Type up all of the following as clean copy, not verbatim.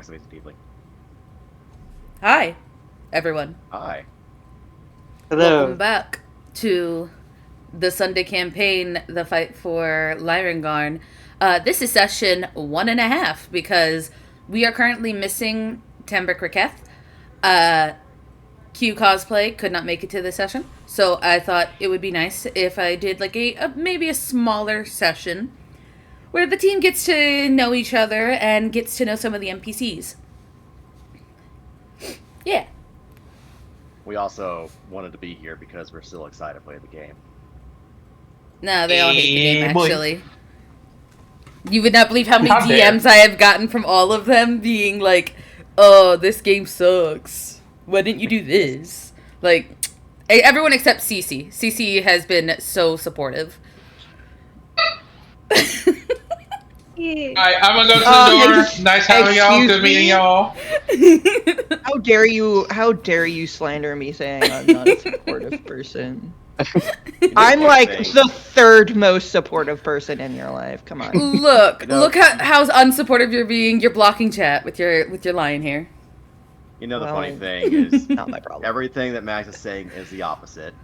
next to me, deeply. Hi, everyone. Hi. Hello. Welcome back to the Sunday campaign, the fight for Lyrengone. This is session 1.5 because we are currently missing Timber Cricket. Q Cosplay could not make it to this session, so I thought it would be nice if I did like maybe a smaller session where the team gets to know each other and gets to know some of the NPCs. Yeah. We also wanted to be here because we're still excited to play the game. No, they all hate the game, boy. actually. You would not believe how many How dare. DMs I have gotten from all of them being like, oh, this game sucks. Why didn't you do this? Like, everyone except Cece. Cece has been so supportive. Alright, I'm gonna go to the door. Nice having y'all. Good meeting y'all. How dare you slander me saying I'm not a supportive person? I'm like the third most supportive person in your life. Come on. Look how unsupportive you're being. You're blocking chat with your lion hair. You know, the Well, funny thing is, Not my problem. everything that Max is saying is the opposite.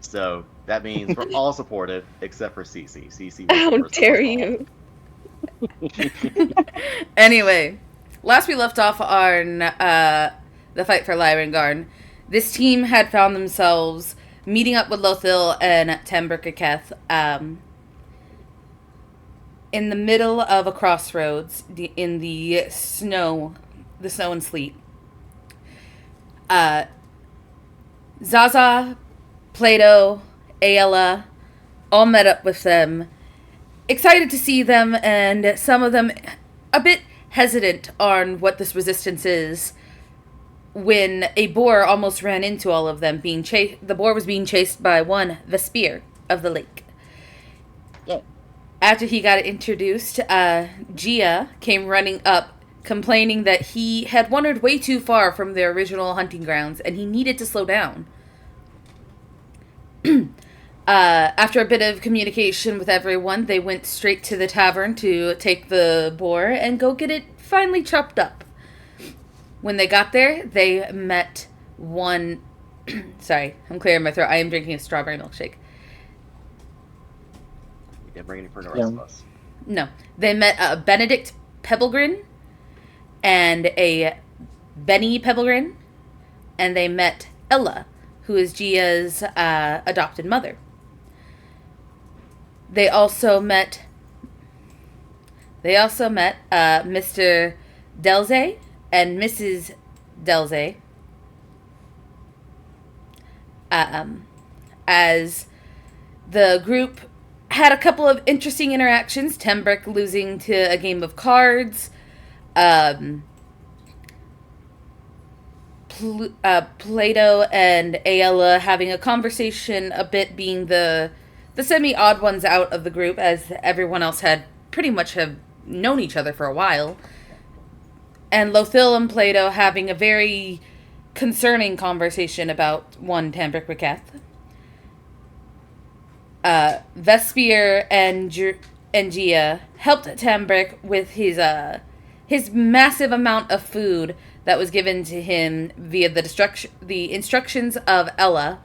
So that means we're all supportive except for Cece. Cece. How dare you? Anyway, last we left off on the fight for Lyrengone, this team had found themselves meeting up with Lothil and Tamberkaketh in the middle of a crossroads in the snow and sleet. Zaza, Plato, Ayla all met up with them, excited to see them, and some of them a bit hesitant on what this resistance is, when a boar almost ran into all of them. The boar was being chased by one, the spear of the lake. Yeah. After he got introduced, Gia came running up, complaining that he had wandered way too far from their original hunting grounds and he needed to slow down. After a bit of communication with everyone, they went straight to the tavern to take the boar and go get it finally chopped up. When they got there, they met one... Sorry, I'm clearing my throat. I am drinking a strawberry milkshake. We didn't bring any for the rest of us. No. They met Benedict Pebblegrin and a Benny Pebblegrin, and they met Ella, who is Gia's adopted mother. They also met Mr. Delze and Mrs. Delze, as the group had a couple of interesting interactions. Tembrick losing to a game of cards, Plato and Ayla having a conversation, a bit being the semi-odd ones out of the group, as everyone else had pretty much have known each other for a while. And Lothil and Plato having a very concerning conversation about one Tambrick Rickath. Vespier and Gia helped Tambrick with his massive amount of food that was given to him via the instructions of Ella,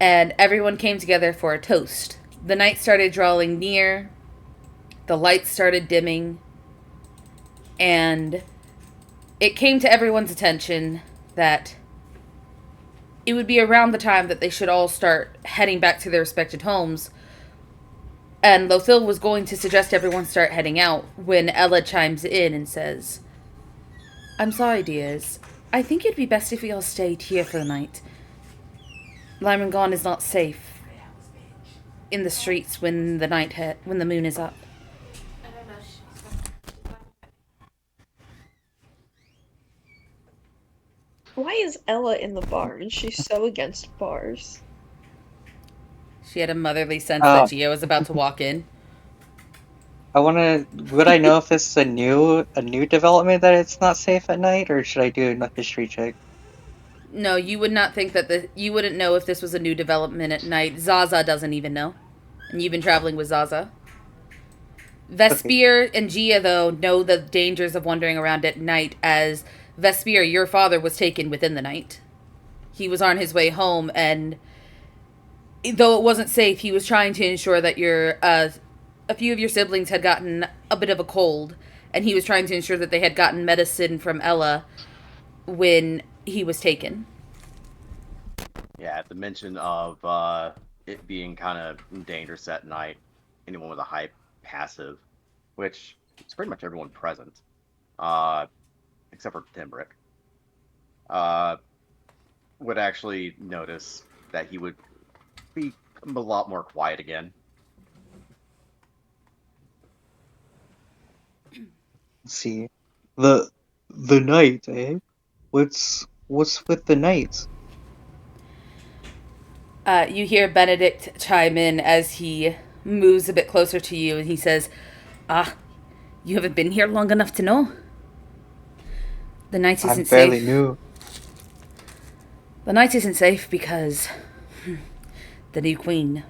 and everyone came together for a toast. The night started drawing near, the lights started dimming, and it came to everyone's attention that it would be around the time that they should all start heading back to their respective homes. And Lothil was going to suggest everyone start heading out when Ella chimes in and says, "I'm sorry, dears. I think it'd be best if we all stayed here for the night. Lyrengone is not safe in the streets when the moon is up." Why is Ella in the bar? And she's so against bars. She had a motherly sense that Gia was about to walk in. Would I know if this is a new development that it's not safe at night, or should I do a history check? No, you would not think that you wouldn't know if this was a new development at night. Zaza doesn't even know. And you've been traveling with Zaza. Vespier and Gia, though, know the dangers of wandering around at night, as Vespier, your father, was taken within the night. He was on his way home, and though it wasn't safe, he was trying to ensure that a few of your siblings had gotten a bit of a cold, and he was trying to ensure that they had gotten medicine from Ella when he was taken. Yeah, at the mention of it being kind of dangerous at night, anyone with a high passive, which is pretty much everyone present, uh, except for Timbrick, uh, would actually notice that he would be a lot more quiet again. Let's see. The night, eh? What's with the night? You hear Benedict chime in as he moves a bit closer to you, and he says, "Ah, you haven't been here long enough to know. The night I'm isn't fairly safe. new. The night isn't safe because the new queen,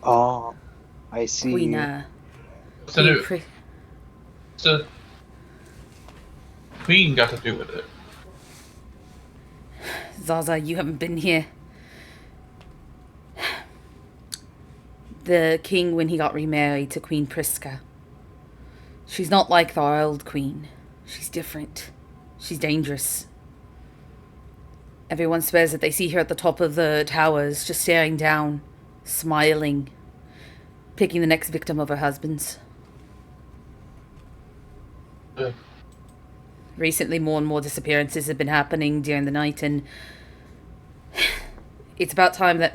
Oh, I see. Queen, So, Queen Pri- so Queen got to do with it. Zaza, you haven't been here. The king, when he got remarried to Queen Priska, she's not like the old queen. She's different. She's dangerous. Everyone swears that they see her at the top of the towers, just staring down, smiling, picking the next victim of her husband's. Ugh. Recently, more and more disappearances have been happening during the night, and it's about time that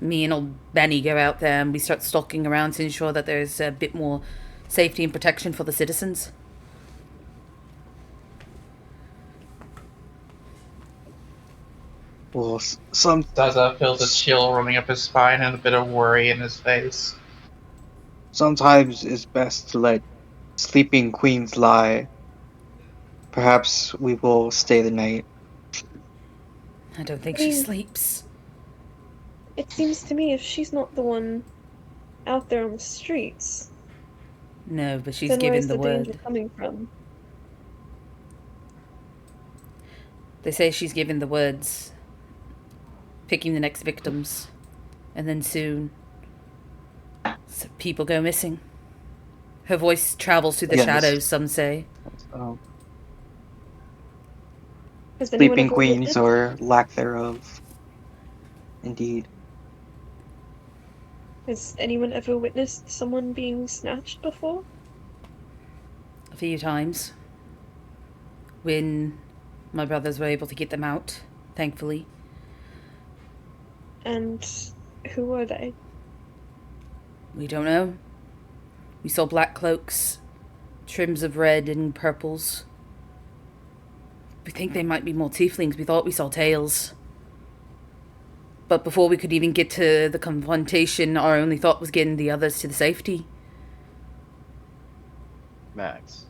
me and old Benny go out there and we start stalking around to ensure that there's a bit more safety and protection for the citizens. Well, some Zaza feels a chill running up his spine and a bit of worry in his face. sometimes it's best to let sleeping queens lie. Perhaps we will stay the night. I don't think I she mean- sleeps. It seems to me if she's not the one out there on the streets, No, but she's then given where's the the danger word. coming from? They say she's given the words, picking the next victims, and then soon people go missing. Her voice travels through the Yes. shadows, some say. Um, Has anyone sleeping ever queens witnessed? or lack thereof. Indeed. Has anyone ever witnessed someone being snatched before? A few times. When my brothers were able to get them out, thankfully. And who are they? We don't know. We saw black cloaks, trims of red and purples. We think they might be more tieflings. We thought we saw tails. But before we could even get to the confrontation, our only thought was getting the others to the safety. Max,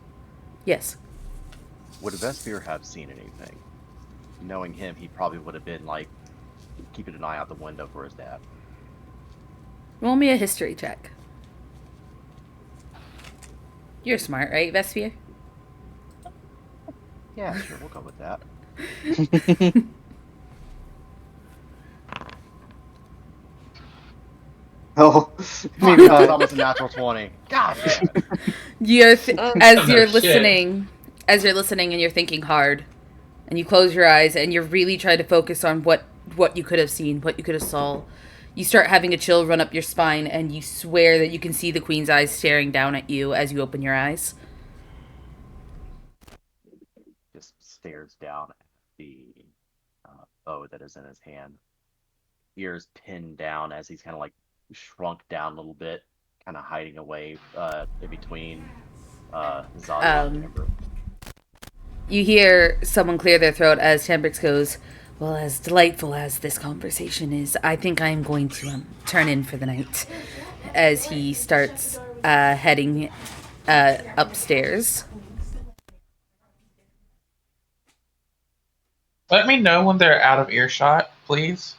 Yes. would Vespier have seen anything? Knowing him, he probably would have been like keeping an eye out the window for his dad. Roll me a history check. You're smart, right, Vespier? Yeah, sure, we'll go with that. Oh, Maybe maybe that's not. almost a natural 20. God damn it. You're as Oh, you're no shit. as you're listening and you're thinking hard, and you close your eyes and you're really trying to focus on what you could have seen, what you could have saw. You start having a chill run up your spine, and you swear that you can see the queen's eyes staring down at you as you open your eyes. Just stares down at the bow that is in his hand. Ears pinned down as he's kind of like shrunk down a little bit, kind of hiding away in between Zaza and Timber. You hear someone clear their throat as Tembrix goes, "Well, as delightful as this conversation is, I think I'm going to turn in for the night." As he starts heading upstairs. Let me know when they're out of earshot, please.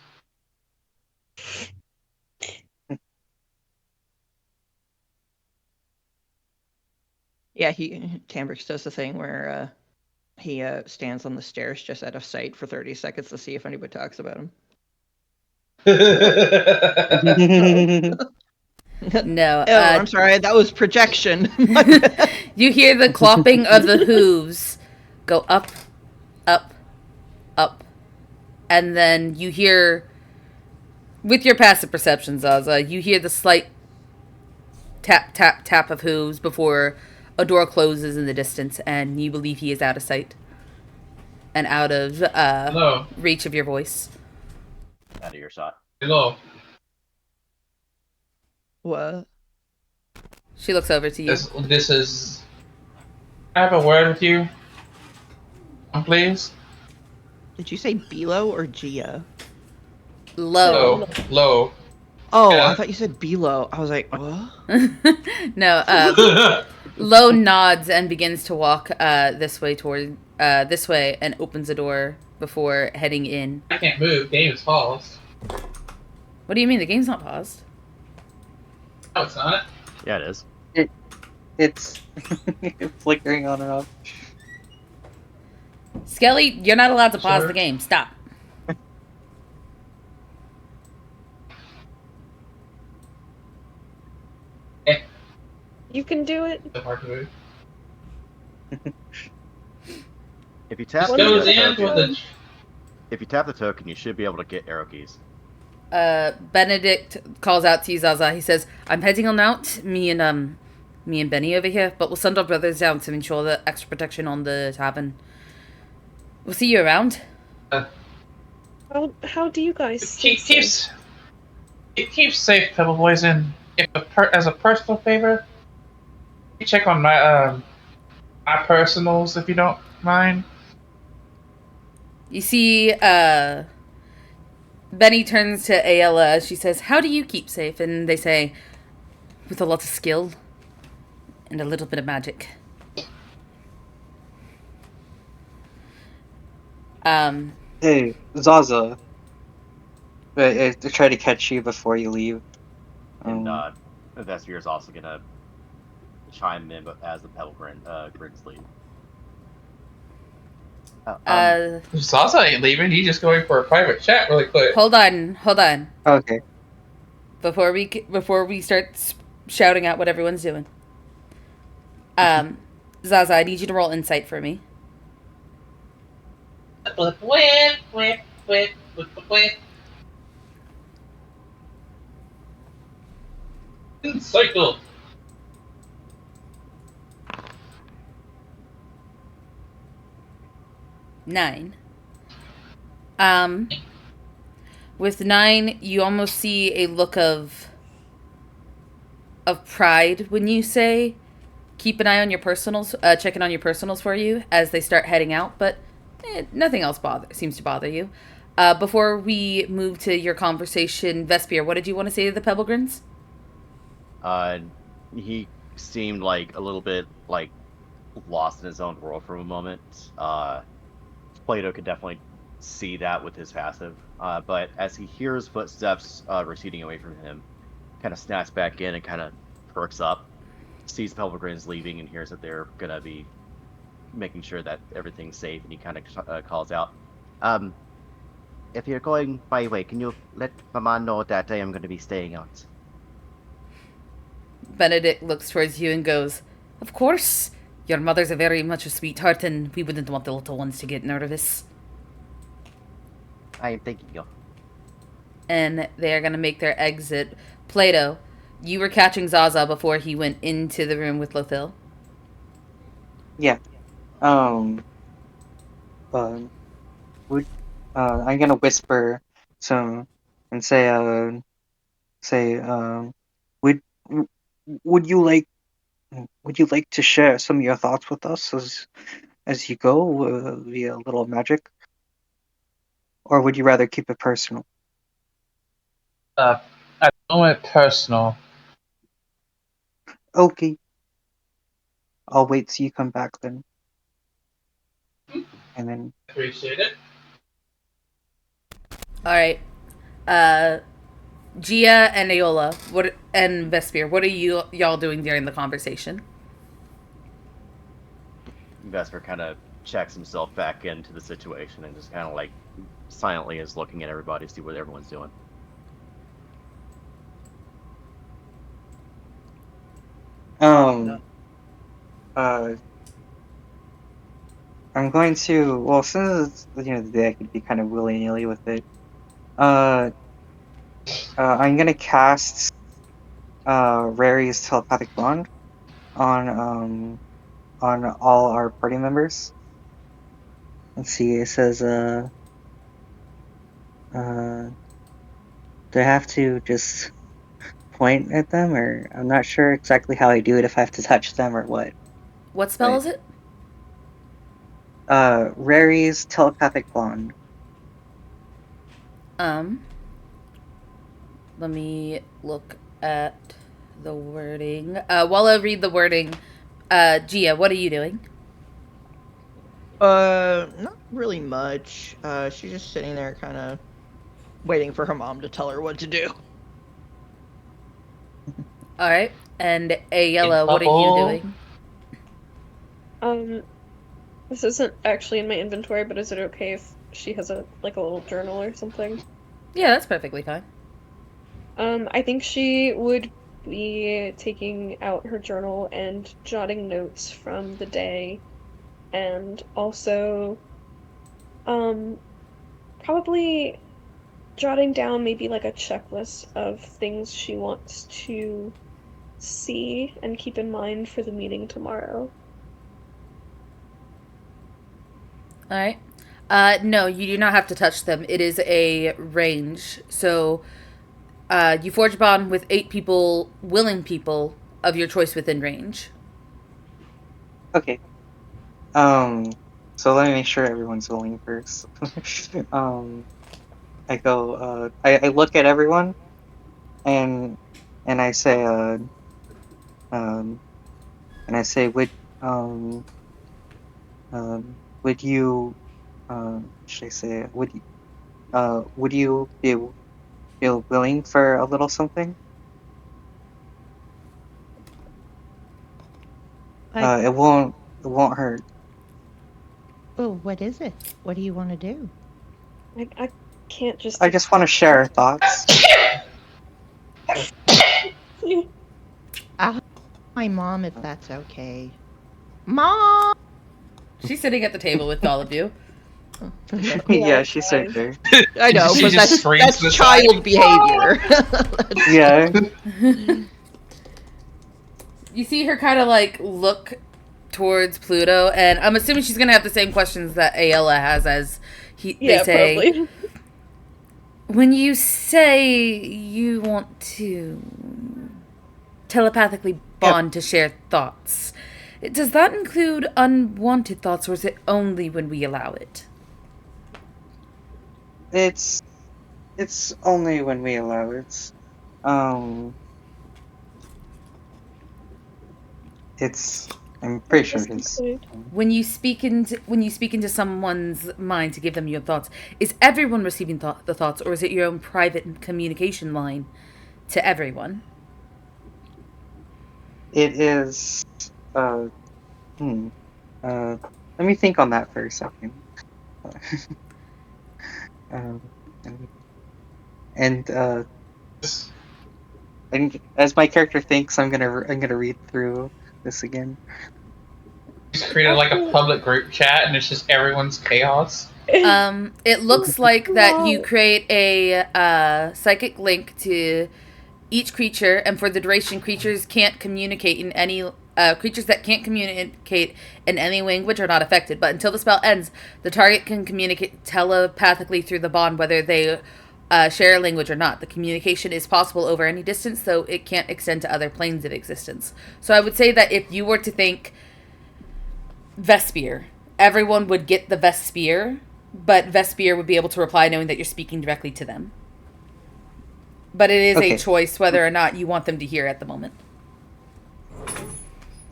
Yeah, Tambrix does the thing where he stands on the stairs just out of sight for 30 seconds to see if anybody talks about him. No. Oh, I'm sorry, that was projection. You hear the clopping of the hooves go up, up, up, and then you hear, with your passive perception, Zaza, you hear the slight tap, tap, tap of hooves before a door closes in the distance, and you believe he is out of sight and out of reach of your voice. Out of your shot. Hello. What? She looks over to you. This is. I have a word with you. Please. Did you say Bilo or Gia? Low. Low. Oh, Yeah. I thought you said Bilo. I was like, what? No, Low nods and begins to walk this way and opens a door before heading in. I can't move. Game is paused. What do you mean? The game's not paused. No, it's not. Yeah, it is. It's flickering on and off. Skelly, you're not allowed to pause the game. Stop. You can do it. It's hard to move. If you tap What the is it? token, if you tap the token, you should be able to get arrow keys. Benedict calls out to you, Zaza. He says, "I'm heading on out. Me and Benny over here, but we'll send our brothers down to ensure the extra protection on the tavern. We'll see you around." How do you guys stay safe? It keeps safe, Pebble Boys, and as a personal favor, you check on my personals if you don't mind. You see, Benny turns to Ayla. She says, "How do you keep safe?" And they say, "With a lot of skill and a little bit of magic." Hey, Zaza. I try to catch you before you leave. And Vesper is also gonna chime in, but as the Pebble Grins lead. Zaza ain't leaving. He's just going for a private chat really quick. Hold on. Okay. Before we start shouting out what everyone's doing. Zaza, I need you to roll insight for me. Cycle. Nine. With 9, you almost see a look of pride when you say, "Keep an eye on your personals," checking on your personals for you as they start heading out, but nothing else seems to bother you. Before we move to your conversation, Vesper, what did you want to say to the Pebblegrins? He seemed like a little bit like lost in his own world for a moment. Plato could definitely see that with his passive, but as he hears footsteps receding away from him, kind of snaps back in and kind of perks up, sees Pelvigrins leaving and hears that they're gonna be making sure that everything's safe, and he kind of calls out, "If you're going my way, can you let Mama know that I am going to be staying out?" Benedict looks towards you and goes, "Of course. Your mother's very much a sweetheart, and we wouldn't want the little ones to get nervous." I am thanking you. And they are going to make their exit. Plato, you were catching Zaza before he went into the room with Lothil. Yeah. I'm gonna whisper some and say, would would you like to share some of your thoughts with us as you go via a little magic, or would you rather keep it personal? I don't want it personal. Okay. I'll wait till you come back then. And then Appreciate it. All right. Gia and Aola, and Vesper, what are y'all doing during the conversation? Vesper kind of checks himself back into the situation and just kind of like silently is looking at everybody to see what everyone's doing. I'm going to, well, since it's the end of the day, I could be kind of willy-nilly with it. I'm gonna cast Rary's telepathic bond on all our party members. Let's see. It says do I have to just point at them, or I'm not sure exactly how I do it, if I have to touch them or what. What spell But, is it? Rary's telepathic bond. Let me look at the wording. While I read the wording, Gia, what are you doing? Not really much. She's just sitting there kind of waiting for her mom to tell her what to do. All right. And Ayala, what are you doing? This isn't actually in my inventory, but is it okay if she has a little journal or something? Yeah, that's perfectly fine. I think she would be taking out her journal and jotting notes from the day, and also, probably jotting down maybe like a checklist of things she wants to see and keep in mind for the meeting tomorrow. All right. No, you do not have to touch them. It is a range. So, you forge a bond with 8 people, willing people of your choice within range. Okay. So let me make sure everyone's willing first. I go. I look at everyone, and I say, would would you, should I say, would you be willing for a little something? It won't hurt. Oh, what is it? What do you want to do? I can't just. I just want to share our thoughts. I'll my mom if that's okay. Mom! She's sitting at the table with all of you. Yeah, she's right there. I know, She but just screams to the that's child side. behavior. Yeah. You see her kind of like look towards Pluto, and I'm assuming she's gonna have the same questions that Ayala has as they say. Probably. When you say you want to telepathically bond to share thoughts, does that include unwanted thoughts, or is it only when we allow it? It's only when we allow it. I'm pretty sure it's. When you speak into someone's mind to give them your thoughts, is everyone receiving the thoughts, or is it your own private communication line to everyone? It is. Let me think on that for a second. And as my character thinks, I'm gonna read through this again. Just created like a public group chat, and it's just everyone's chaos. It looks like that you create a psychic link to each creature, and for the duration, creatures can't communicate in any. Creatures that can't communicate in any language are not affected, but until the spell ends, the target can communicate telepathically through the bond, whether they share a language or not. The communication is possible over any distance, so it can't extend to other planes of existence. So I would say that if you were to think Vespier, everyone would get the Vespier, but Vespier would be able to reply knowing that you're speaking directly to them. But it is a choice whether or not you want them to hear at the moment.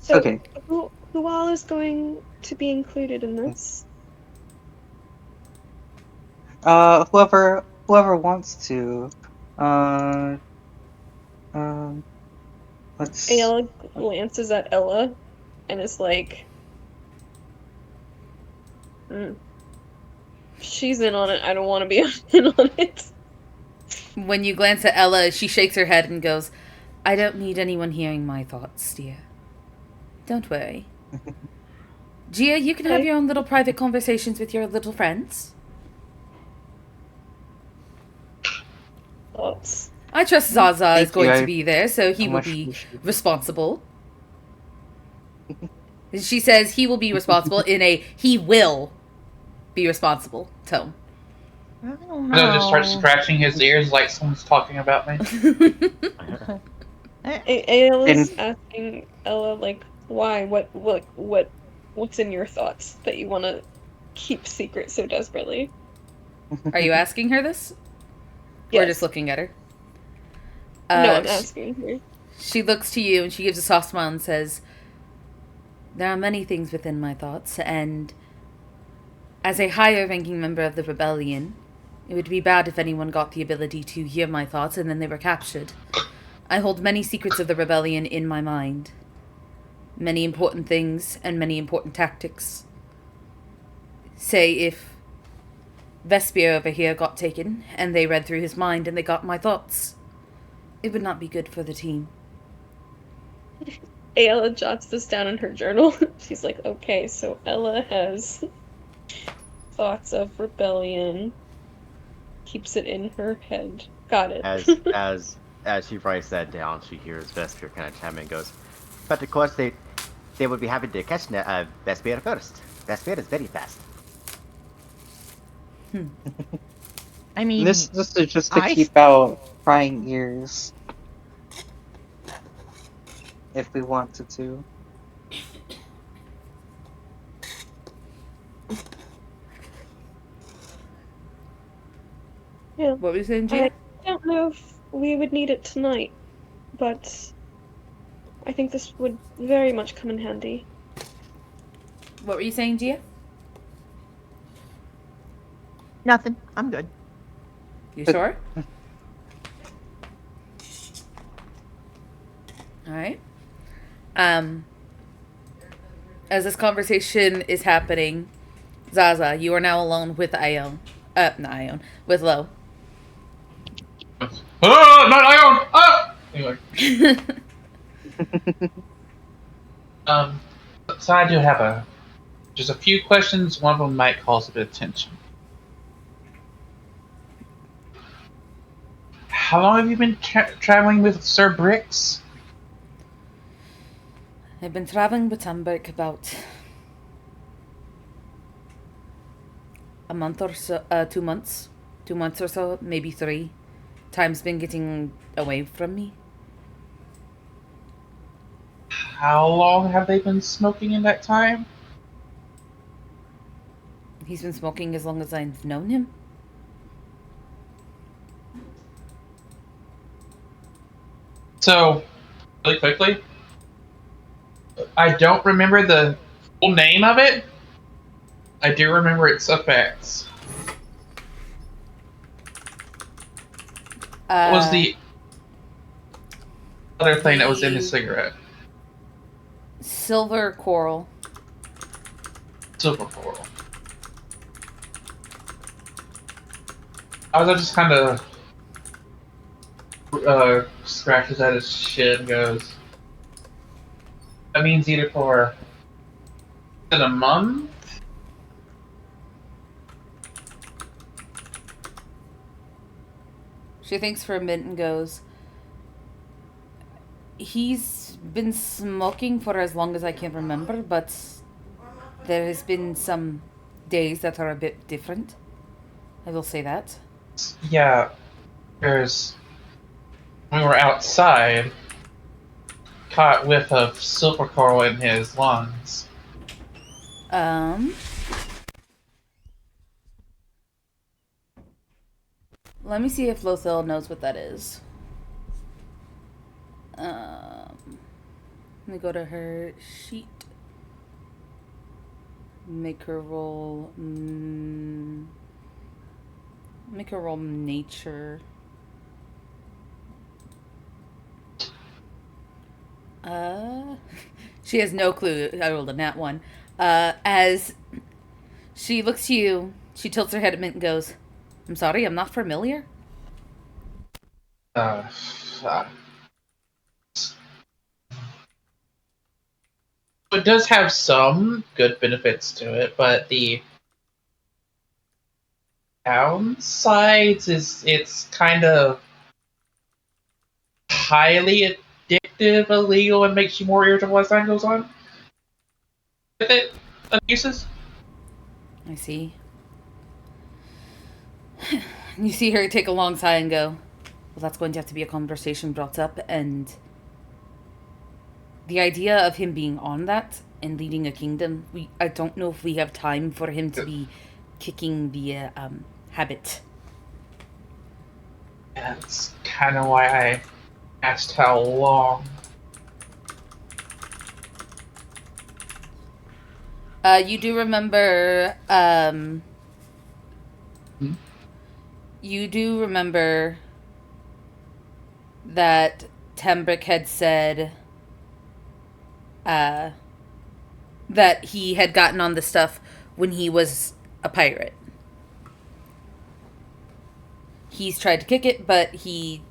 So, who all is going to be included in this? Whoever wants to. Let's. Ayala glances at Ella and is like, She's in on it. I don't want to be in on it. When you glance at Ella, she shakes her head and goes, I don't need anyone hearing my thoughts, dear. Don't worry. Gia, you can have Okay. your own little private conversations with your little friends. Thoughts. I trust Zaza is Thank you, going to I be there, so he will much be appreciate it. responsible. She says he will be responsible in a he will be responsible tone. I don't I'm gonna just start know. scratching his ears like someone's talking about me. Ayla's And asking Ella, like, why? What's in your thoughts that you want to keep secret so desperately? Are you asking her this? Or just Yes. looking at her? No, I'm She, asking her. she looks to you and she gives a soft smile and says, there are many things within my thoughts, and as a higher ranking member of the rebellion, it would be bad if anyone got the ability to hear my thoughts and then they were captured. I hold many secrets of the rebellion in my mind. Many important things and many important tactics. Say if Vespia over here got taken and they read through his mind and they got my thoughts, it would not be good for the team. Ayla jots this down in her journal. She's like, okay, so Ella has thoughts of rebellion. Keeps it in her head. Got it. As she writes that down, she hears Vesper kind of chime in and goes, but of course they would be happy to catch Vesper first. Vesper is very fast. I mean, this is just to I keep out prying ears, if we wanted to. Yeah. What were you saying, I Gia? don't know if we would need it tonight, but I think this would very much come in handy. What were you saying, Gia? nothing. I'm good. You But- sure? Alright. As this conversation is happening, Zaza, you are now alone with Ione. Not Ione. With Lo. Oh, not Ion! Ah! Anyway, so I do have just a few questions. One of them might cause a bit of attention. How long have you been traveling with Sir Brix? I've been traveling with Tambek about a month or so, 2 months. 2 months or so, maybe 3. Time's been getting away from me. How long have they been smoking in that time? He's been smoking as long as I've known him. So, really quickly, I don't remember the full name of it. I do remember its effects. What was the other thing that was in his cigarette? Silver coral. Silver coral. I was just kind of scratches at his chin and goes, that means either for is it a month? She thinks for a minute and goes, he's been smoking for as long as I can remember, but there has been some days that are a bit different. I will say that. Yeah, there's when we were outside, caught whiff of silver coral in his lungs. Let me see if Lothil knows what that is. Let me go to her sheet. Make her roll. Make her roll nature. She has no clue. I rolled a nat 1. As She looks to you. She tilts her head a bit and goes, I'm sorry, I'm not familiar. Uh, uh, it does have some good benefits to it, but the downsides is it's kind of highly addictive, illegal, and makes you more irritable as time goes on. With it, abuses. I see. You see her take a long sigh and go, well, that's going to have to be a conversation brought up, and the idea of him being on that and leading a kingdom, I don't know if we have time for him to be kicking the habit. That's kind of why I asked how long. You do remember, you do remember that Tembrick had said, that he had gotten on the stuff when he was a pirate. He's tried to kick it, but it's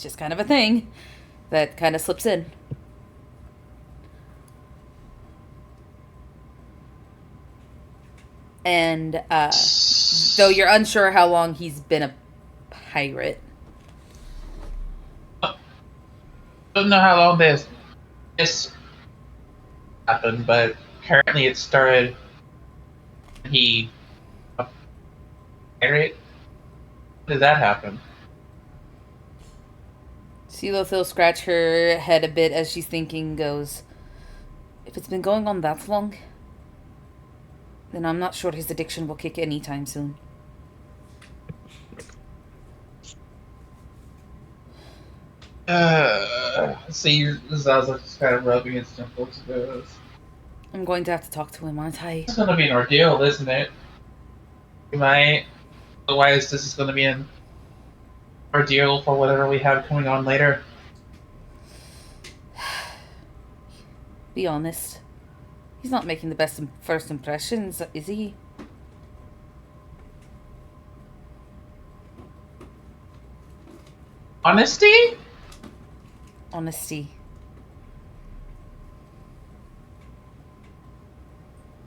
just kind of a thing that kind of slips in. And though you're unsure how long he's been a pirate. Don't know how long this happened, but apparently it started when he a pirate. When did that happen? Silothil scratch her head a bit as she's thinking, goes, if it's been going on that long, then I'm not sure his addiction will kick anytime soon. See, Zaza's kind of rubbing his temples. I'm going to have to talk to him, aren't I? It's going to be an ordeal, isn't it? You might. Otherwise, this is going to be an ordeal for whatever we have coming on later. Be honest. He's not making the best first impressions, is he? Honesty? Honesty.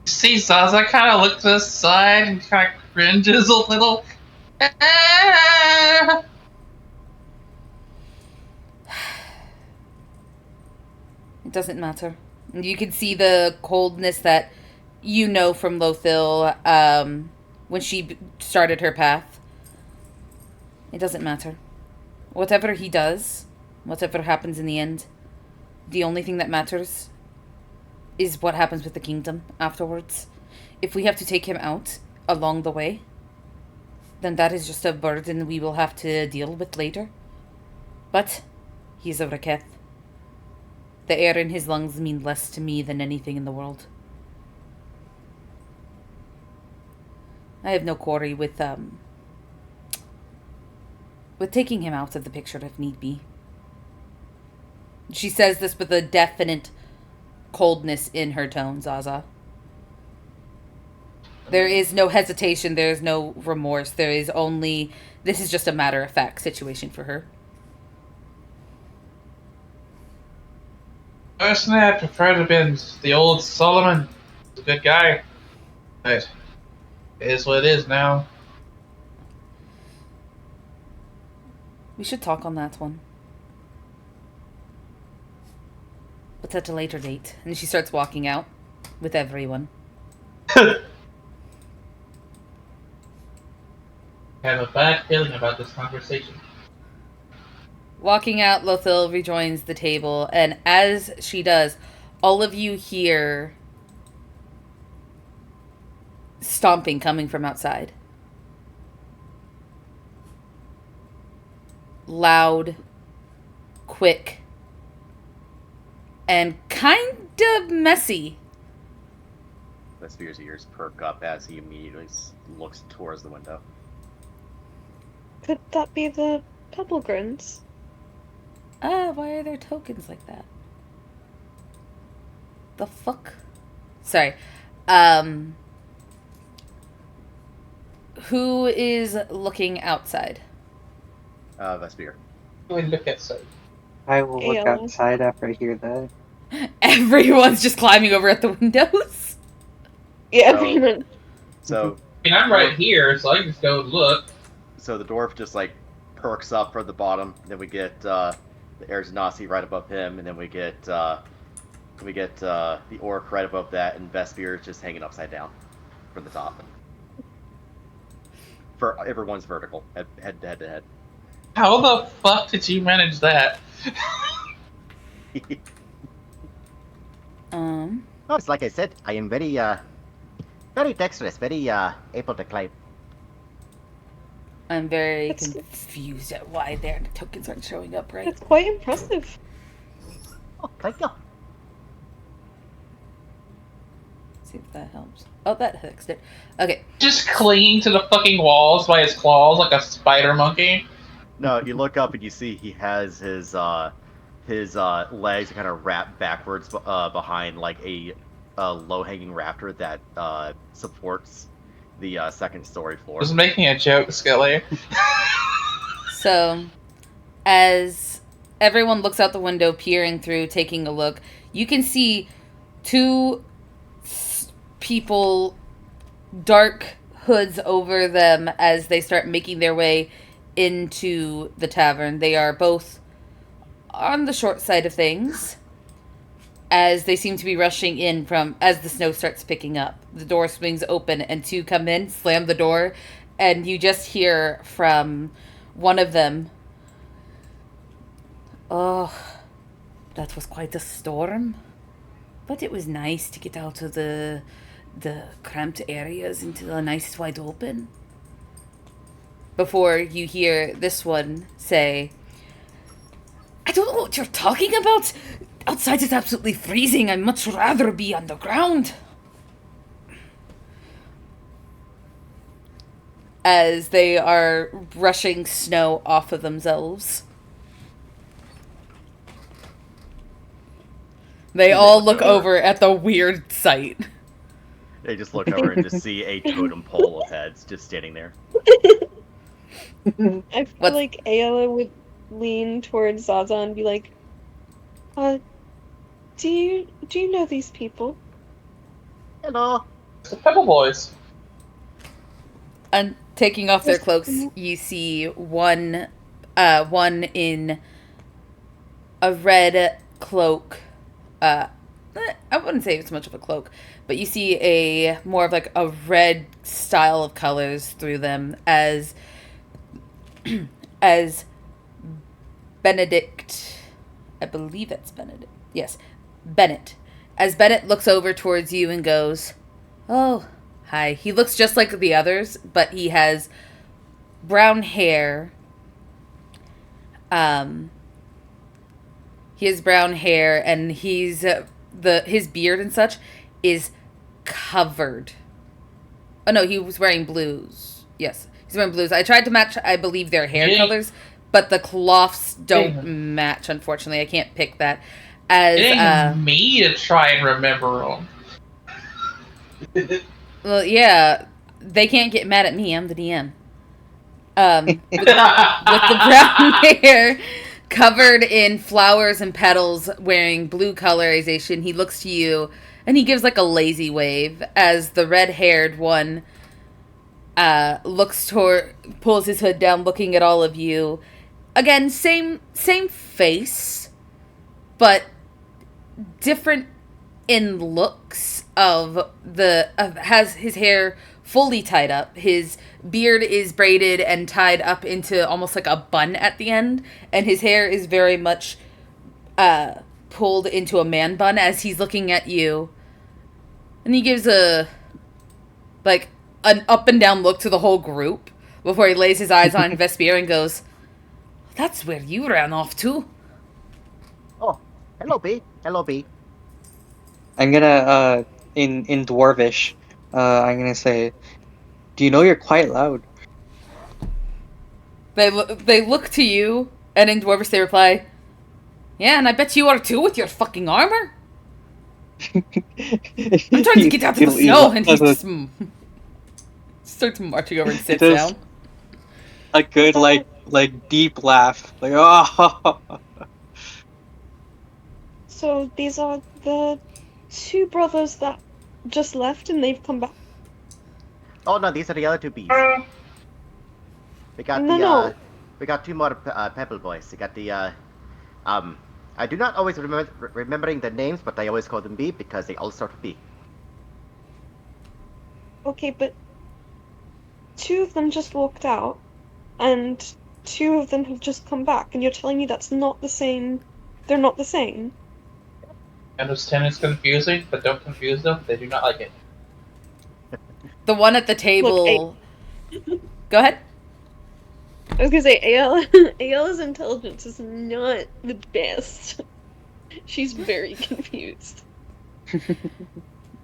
See, Zaza kind of looks to the side and kind of cringes a little. It doesn't matter. You can see the coldness that you know from Lothil when she started her path. It doesn't matter. Whatever he does, whatever happens in the end, the only thing that matters is what happens with the kingdom afterwards. If we have to take him out along the way, then that is just a burden we will have to deal with later. But he's a Raketh. The air in his lungs mean less to me than anything in the world. I have no quarry with taking him out of the picture if need be. She says this with a definite coldness in her tone, Zaza. There is no hesitation, there is no remorse, there is only, this is just a matter-of-fact situation for her. Personally, I prefer to have been the old Solomon. He's a good guy. But it is what it is now. We should talk on that one. But at a later date. And she starts walking out with everyone. I have a bad feeling about this conversation. Walking out, Lothil rejoins the table, and as she does, all of you hear stomping coming from outside. Loud, quick, and kind of messy. Vespear's ears perk up as he immediately looks towards the window. Could that be the Pebblegrins? Why are there tokens like that? The fuck? Sorry. Who is looking outside? Vespier. We look outside. I will look Ayla. outside after I hear that. Everyone's just climbing over at the windows. Yeah, So- pretty much. So I mean, I'm right here, so I can just go look. so the dwarf just like perks up from the bottom. Then we get the Erzanasi right above him, and then we get the orc right above that, and Vespier is just hanging upside down from the top. For everyone's vertical, head to head. How the fuck did you manage that? Oh, it's like I said, I am very dexterous, very able to climb. I'm very That's- confused at why their tokens aren't showing up right. That's quite impressive. Oh, thank you. See if that helps. Oh, that fixed it. Okay. Just clinging to the fucking walls by his claws like a spider monkey. No, you look up and you see he has his legs kind of wrapped backwards behind like a low-hanging raptor that supports the second story floor. I was making a joke, Skelly. So, as everyone looks out the window, peering through, taking a look, you can see two people, dark hoods over them as they start making their way into the tavern. They are both on the short side of things, as they seem to be rushing in from as the snow starts picking up. The door swings open and two come in, slam the door, and you just hear from one of them, "Oh, that was quite a storm, but it was nice to get out of the cramped areas into the nice wide open." Before you hear this one say, "I don't know what you're talking about. Outside is absolutely freezing. I'd much rather be on the ground." As they are brushing snow off of themselves. They all look over at the weird sight. They just look over and just see a totem pole of heads just standing there. I feel What's- like Ayla would lean towards Zaza and be like, do you know these people? Hello. The Pebble Boys. And taking off their cloaks, you see one in a red cloak. I wouldn't say it's much of a cloak, but you see a more of like a red style of colors through them as Benedict. I believe that's Benedict. Yes, Bennett. As Bennett looks over towards you and goes, "Oh, hi." He looks just like the others, but he has brown hair. He has brown hair, and his beard and such is covered. Oh no, he was wearing blues. Yes, he's wearing blues. I tried to match, I believe, their hair Yeah. colors, but the cloths don't Yeah. match. Unfortunately, I can't pick that. It ain't As me to try and remember them. well, yeah, they can't get mad at me. I'm the DM. With the brown hair, covered in flowers and petals, wearing blue colorization, he looks to you and he gives like a lazy wave as the red-haired one pulls his hood down, looking at all of you. Again, same face, but different in looks. Has his hair fully tied up. His beard is braided and tied up into almost like a bun at the end, and his hair is very much pulled into a man bun as he's looking at you. And he gives an up and down look to the whole group before he lays his eyes on Vespier and goes, "That's where you ran off to." Oh, hello, B. Hello, B. I'm gonna in Dwarvish, I'm gonna say, "Do you know you're quite loud?" They look to you, and in Dwarvish they reply, "Yeah, and I bet you are too with your fucking armor." I'm I'm trying to get out of the snow, and he's just Starts marching over and sits Does down. a good like deep laugh, like oh. So these are the two brothers that just left and they've come back? Oh no, these are the other two bees. We got No. we got two more Pebble boys. We got the I do not always remembering the names, but I always call them B because they all start with B. Okay, but two of them just walked out, and two of them have just come back, and you're telling me that's not the same. They're not the same. I understand it's confusing, but don't confuse them. They do not like it. The one at the table. Go ahead. I was gonna say AL's intelligence is not the best. She's very confused.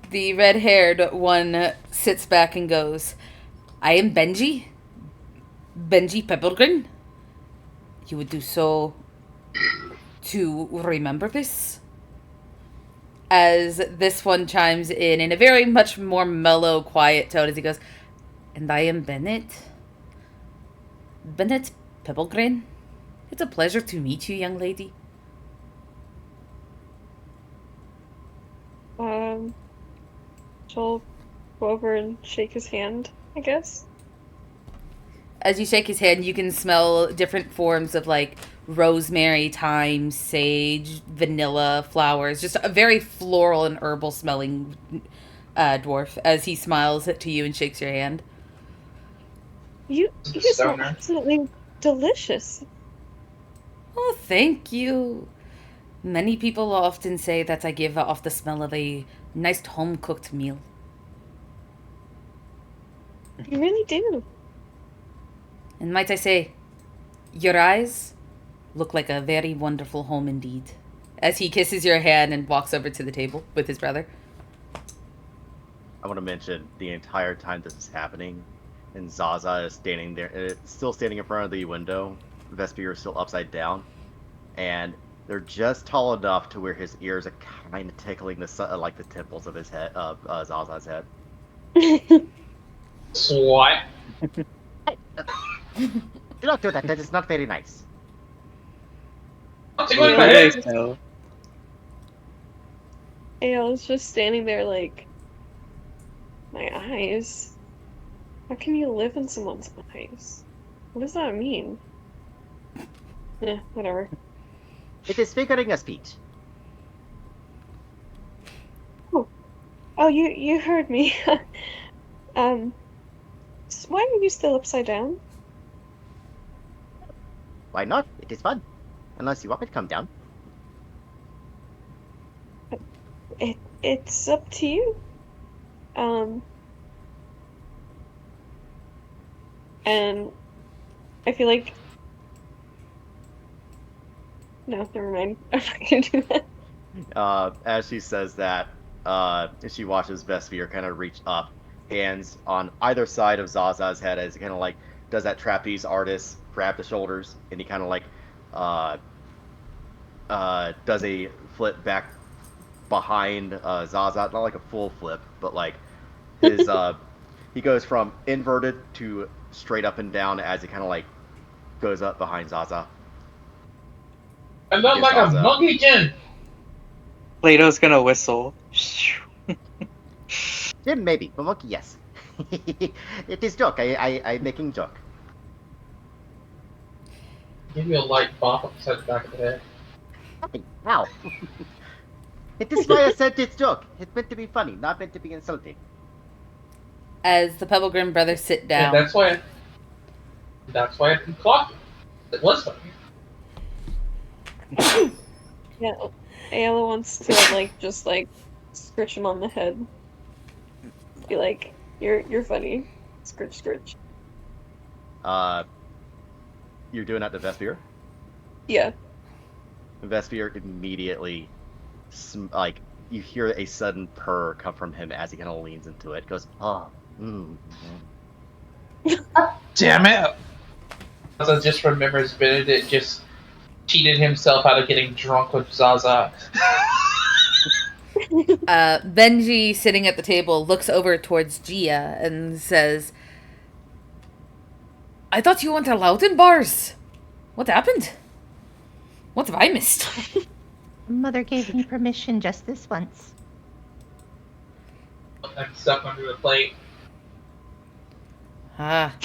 The red-haired one sits back and goes, I am Benji. Benji Peppergrin. You would do so to remember this? As this one chimes in a very much more mellow, quiet tone as he goes, and I am Bennett. Bennett Pebblegrin. It's a pleasure to meet you, young lady. She'll go over and shake his hand, I guess. As you shake his hand, you can smell different forms of like rosemary, thyme, sage, vanilla, flowers. Just a very floral and herbal smelling dwarf as he smiles to you and shakes your hand. You smell absolutely delicious. Oh, thank you. Many people often say that I give off the smell of a nice home-cooked meal. You really do. And might I say, your eyes look like a very wonderful home indeed. As he kisses your hand and walks over to the table with his brother. I want to mention the entire time this is happening, and Zaza is standing there, still standing in front of the window. Vesper is still upside down, and they're just tall enough to where his ears are kind of tickling the like the temples of his head, of Zaza's head. What? Do not do that. That is not very nice. I'm tickling my head. So. AL's just standing there like, my eyes? How can you live in someone's eyes? What does that mean? Whatever. It is figuring a speech. Oh, you heard me. Why are you still upside down? Why not? It is fun. Unless you want me to come down. It's up to you. And I feel like no, never mind. I'm not gonna do that. As she says that, she watches Vesper kind of reach up, hands on either side of Zaza's head as he kind of like does that trapeze artist, grab the shoulders, and he kind of like does a flip back behind Zaza, not like a full flip, but like his he goes from inverted to straight up and down as he kind of like goes up behind Zaza. I look like a monkey chin. Plato's gonna whistle. Jim, maybe. But monkey, yes. It is joke. I'm making joke. Give me a light bop upside the back of the head. Hey, ow. It is why I said it's joke. It's meant to be funny, not meant to be insulting. As the Pebblegrim brothers sit down. And that's why I didn't clock it. It was funny. Yeah, Ayla wants to just scritch him on the head. Be like, you're funny. Scritch, scritch. You're doing that to Vesper? Yeah. Vesper immediately, you hear a sudden purr come from him as he kind of leans into it. Goes, oh, Damn it! Zaza just remembers Benedict just cheated himself out of getting drunk with Zaza. Benji, sitting at the table, looks over towards Gia and says, I thought you weren't allowed in bars. What happened? What have I missed? Mother gave me permission just this once. I'm stuck under the plate. Ah,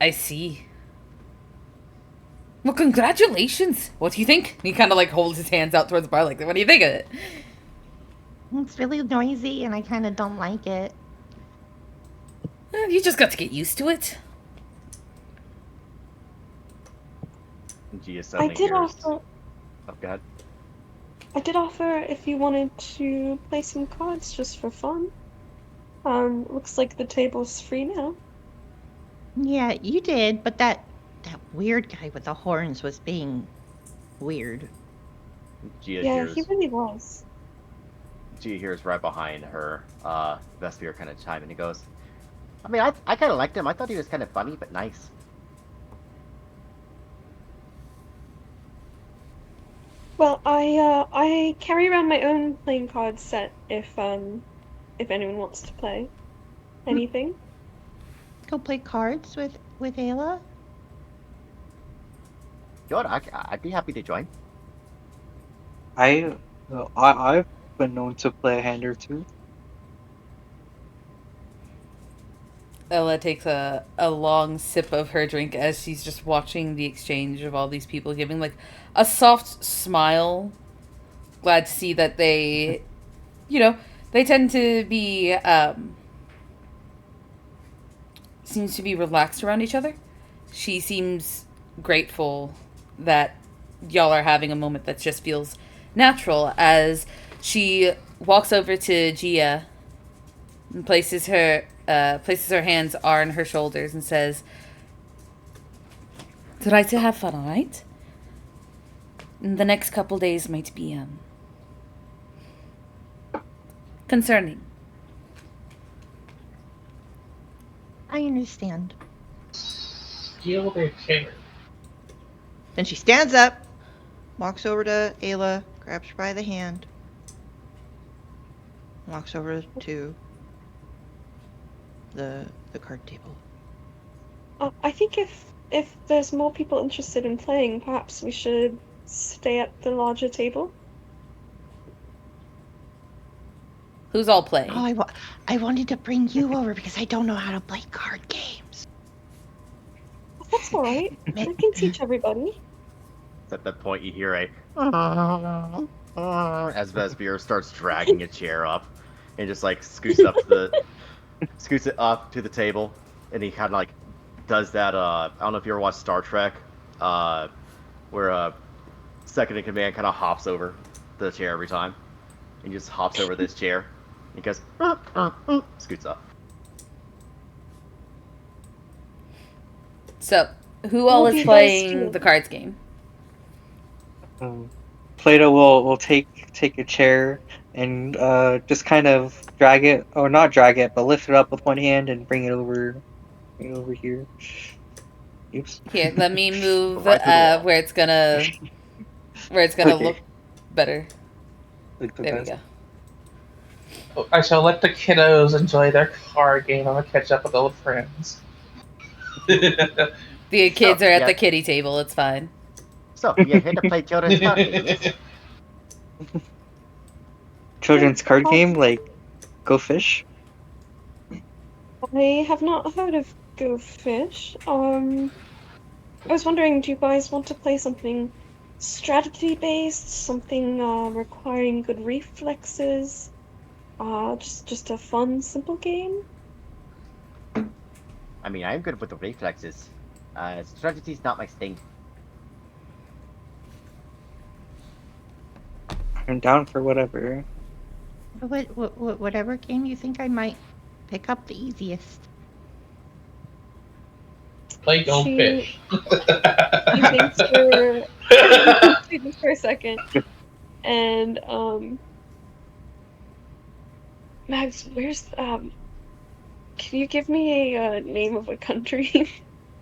I see. Well, congratulations. What do you think? He kind of like holds his hands out towards the bar, like, what do you think of it? It's really noisy and I kind of don't like it. You just got to get used to it. Gia I suddenly did hears. offer. Oh, go ahead. I did offer if you wanted to play some cards just for fun. Looks like the table's free now. Yeah, you did, but that weird guy with the horns was being weird. Gia Yeah, hears. he really was. Gia hears right behind her. Vesper kind of chime in. He goes, I mean, I kind of liked him. I thought he was kind of funny but nice. Well, I carry around my own playing card set if anyone wants to play anything. Go play cards with Ayla? Sure, I'd be happy to join. I've been known to play a hand or two. Ella takes a long sip of her drink as she's just watching the exchange of all these people giving like a soft smile. Glad to see that they, they tend to be, seems to be relaxed around each other. She seems grateful that y'all are having a moment that just feels natural as she walks over to Gia and places her hands on her shoulders and says, "Try to have fun, all right? The next couple days might be concerning." I understand. Steal their chair. Then she stands up, walks over to Ayla, grabs her by the hand, walks over to the card table. I think if there's more people interested in playing, perhaps we should stay at the larger table. Who's all playing? Oh, I wanted to bring you over because I don't know how to play card games. That's all right. I can teach everybody. At that point, you hear a as Vesper starts dragging a chair up and just like scoots it up to the table, and he kind of like does that. I don't know if you ever watched Star Trek, where second in command kind of hops over the chair every time. He just hops over this chair. He goes, scoots up. So, who all What do is you guys playing do? the cards game? Plato will take a chair and just kind of drag it, or not drag it, but lift it up with one hand and bring it over here. Oops. Here, let me move Right through the wall. where it's gonna Okay. look better. Like the There we best. go. I shall let the kiddos enjoy their card game. I'm gonna catch up with old friends. The kids are at yeah. the kiddie table. It's fine. So, you're here to play children's card games? Children's card game like Go Fish. I have not heard of Go Fish. I was wondering, do you guys want to play something strategy-based, something requiring good reflexes? Just a fun, simple game? I mean, I'm good with the reflexes. Strategy's not my thing. I'm down for whatever. Whatever game you think I might pick up the easiest. Play Goldfish. He thinks for a second, and Mags, can you give me a name of a country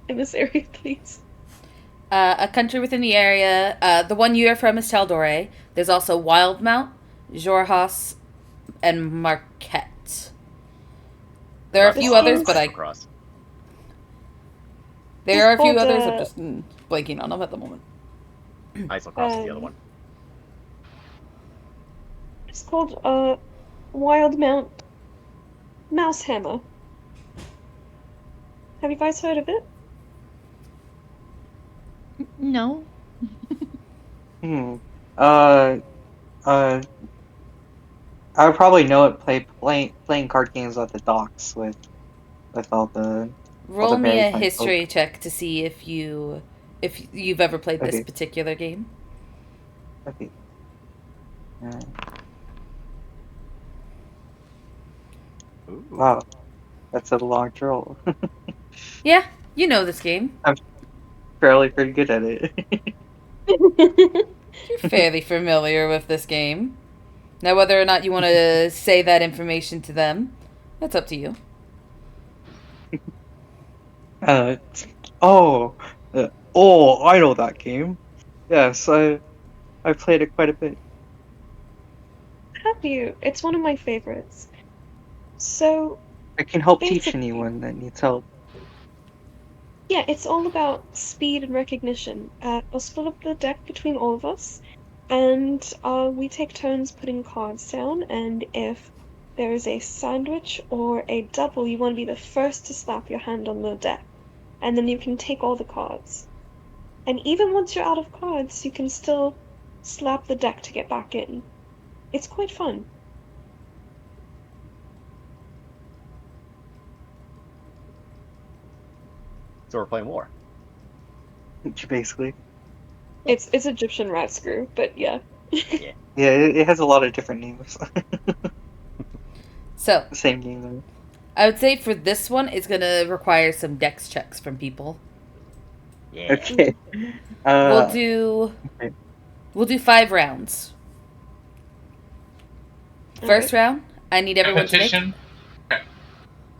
in this area, please? A country within the area. The one you are from is Taldore. There's also Wildmount, Jorhas, and Marquette. There are a few others, but I. Across. There are a few called, others. I'm just blanking on them at the moment. Isocross is the other one. It's called Wild Mount Mouse Hammer. Have you guys heard of it? No. I would probably know it playing card games at the docks with all the Roll me very a fine history folk. check to see if you've ever played this Okay. particular game. Okay. Ooh. Wow, that's a long roll. Yeah, you know this game. Fairly pretty good at it. You're fairly familiar with this game. Now, whether or not you want to say that information to them, that's up to you. I know that game. Yes, I played it quite a bit. Have you? It's one of my favorites. So, I can help teach basically, anyone that needs help. yeah, it's all about speed and recognition. I'll split up the deck between all of us, and we take turns putting cards down, and if there is a sandwich or a double, you want to be the first to slap your hand on the deck, and then you can take all the cards. And even once you're out of cards, you can still slap the deck to get back in. It's quite fun. So we're playing war. Basically. It's Egyptian rat screw, but yeah. Yeah, it has a lot of different names. So, Same game though. I would say for this one, it's going to require some dex checks from people. Yeah. Okay. We'll do 5 rounds. First round, I need everyone to make... Repetition.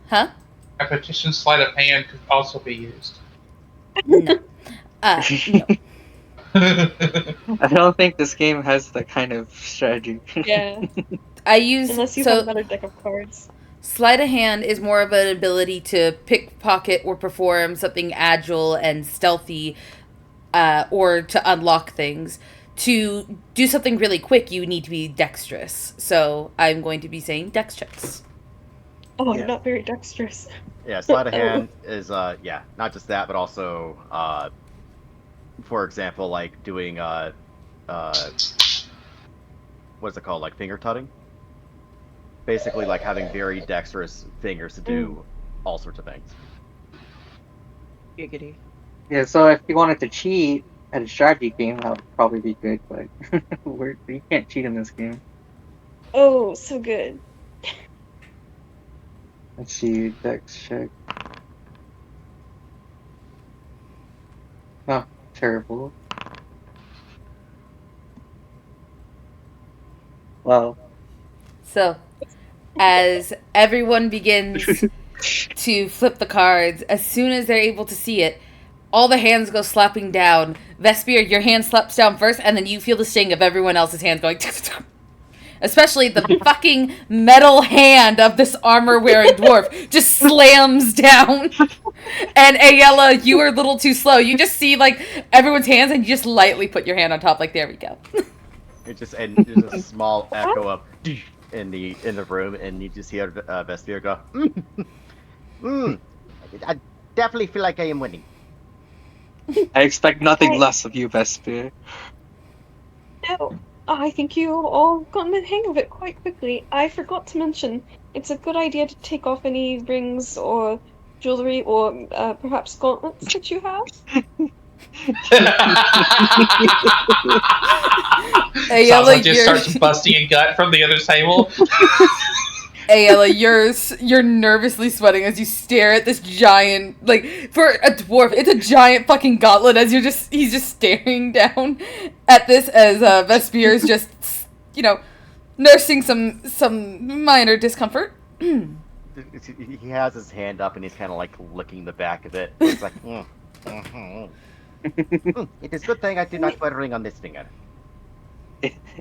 Huh? A petition sleight of hand could also be used. No. No. I don't think this game has that kind of strategy. Yeah. I use... Unless you have another deck of cards. Sleight of hand is more of an ability to pickpocket or perform something agile and stealthy, or to unlock things. To do something really quick, you need to be dexterous. So I'm going to be saying dex checks. Oh, Yeah. I'm not very dexterous. Yeah, sleight of hand is not just that, but also for example, like doing what's it called, like finger tutting. Basically, like having very dexterous fingers to do all sorts of things. Giggity. Yeah, so if you wanted to cheat at a strategy game, that would probably be good, but you can't cheat in this game. Oh, so good. Let's see, dex check. Oh, terrible. Wow. So, as everyone begins to flip the cards, as soon as they're able to see it, all the hands go slapping down. Vespier, your hand slaps down first, and then you feel the sting of everyone else's hands going... Especially the fucking metal hand of this armor-wearing dwarf just slams down. And Ayala, you are a little too slow. You just see, like, everyone's hands, and you just lightly put your hand on top, like, there we go. There's a small echo of in the room, and you just hear Vestir go, I definitely feel like I am winning. I expect nothing less of you, Vesper. No, I think you all gotten the hang of it quite quickly. I forgot to mention, it's a good idea to take off any rings or jewelry or perhaps gauntlets that you have. Salsa just starts busting a gut from the other table. Ayala, you're nervously sweating as you stare at this giant, like, for a dwarf, it's a giant fucking gauntlet as he's just staring down at this as Vespier is just, nursing some minor discomfort. He has his hand up and he's kind of like licking the back of it. It's like, it is good thing I did not wear a ring on this finger.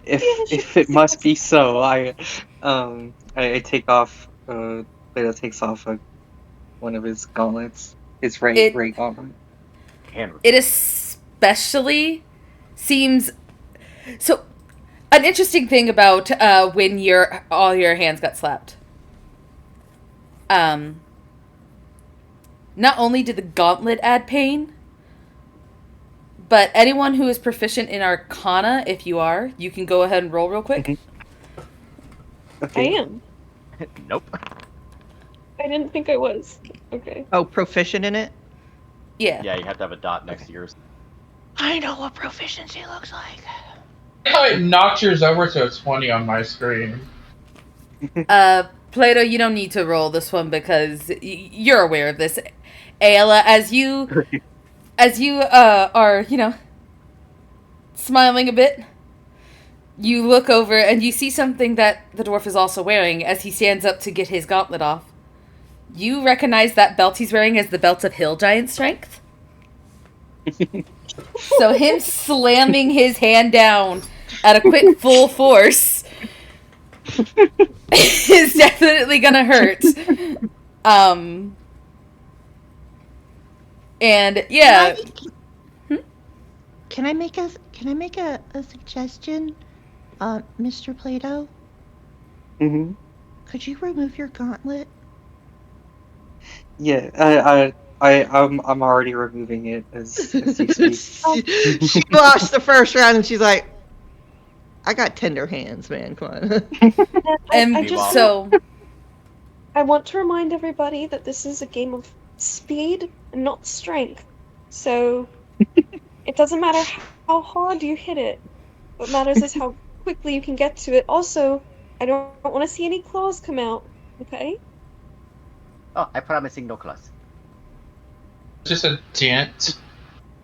If it must be so, I take off. Plato takes off one of his gauntlets, his right gauntlet. hand. It especially seems so. An interesting thing about when all your hands got slapped. Not only did the gauntlet add pain, but anyone who is proficient in Arcana, if you are, you can go ahead and roll real quick. Okay. I am. Nope. I didn't think I was. Okay. Oh, proficient in it? Yeah. Yeah, you have to have a dot next to yours. I know what proficiency looks like. How it knocks yours over to a 20 on my screen. Plato, you don't need to roll this one because you're aware of this. Ayla, as you are, smiling a bit, you look over and you see something that the dwarf is also wearing as he stands up to get his gauntlet off. You recognize that belt he's wearing as the belt of Hill Giant Strength. So him slamming his hand down at a quick full force is definitely gonna hurt. And yeah. Can I make a suggestion, Mr. Plato? Mm-hmm. Could you remove your gauntlet? Yeah, I'm already removing it as you speak. She lost the first round and she's like, I got tender hands, man. Come on. And I just so I want to remind everybody that this is a game of speed and not strength. So it doesn't matter how hard you hit it. What matters is how quickly you can get to it. Also, I don't want to see any claws come out. Okay? Oh, I promising no claws. Just a dent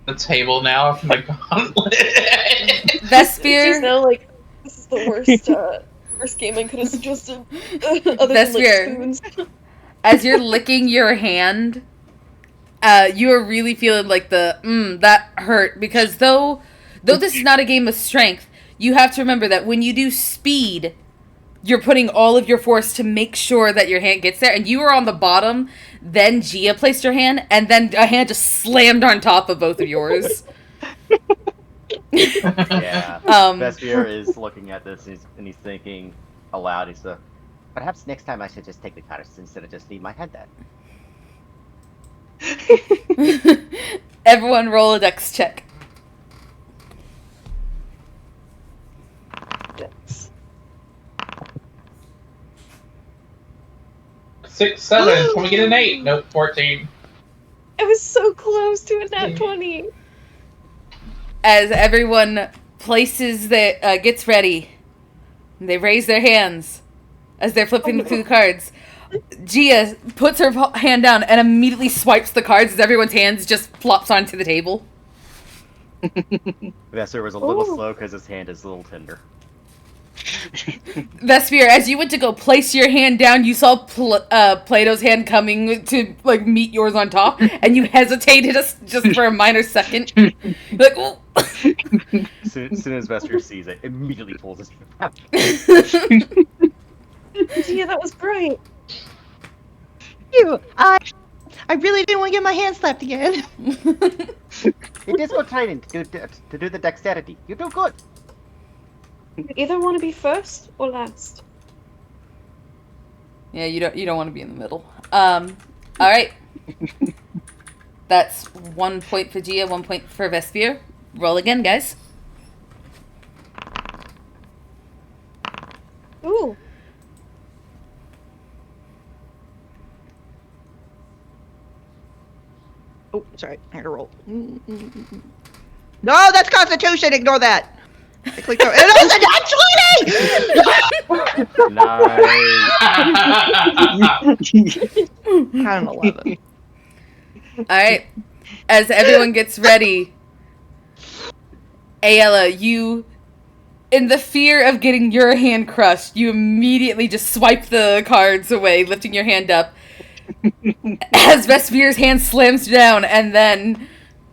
the table now from the gauntlet. It's Vespier, just now like this is the worst game I could have suggested. Other than like Vespier. spoons. as you're licking your hand, you are really feeling like that hurt, because though this is not a game of strength, you have to remember that when you do speed, you're putting all of your force to make sure that your hand gets there, and you were on the bottom, then Gia placed her hand, and then a hand just slammed on top of both of yours. Yeah. Vespier is looking at this and he's thinking aloud. He's Perhaps next time I should just take the cards instead of just leave my head there. Everyone roll a dex check. Dex. 6, 7. Can we get an 8? Nope, 14. I was so close to a nat 20. As everyone gets ready, they raise their hands as they're flipping through the cards. Gia puts her hand down and immediately swipes the cards as everyone's hands just flops onto the table. Vespier was a little Ooh. slow because his hand is a little tender. Vespier, as you went to go place your hand down, you saw Plato's hand coming to like meet yours on top, and you hesitated just for a minor second. You're like, oh. As soon as Vespier sees it, immediately pulls his hand out. Yeah, that was great. I really didn't want to get my hand slapped again. It is good training to do the dexterity. You do good. You either want to be first or last. Yeah, you don't want to be in the middle. All right. That's 1 point for Gia, 1 point for Vespier. Roll again, guys. Ooh. Oh, sorry. I had to roll. No, that's Constitution. Ignore that. I clicked over. And it was a nat 20! Nice. Count 11. All right. As everyone gets ready, Ayla, you, in the fear of getting your hand crushed, you immediately just swipe the cards away, lifting your hand up. As Vespier's hand slams down, and then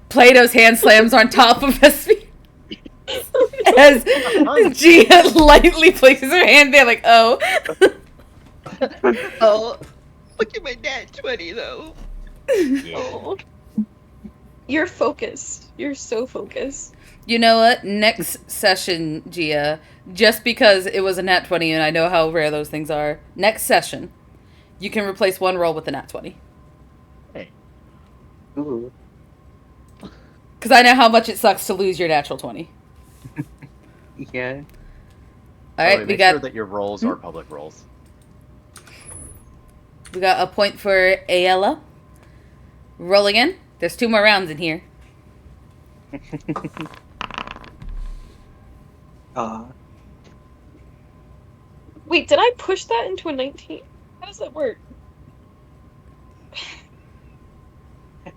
Plato's hand slams on top of Vespier. As Gia lightly places her hand there, like, oh. Oh, look at my nat 20 though. Yeah. Oh. You're focused. You're so focused. You know what? Next session, Gia, just because it was a nat 20 and I know how rare those things are, next session, you can replace one roll with a nat 20. Hey, Ooh. Because I know how much it sucks to lose your natural 20. Yeah. All by the right, way, we make got sure that your rolls are public rolls. a point for Ayala. Roll again. There's 2 more rounds in here. Wait, did I push that into a 19? How does that work?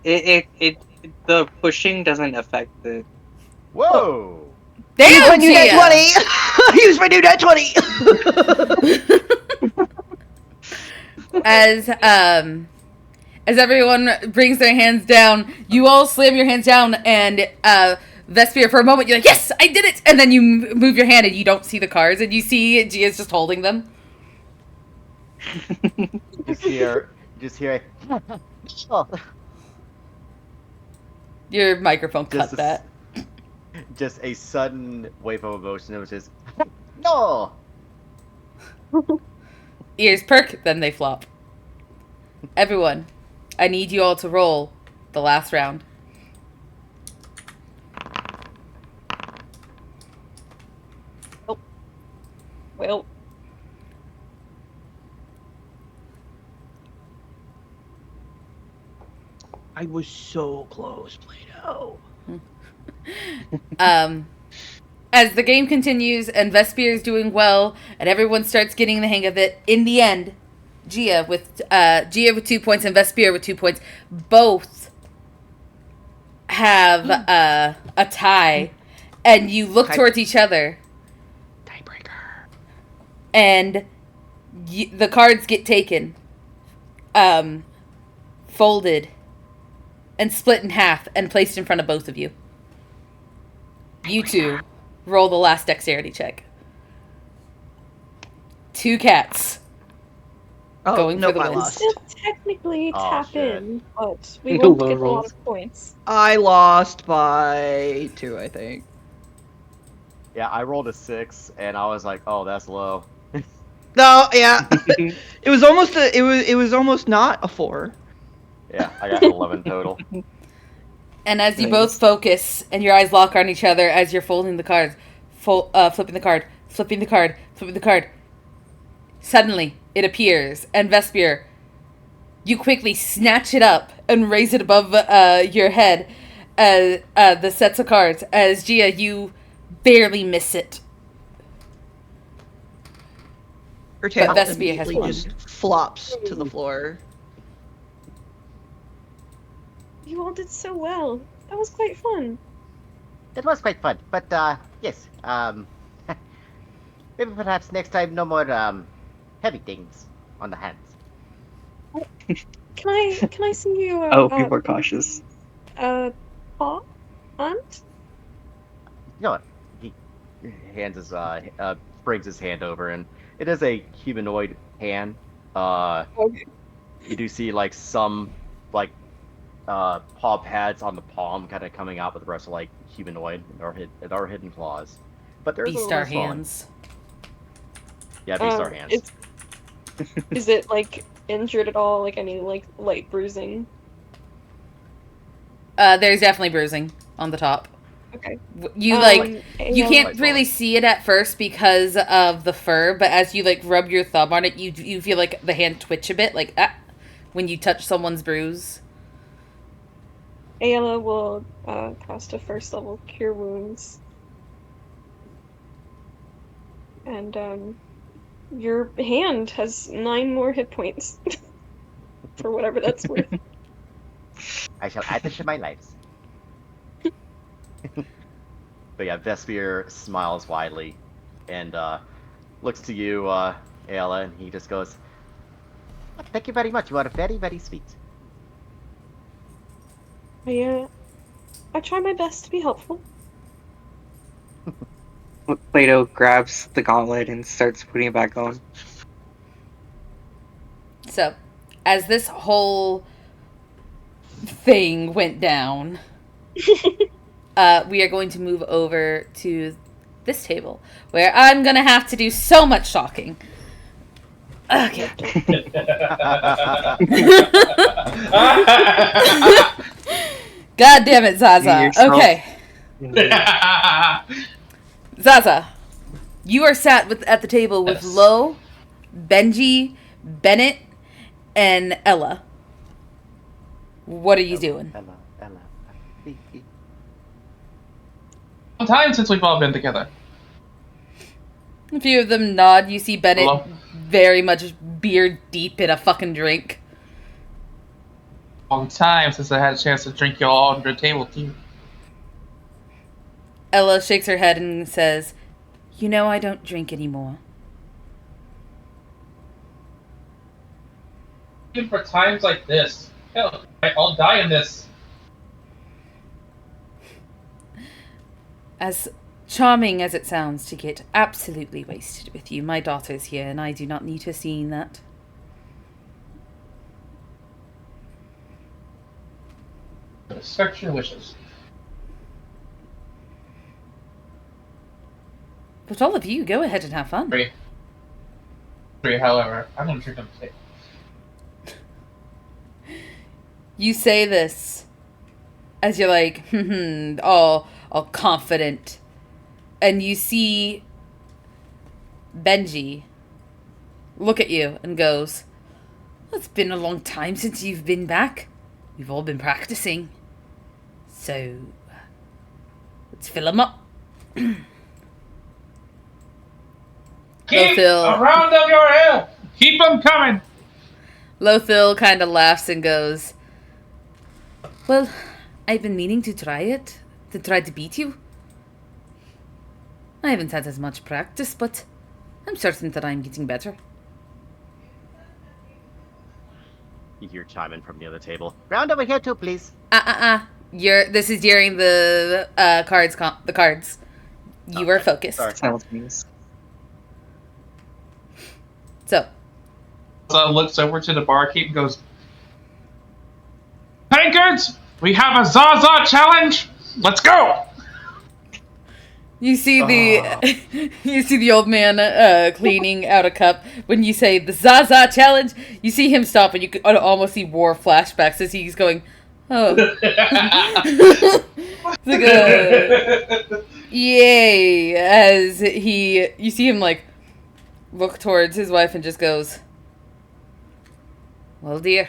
The pushing doesn't affect the. Whoa! Use my Damn, new nat Gia! 20! Use my new nat 20! As everyone brings their hands down, you all slam your hands down, and Vespia, for a moment, you're like, yes, I did it! And then you move your hand, and you don't see the cards, and you see Gia's just holding them. Just hear. Oh, Your microphone cut Just a, that. just a sudden wave of emotion. It was just no. Ears perk, then they flop. Everyone, I need you all to roll the last round. Well, I was so close, Plato. As the game continues and Vespia is doing well and everyone starts getting the hang of it, in the end, Gia with 2 points and Vespia with 2 points both have a tie, and you look towards each other, Tiebreaker. and the cards get taken, folded, and split in half and placed in front of both of you. You two roll the last dexterity check. 2 cats. Oh, Going nope, for the I win. lost. still technically Oh, tap shit. in, but we No won't low get a lot rolls. of points. I lost by 2, I think. Yeah, I rolled a 6, and I was like, oh, that's low. No, yeah. It was almost not a 4. Yeah, I got 11 total. And as you Nice. both focus and your eyes lock on each other as you're folding the cards, flipping the card, flipping the card, flipping the card, suddenly it appears, and Vespia, you quickly snatch it up and raise it above your head, the sets of cards. As Gia, you barely miss it. Her tail Vespia has immediately won. just flops to the floor. You all did so well. That was quite fun. that was quite fun. But yes. Maybe perhaps next time no more heavy things on the hands. Can I see you I hope you were cautious. paw? Aunt? You know what? He hands his brings his hand over, and it is a humanoid hand. Okay. You do see like some like paw pads on the palm, kind of coming out, with the rest of like humanoid or hidden claws. But there's a little Beastar bit smaller. hands. Yeah, Beastar hands. Is it like injured at all? Like any like light bruising? There's definitely bruising on the top. Okay. You you can't really see it at first because of the fur, but as you like rub your thumb on it, you feel like the hand twitch a bit, like when you touch someone's bruise. Ayla will cast a first level cure wounds. And your hand has 9 more hit points. For whatever that's worth. I shall add this to my lives. But yeah, Vespia smiles widely and looks to you, Ayla, and he just goes, Thank you very much. You are very, very sweet. I try my best to be helpful. Plato grabs the gauntlet and starts putting it back on. So, as this whole thing went down, We are going to move over to this table, where I'm going to have to do so much talking. Okay. God damn it, Zaza. yourself. Okay. Zaza, you are sat at the table with Yes. Lo, Benji, Bennett, and Ella. What are you doing? Ella. Long time since we've all been together. A few of them nod. You see Bennett Hello? very much beard deep in a fucking drink. Long time since I had a chance to drink you all under the table, too. Ella shakes her head and says, "You know I don't drink anymore." Even for times like this. Hell, I'll die in this. As charming as it sounds to get absolutely wasted with you, my daughter's here and I do not need her seeing that. Respect your wishes. But all of you, go ahead and have fun. However, I'm gonna drink them today. You say this as you're like, all confident. And you see Benji look at you and goes, "It's been a long time since you've been back. We've all been practicing. So, let's fill them up." Keep Lothil. a round of your ale! Keep them coming! Lothil kind of laughs and goes, "Well, I've been meaning to try it. To try to beat you. I haven't had as much practice, but I'm certain that I'm getting better." You hear chime in from the other table. Round over here too, please. This is during the cards. You are focused. Sorry. Sounds nice. So, So looks over to the barkeep and goes, "Tankards, we have a Zaza challenge! Let's go!" you see the old man cleaning out a cup. When you say the Zaza challenge, you see him stop and you could almost see war flashbacks as he's going, "Oh." It's like, yay, as you see him like look towards his wife and just goes, "Well, dear,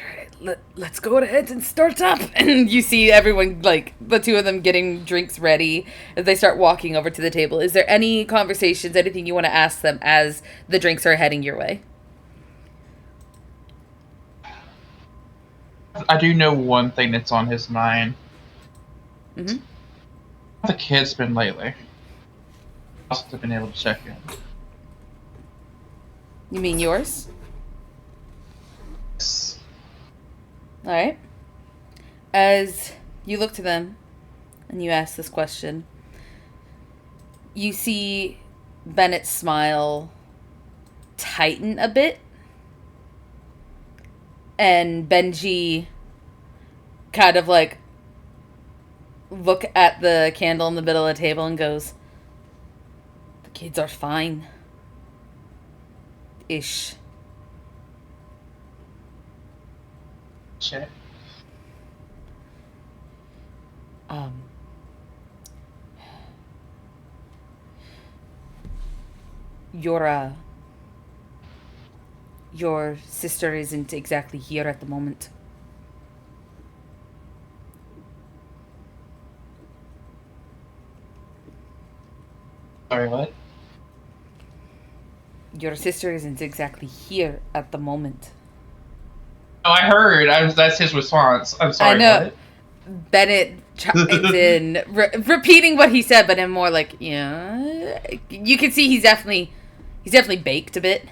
let's go ahead and start up." And you see everyone, like the two of them, getting drinks ready as they start walking over to the table. Is there any conversations, anything you want to ask them as the drinks are heading your way? I do know one thing that's on his mind. Mm-hmm. How the kid's been lately. Must have been able to check in. You mean yours? All right. As you look to them and you ask this question, you see Bennett's smile tighten a bit, and Benji kind of like look at the candle in the middle of the table and goes, "The kids are fine. Ish." Check. Your sister isn't exactly here at the moment. Sorry, what? Your sister isn't exactly here at the moment. Oh, I heard. That's his response. I'm sorry, I know. what? Bennett chimes in, repeating what he said, but in more like, yeah. You can see he's definitely baked a bit.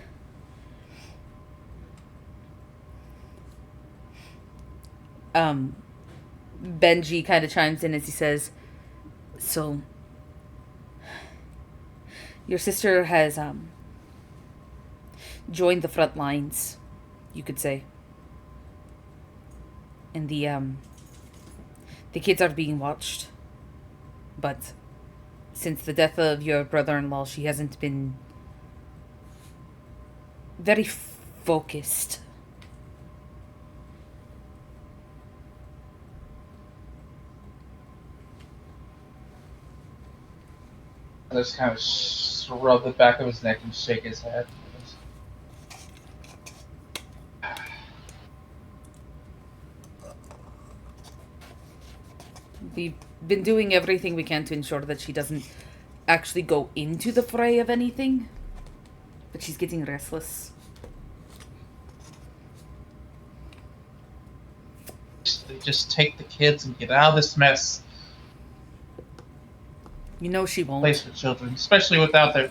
Benji kind of chimes in as he says, "So, your sister has joined the front lines, you could say. And the The kids are being watched. But since the death of your brother-in-law, she hasn't been very focused. I just kind of rub the back of his neck and shake his head. We've been doing everything we can to ensure that she doesn't actually go into the fray of anything. But she's getting restless. Just take the kids and get out of this mess. You know she won't. Place for children, especially without their...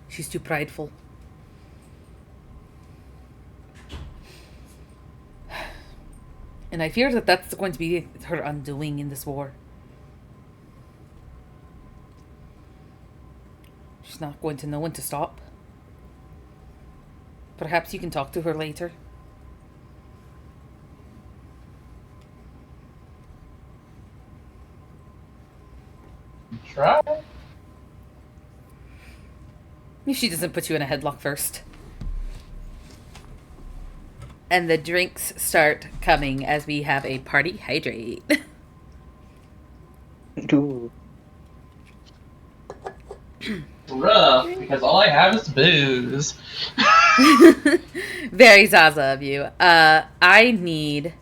She's too prideful. And I fear that that's going to be her undoing in this war. She's not going to know when to stop. Perhaps you can talk to her later. Try. If she doesn't put you in a headlock first. And the drinks start coming as we have a party hydrate. Ooh. Rough, because all I have is booze. Very Zaza of you. I need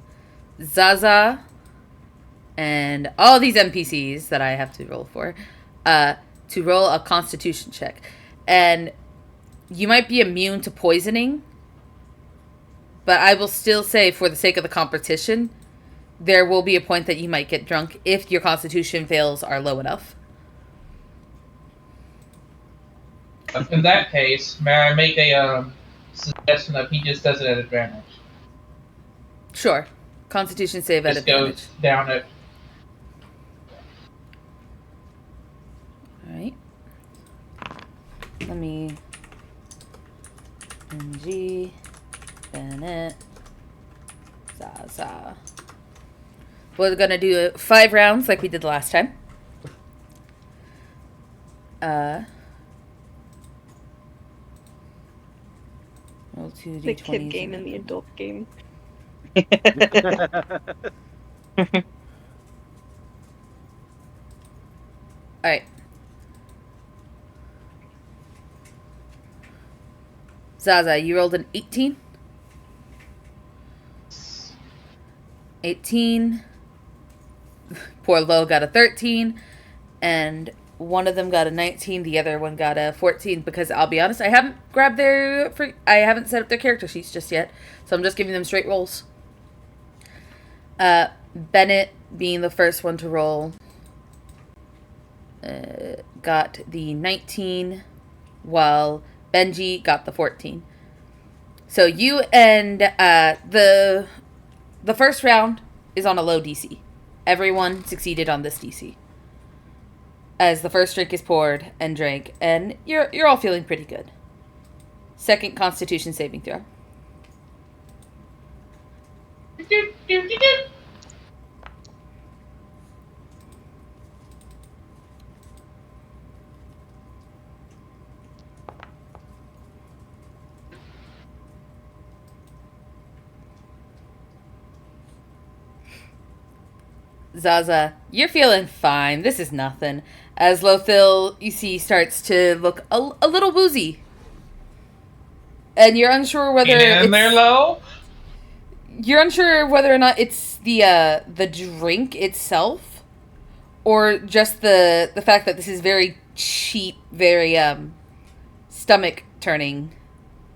Zaza and all these NPCs that I have to roll for to roll a constitution check. And you might be immune to poisoning, but I will still say, for the sake of the competition, there will be a point that you might get drunk if your constitution fails are low enough. In that case, may I make a suggestion that he just does it at advantage? Sure. Constitution save at Just advantage. goes down at... Alright. Let me... NG... Bennett... Zaza. We're gonna do 5 rounds like we did last time. Roll 2 The d20s. kid game and the adult game. Alright. Zaza, you rolled an 18? 18. Poor Lo got a 13. And one of them got a 19. The other one got a 14. Because I'll be honest, I haven't I haven't set up their character sheets just yet. So I'm just giving them straight rolls. Bennett, being the first one to roll, got the 19, while Benji got the 14. So you and the first round is on a low DC. Everyone succeeded on this DC. As the first drink is poured and drank, and you're all feeling pretty good. Second Constitution saving throw. Zaza, you're feeling fine. This is nothing. As Lothil, you see, starts to look a little woozy. And you're unsure whether And they're low? You're unsure whether or not it's the drink itself, or just the fact that this is very cheap, very stomach turning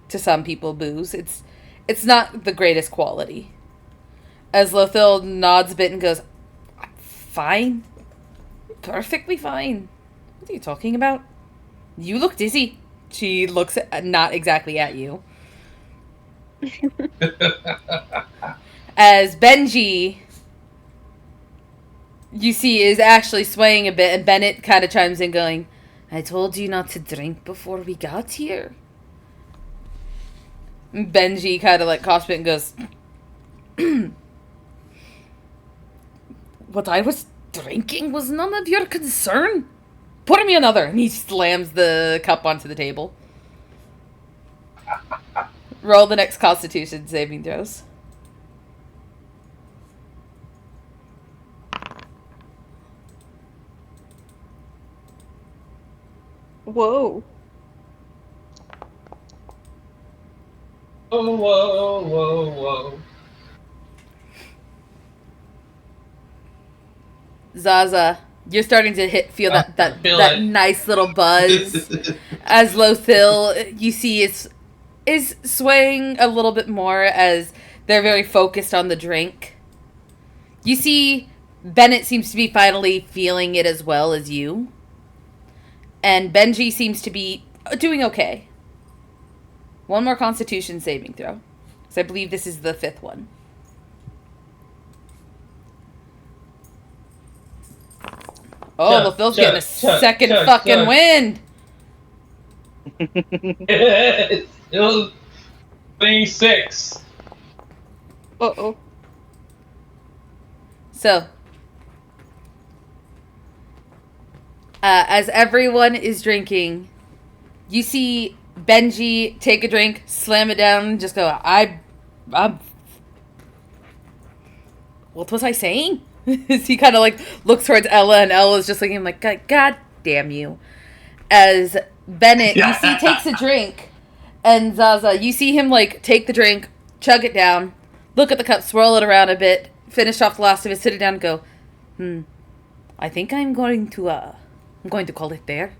to some people booze. It's not the greatest quality. As Lothil nods a bit and goes, "Fine. Perfectly fine. What are you talking about? You look dizzy." She looks not exactly at you. As Benji, you see, is actually swaying a bit, and Bennett kind of chimes in going, "I told you not to drink before we got here." Benji kind of like coughs it and goes, "What I was drinking was none of your concern. Pour me another." And he slams the cup onto the table. Roll the next Constitution saving throws. Whoa. Whoa, whoa, whoa, whoa. Zaza, you're starting to feel that feel that it. nice little buzz. As Lothil, you see, is swaying a little bit more as they're very focused on the drink. You see, Bennett seems to be finally feeling it as well as you. And Benji seems to be doing okay. One more Constitution saving throw. Because I believe this is the 5th one. Oh, Lothil's getting a second fucking win! It was 26. Uh-oh. So, as everyone is drinking, you see Benji take a drink, slam it down, and just go, I'm... What was I saying? As he kind of like looks towards Ella, and Ella's just looking like, God damn you. As Bennett, you see, takes a drink, and Zaza, you see him like take the drink, chug it down, look at the cup, swirl it around a bit, finish off the last of it, sit it down, and go, I think I'm going to call it there.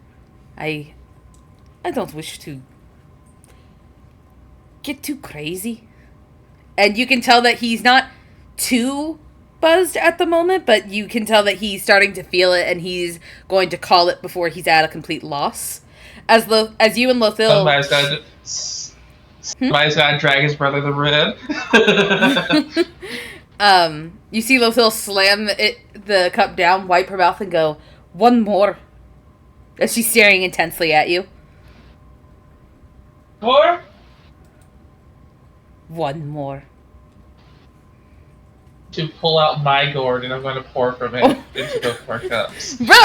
I don't wish to get too crazy. And you can tell that he's not too buzzed at the moment, but you can tell that he's starting to feel it, and he's going to call it before he's at a complete loss. As you and Lothil... Somebody's gotta drag his brother the red. You see Lothil slam the cup down, wipe her mouth, and go, one more. As she's staring intensely at you. More? One more. To pull out my gourd, and I'm going to pour from it into those 4 cups. Bro!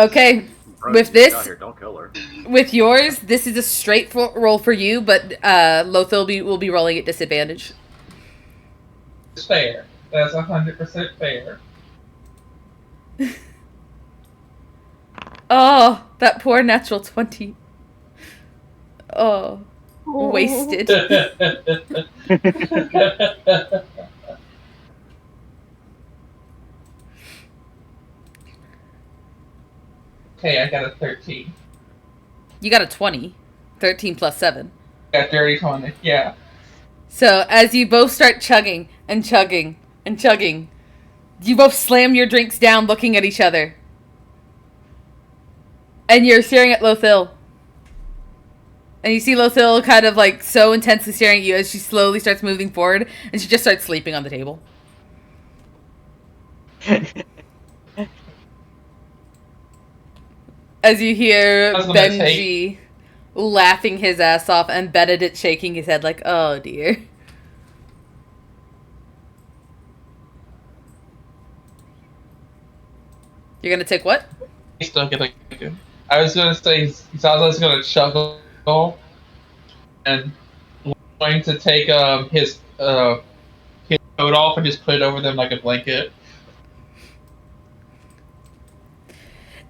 Okay, Bro, with she's this, out here, don't kill her. with yours, this is a straight roll for you, but Lothil will be rolling at disadvantage. It's fair. That's 100% fair. Oh, that poor natural 20. Oh, wasted. Okay, I got a 13. You got a 20. 13 plus 7. Got dirty 20, yeah. So, as you both start chugging and chugging and chugging, you both slam your drinks down looking at each other. And you're staring at Lothil. And you see Lothil kind of like so intensely staring at you as she slowly starts moving forward, and she just starts sleeping on the table. As you hear Benji laughing his ass off and Benedict shaking his head like, oh dear. You're gonna take what? He's still gonna. I was gonna say Zaza's gonna chuckle and going to take his coat off and just put it over them like a blanket.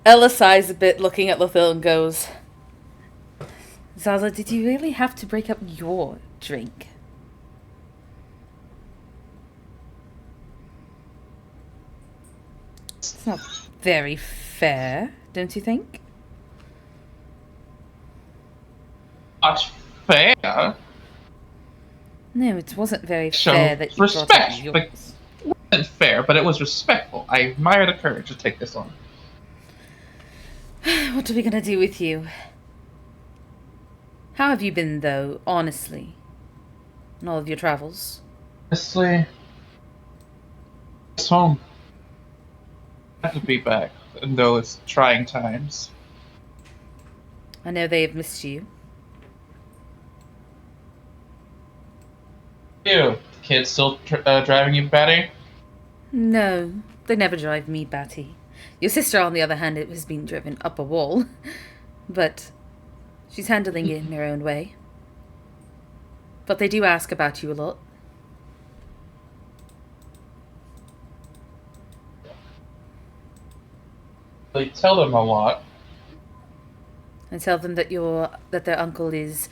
Ella sighs a bit, looking at Lothil, and goes, Zaza, did you really have to break up your drink? It's not very fair, don't you think? Not fair. No, it wasn't very So, fair that you brought respect, up yours. It wasn't fair, but it was respectful. I admire the courage to take this on. What are we gonna do with you? How have you been, though, honestly? In all of your travels? Honestly, it's home. I have to be back, and though it's trying times. I know they have missed you. You, kids still driving you batty? No, they never drive me batty. Your sister, on the other hand, has been driven up a wall. But she's handling it in her own way. But they do ask about you a lot. They tell them a lot. I tell them that their uncle is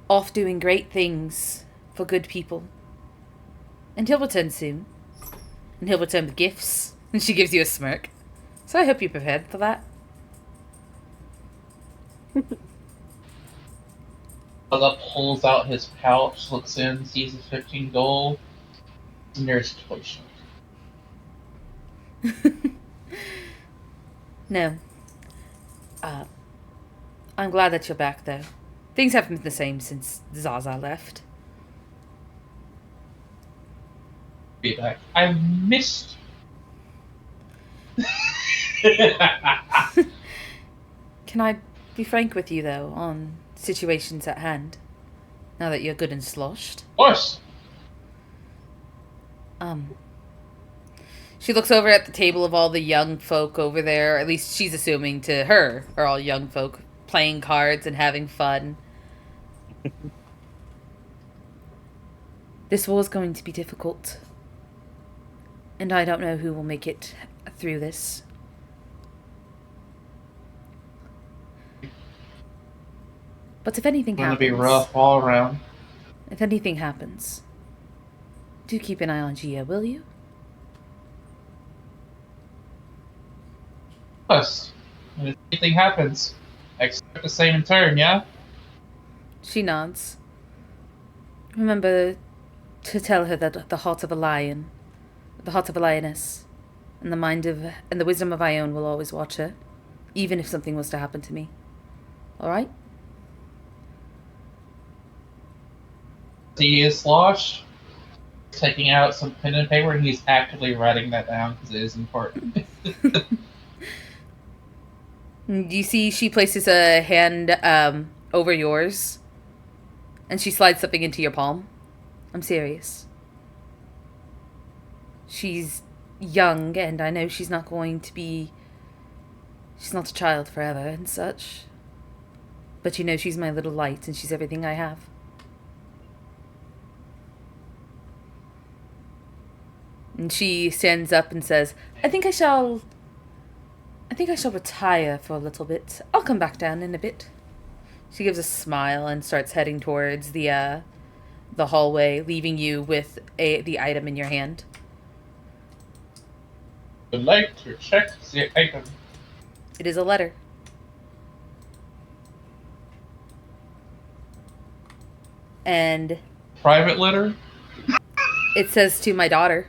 off doing great things for good people. And he'll return soon. And he'll return with gifts. And she gives you a smirk. So I hope you're prepared for that. Bella pulls out his pouch, looks in, sees the 15 gold, and there's a toy shop. No. I'm glad that you're back, though. Things haven't been the same since Zaza left. Be back. I missed. Can I be frank with you, though, on situations at hand? Now that you're good and sloshed. Of course. She looks over at the table of all the young folk over there. At least she's assuming to her are all young folk playing cards and having fun. This war is going to be difficult. And I don't know who will make it through this. But if anything It's gonna happens... be rough all around. If anything happens, do keep an eye on Gia, will you? Plus, and if anything happens, I expect the same in turn, yeah? She nods. Remember to tell her that the heart of a lion, the heart of a lioness, and the wisdom of Ione will always watch her, even if something was to happen to me. All right? He is sloshed, taking out some pen and paper, and he's actively writing that down because it is important. You see she places a hand over yours, and she slides something into your palm. I'm serious. She's young, and I know she's not going to be... She's not a child forever and such. But you know she's my little light, and she's everything I have. And she stands up and says, I think I shall retire for a little bit. I'll come back down in a bit. She gives a smile and starts heading towards the hallway, leaving you with the item in your hand. Would like to check the item. It is a letter. And Private letter? it says to my daughter,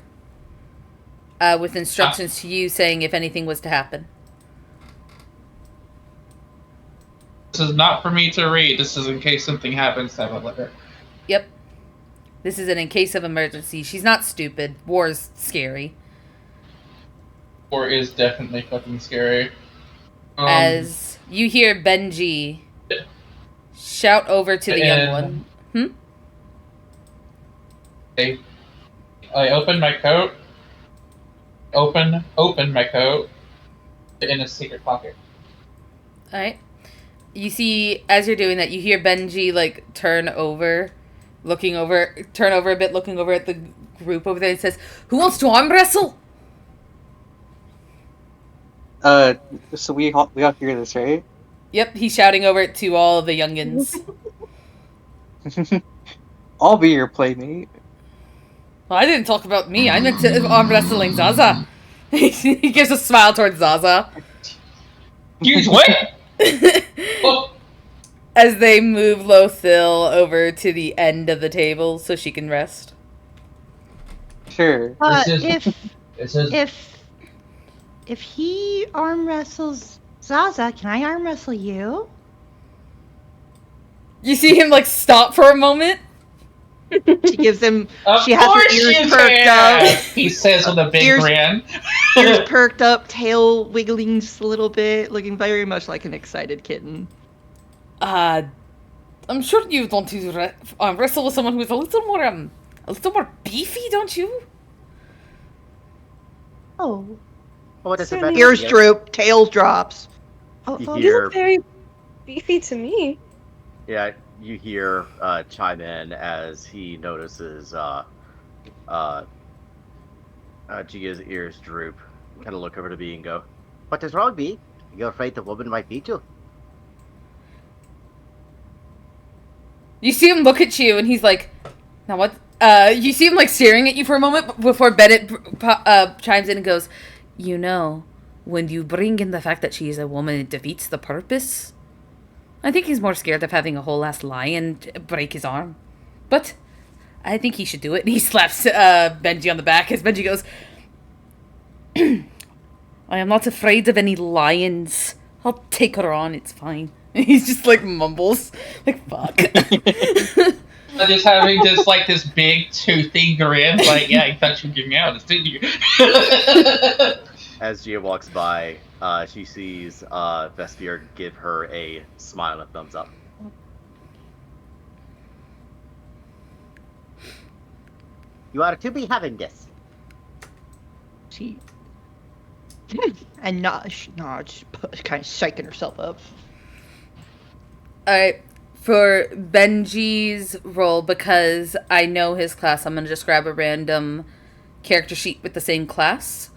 with instructions to you saying if anything was to happen. This is not for me to read. This is in case something happens to have a letter. Yep. This is an in case of emergency. She's not stupid. War's scary. Or is definitely fucking scary. As you hear Benji shout over to the young one. I open my coat. Open my coat. In a secret pocket. Alright. You see, as you're doing that, you hear Benji, like, turn over a bit, looking over at the group over there, and says, who wants to arm wrestle? So we all hear this, right? Yep, he's shouting over it to all the youngins. I'll be your playmate. Well, I didn't talk about me. I meant to arm wrestling Zaza. He gives a smile towards Zaza. Use what? Oh. As they move Lothil over to the end of the table so she can rest. Sure. If he arm wrestles Zaza, can I arm wrestle you? You see him, like, stop for a moment. She gives him. Of She has her course ears you perked can! up. He says with a big Ears- grin. Ears perked up, tail wiggling just a little bit, looking very much like an excited kitten. I'm sure you want to wrestle with someone who's a little more beefy, don't you? Oh, What is it? Certainly. Ears droop, tail drops. Oh, You folks. You hear- look very beefy to me. Yeah, you hear chime in as he notices Gia's ears droop. Kind of look over to B and go, What is wrong, B? You're afraid the woman might beat you? You see him look at you, and he's like, "Now what?" You see him like staring at you for a moment before Bennett chimes in and goes, "You know, when you bring in the fact that she is a woman, it defeats the purpose. I think he's more scared of having a whole ass lion break his arm, but I think he should do it." And he slaps Benji on the back as Benji goes, "I am not afraid of any lions. I'll take her on. It's fine." And he's just like mumbles, like fuck. Just having just like this big toothy grin, like, yeah, you thought you'd give me out, didn't you? as Gia walks by, she sees Vespier give her a smile and a thumbs up. You are to be having this. She and just kind of psyching herself up. Alright, for Benji's role, because I know his class, I'm going to just grab a random character sheet with the same class.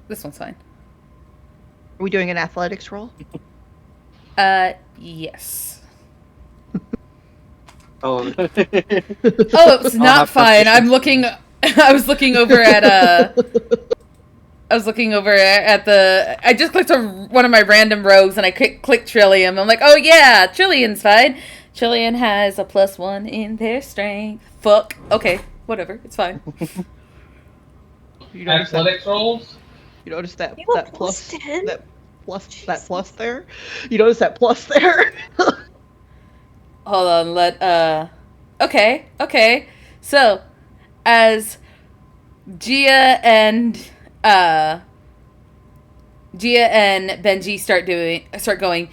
This one's fine. Are we doing an athletics roll? Yes. Oh. Oh, it's not fine. I was looking over at I just clicked on one of my random rogues and I clicked Trillium. I'm like, oh yeah, Trillian's fine. Trillian has a +1 in their strength. Fuck. Okay, whatever. It's fine. You notice Athletics rolls? You notice that You got that plus 10? that plus there? You notice that plus there? Hold on, okay. So, as Gia and Benji start going,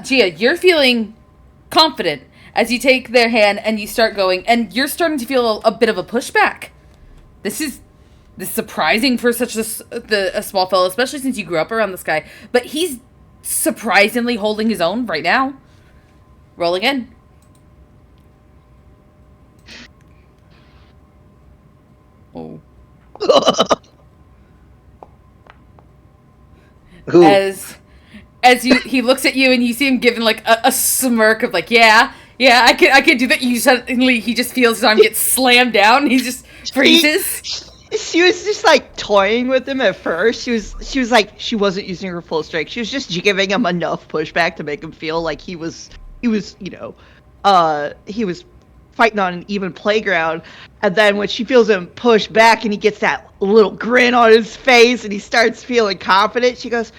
Gia, you're feeling confident as you take their hand and you start going, and you're starting to feel a bit of a pushback. This is surprising for such a small fellow, especially since you grew up around this guy. But he's surprisingly holding his own right now. Roll again. Oh. As he looks at you and you see him giving like a smirk of like, yeah, I could do that. You suddenly he just feels his arm get slammed down and he just freezes. She was just like toying with him at first. She was like she wasn't using her full strength. She was just giving him enough pushback to make him feel like he was fighting on an even playground. And then when she feels him push back and he gets that little grin on his face and he starts feeling confident, she goes,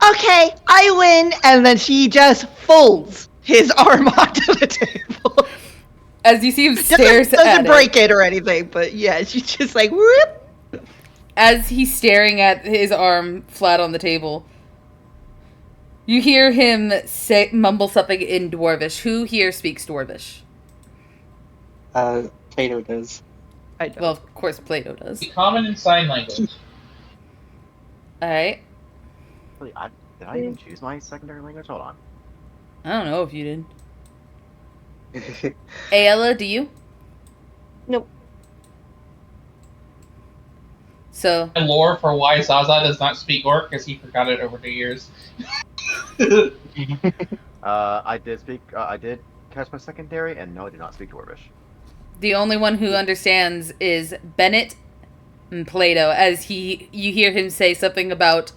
"Okay, I win." And then she just folds his arm onto the table. As you see him stares doesn't break it or anything, but yeah, she's just like whoop. As he's staring at his arm flat on the table, you hear him mumble something in Dwarvish. Who here speaks Dwarvish? Plato does. I don't. Well, of course Plato does. Common and sign language. Alright. Did I even choose my secondary language? Hold on. I don't know if you did. Ayla, do you? Nope. So. And lore for why Zaza does not speak Orc because he forgot it over 2 years. I did speak. I did catch my secondary, and no, I do not speak Dwarvish. The only one who understands is Bennett and Plato, as you hear him say something about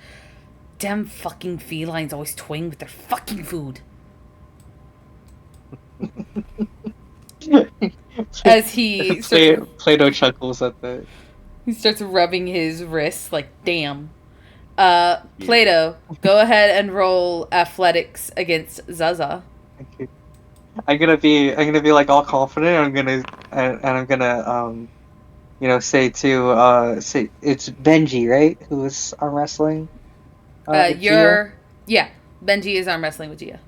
damn fucking felines always toying with their fucking food. As he Plato chuckles at that. He starts rubbing his wrists like, damn. Plato, go ahead and roll athletics against Zaza. Okay. I'm gonna be like all confident. I'm gonna say it's Benji, right? Who was arm wrestling Gia. Yeah, Benji is arm wrestling with Gia.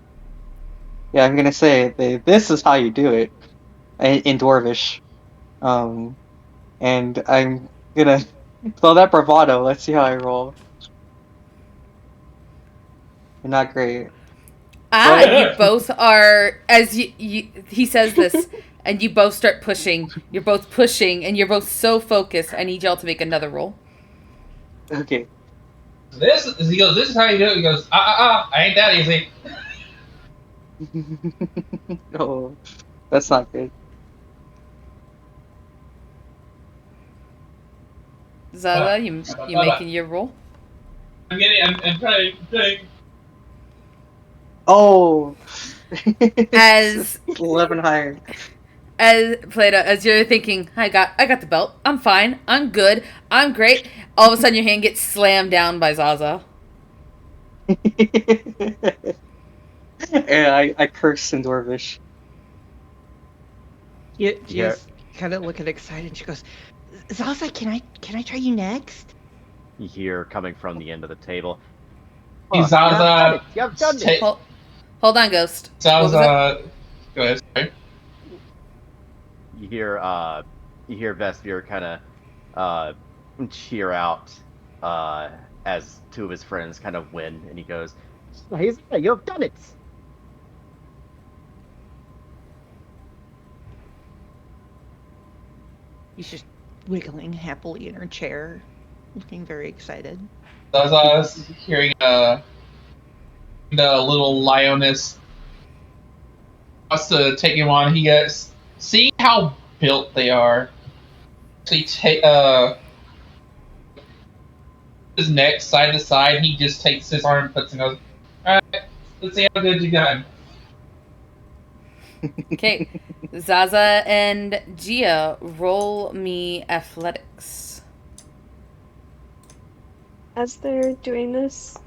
Yeah, I'm gonna say this is how you do it in Dwarvish. And I'm gonna well that bravado. Let's see how I roll. Not great, but You both are as he says this, and you both start pushing. You're both pushing, and you're both so focused. I need y'all to make another roll. okay. He goes, this is how you do it. He goes, I ain't that easy. No, that's not good. Zaza, you making your roll? I'm trying. Oh, As 11 higher. as Plato, as you're thinking, I got the belt. I'm fine. I'm good. I'm great. All of a sudden, your hand gets slammed down by Zaza. Yeah, I curse in Dwarvish. Gia's kind of looking excited. She goes, Zaza, can I try you next? You hear coming from the end of the table. Zaza. You have done it. Hold on, Ghost. What was it? Zaza. Go ahead. Sorry. You hear Vespier kind of cheer out as two of his friends kind of win, and he goes, You have done it. She's just wiggling happily in her chair, looking very excited. Zaza's hearing the little lioness wants to take him on. He gets seeing how built they are. He take his neck side to side. He just takes his arm and puts and goes, all right, let's see how good you got. Okay, Zaza and Gia, roll me athletics. As they're doing this,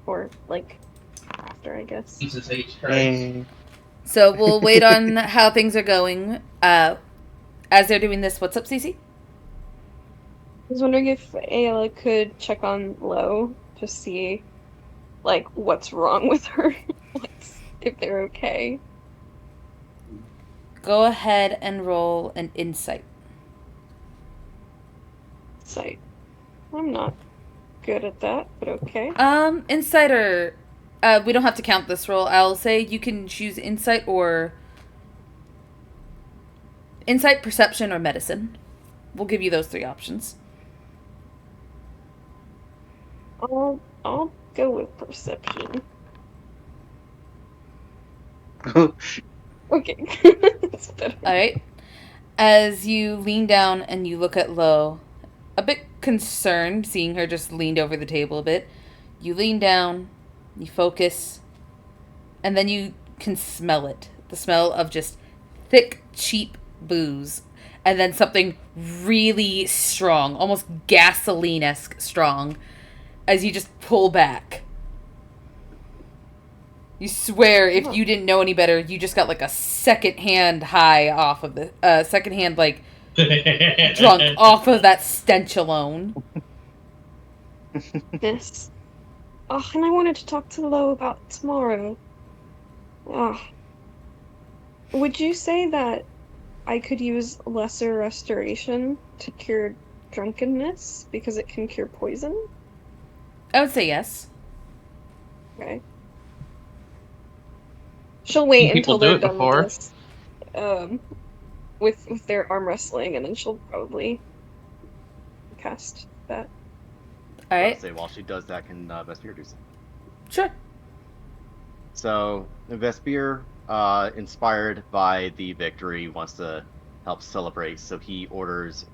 or like after, I guess. He's his age, correct? Hey. So we'll wait on how things are going. As they're doing this, what's up, Cece? I was wondering if Ayla could check on Lo to see, like, what's wrong with her, if they're okay. Go ahead and roll an insight. Sight. I'm not good at that, but okay. Insight or we don't have to count this roll. I'll say you can choose insight, perception, or medicine. We'll give you those three options. I'll go with perception. Okay. That's better. All right. As you lean down and you look at Lo, a bit concerned seeing her just leaned over the table a bit, you lean down, you focus, and then you can smell it. The smell of just thick, cheap booze. And then something really strong, almost gasoline-esque strong, as you just pull back. You swear if you didn't know any better, you just got like a second-hand high off of the, second-hand, like, drunk off of that stench alone. Yes. Oh, and I wanted to talk to Lo about tomorrow. Would you say that I could use lesser restoration to cure drunkenness because it can cure poison? I would say yes. Okay. She'll wait Seen people until they're do it done before. with this, with their arm wrestling, and then she'll probably cast that. All right. say while she does that, can Vespier do something? Sure. So Vespier, inspired by the victory, wants to help celebrate. So he orders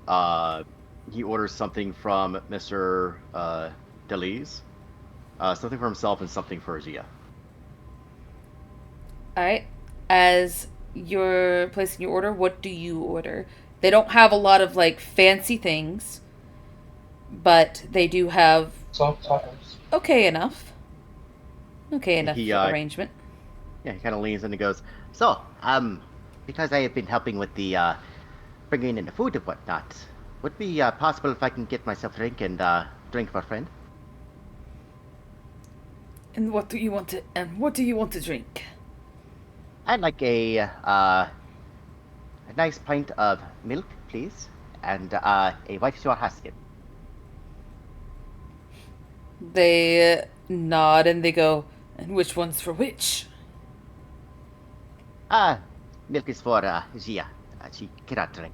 something from Mr. Delise, something for himself and something for Gia. All right. As you're placing your order, what do you order? They don't have a lot of like fancy things, but they do have Soft tacos. okay enough He, arrangement. Yeah, he kind of leans in and goes, so, because I have been helping with the bringing in the food and whatnot. Would it be possible if I can get myself a drink and drink for a friend? And what do you want to drink? I'd like a nice pint of milk, please, and a white short hasket. They nod and they go, and which one's for which? Milk is for Gia. She cannot drink.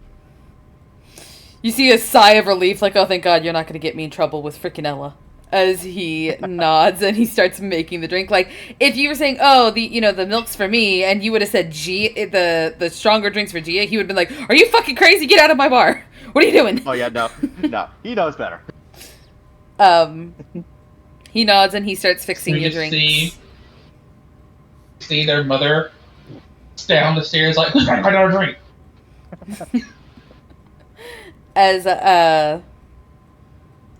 You see a sigh of relief, like, oh, thank God you're not going to get me in trouble with frickin' Ella. As he nods and he starts making the drink. Like, if you were saying, oh, the milk's for me, and you would have said the stronger drinks for Gia, he would have been like, are you fucking crazy? Get out of my bar. What are you doing? Oh yeah, no, no, he knows better. He nods and he starts fixing We your just drinks. see their mother down the stairs like, who's got another drink?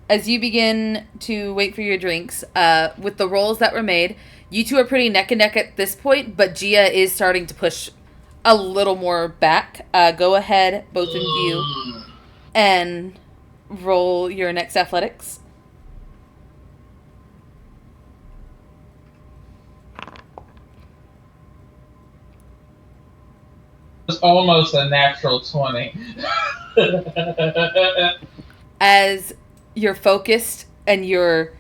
As you begin to wait for your drinks, with the rolls that were made, you two are pretty neck and neck at this point, but Gia is starting to push a little more back. Go ahead, both of you, and roll your next athletics. It's almost a natural 20. As you're focused and you're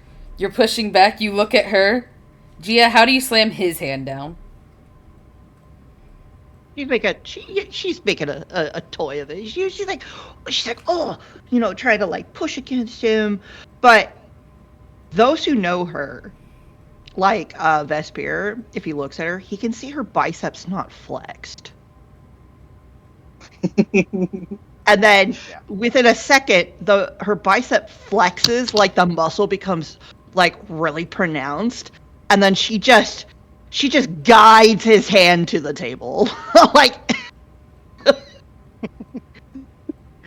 pushing back, you look at her. Gia, how do you slam his hand down? She's making a toy of it. She's like, oh, trying to like push against him. But those who know her, like Vesper, if he looks at her, he can see her biceps not flexed. And then within a second, her bicep flexes, like the muscle becomes like really pronounced, and then she just guides his hand to the table. Like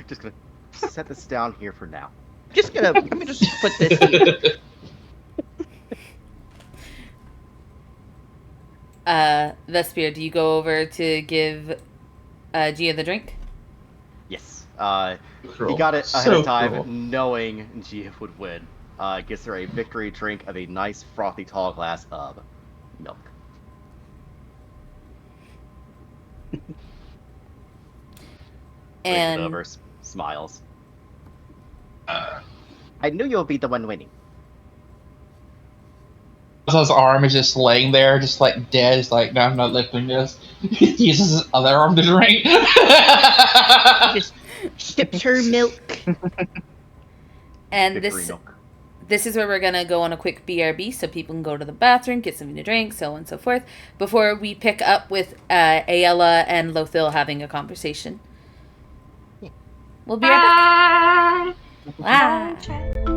Just gonna set this down here for now. let me just put this here. Vesper, do you go over to give Gia the drink? Yes. Cool. He got it ahead So of time, cool. knowing Gia would win. Gets her a victory drink of a nice frothy tall glass of milk. Brings it over, smiles. I knew you'll be the one winning. His arm is just laying there, just like dead. It's like, no, I'm not lifting this. He uses his other arm to drink. Just sips her milk. And Victory milk. this is where we're going to go on a quick BRB so people can go to the bathroom, get something to drink, so on and so forth, before we pick up with Ayala and Lothil having a conversation. We'll be right back. Bye.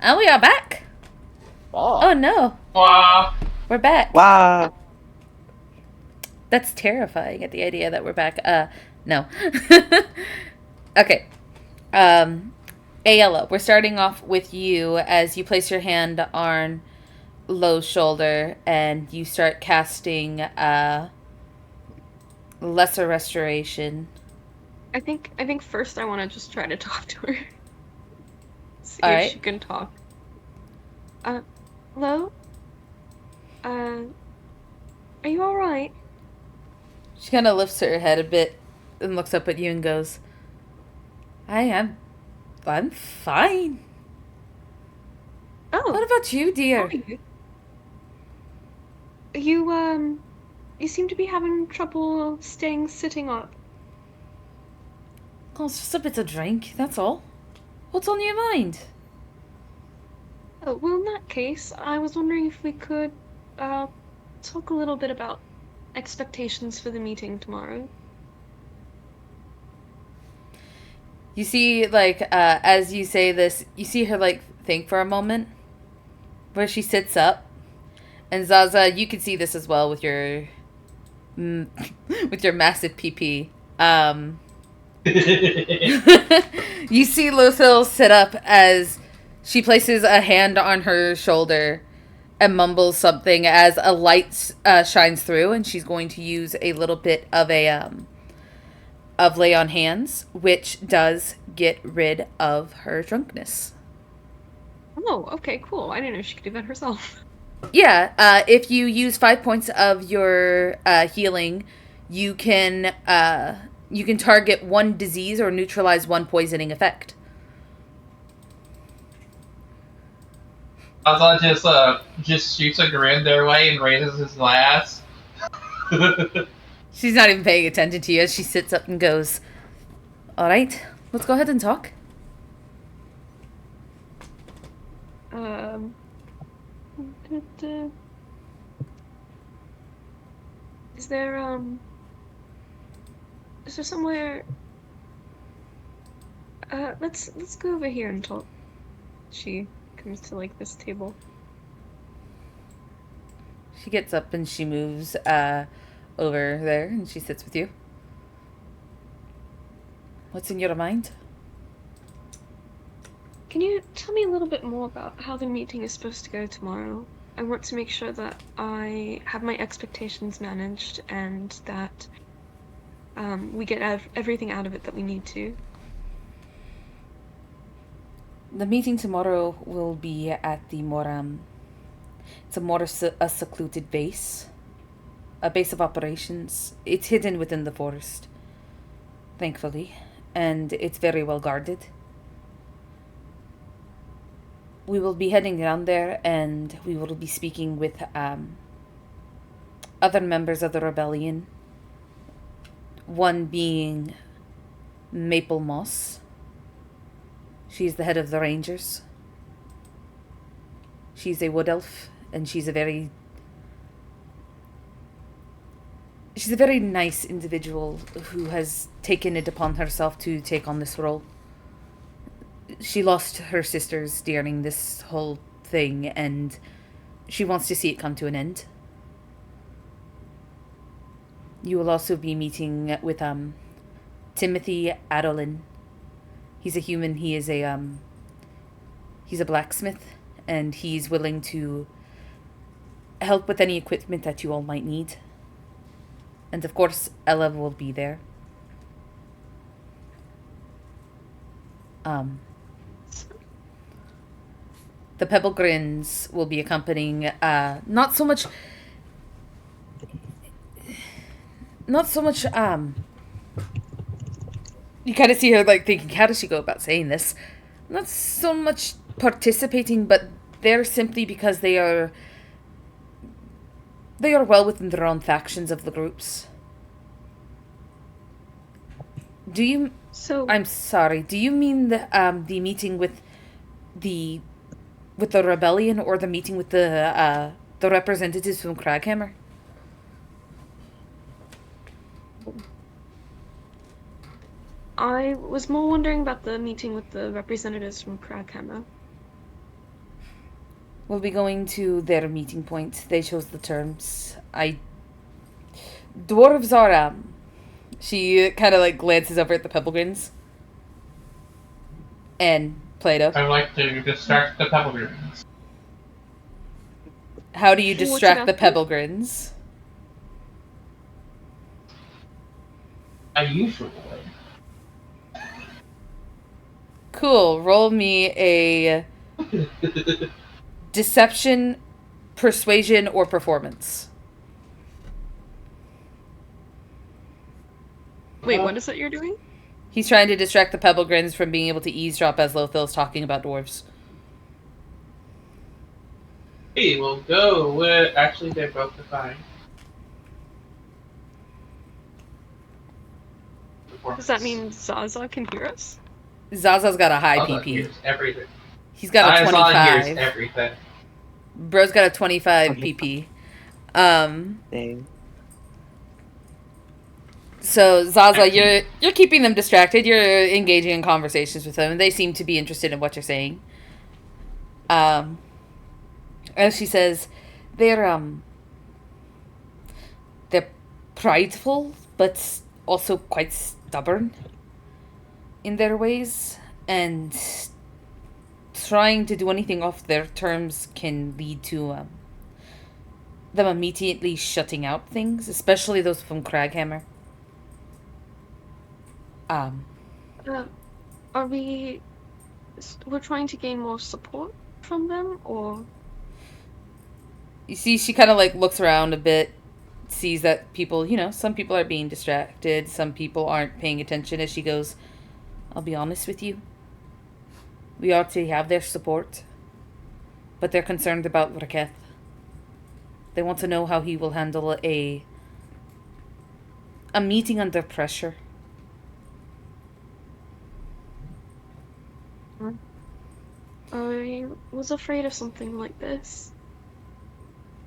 And we are back. Oh, Oh no, Wow. we're back. Wow. That's terrifying at the idea that we're back. No. Okay. Ayala, we're starting off with you as you place your hand on Lo's shoulder and you start casting Lesser Restoration. I think first I want to just try to talk to her. See All if right. she can talk. Lo? Are you alright? She kind of lifts her head a bit and looks up at you and goes, I'm fine. Oh, What about you, are dear? you? You seem to be having trouble sitting up. Oh, it's just a bit of drink, that's all. What's on your mind? Oh, well, in that case, I was wondering if we could, talk a little bit about expectations for the meeting tomorrow. You see, like, as you say this, you see her, like, think for a moment, where she sits up. And Zaza, you can see this as well with your, with your massive PP. You see Lothil sit up as she places a hand on her shoulder and mumbles something as a light shines through, and she's going to use a little bit of lay on hands, which does get rid of her drunkenness. Oh, okay, cool. I didn't know she could do that herself. Yeah, if you use 5 points of your healing, you can target one disease or neutralize one poisoning effect. I thought just shoots a grin their way and raises his glass. She's not even paying attention to you as she sits up and goes, all right, let's go ahead and talk. Is there, is there somewhere... let's go over here and talk. She comes to, like, this table. She gets up and she moves over there and she sits with you. What's in your mind? Can you tell me a little bit more about how the meeting is supposed to go tomorrow? I want to make sure that I have my expectations managed and that we get everything out of it that we need to. The meeting tomorrow will be at the more, it's a more a secluded base. A base of operations. It's hidden within the forest, thankfully, and it's very well guarded. We will be heading down there and we will be speaking with other members of the rebellion. One being Maple Moss. She's the head of the Rangers. She's a wood elf, and she's a very nice individual who has taken it upon herself to take on this role. She lost her sisters during this whole thing, and she wants to see it come to an end. You will also be meeting with Timothy Adolin. He's a human. He's a blacksmith, and he's willing to help with any equipment that you all might need. And of course, Ella will be there. The Pebble Grins will be accompanying, not so much, you kind of see her, like, thinking, how does she go about saying this? Not so much participating, but they're simply because they are well within their own factions of the groups. Do you... So... I'm sorry, do you mean the meeting with the rebellion, or the meeting with the representatives from Craghammer? I was more wondering about the meeting with the representatives from Craghammer. We'll be going to their meeting point. They chose the terms. Dwarves are, She kind of, like, glances over at the Pebblegrins. And Plato. I would like to distract the Pebblegrins. How do you What's distract the it after? Pebblegrins? I usually. Cool. Roll me a deception, persuasion, or performance. Wait, what is it you're doing? He's trying to distract the Pebblegrins from being able to eavesdrop as Lothil's talking about dwarves. Hey, we'll go with. Actually, they both fine. Does that mean Zaza can hear us? Zaza's got a high Zaza PP. hears everything. He's got a Zaza 25. hears everything. Bro's got a 25 PP. Dang. So Zaza, you're keeping them distracted. You're engaging in conversations with them, and they seem to be interested in what you're saying. As she says, they're prideful, but also quite stubborn in their ways, and trying to do anything off their terms can lead to them immediately shutting out things, especially those from Craghammer. Are we're trying to gain more support from them, or? You see, she kind of, like, looks around a bit, sees that people, some people are being distracted, some people aren't paying attention as she goes, I'll be honest with you. We ought to have their support, but they're concerned about Raketh. They want to know how he will handle a meeting under pressure. I was afraid of something like this.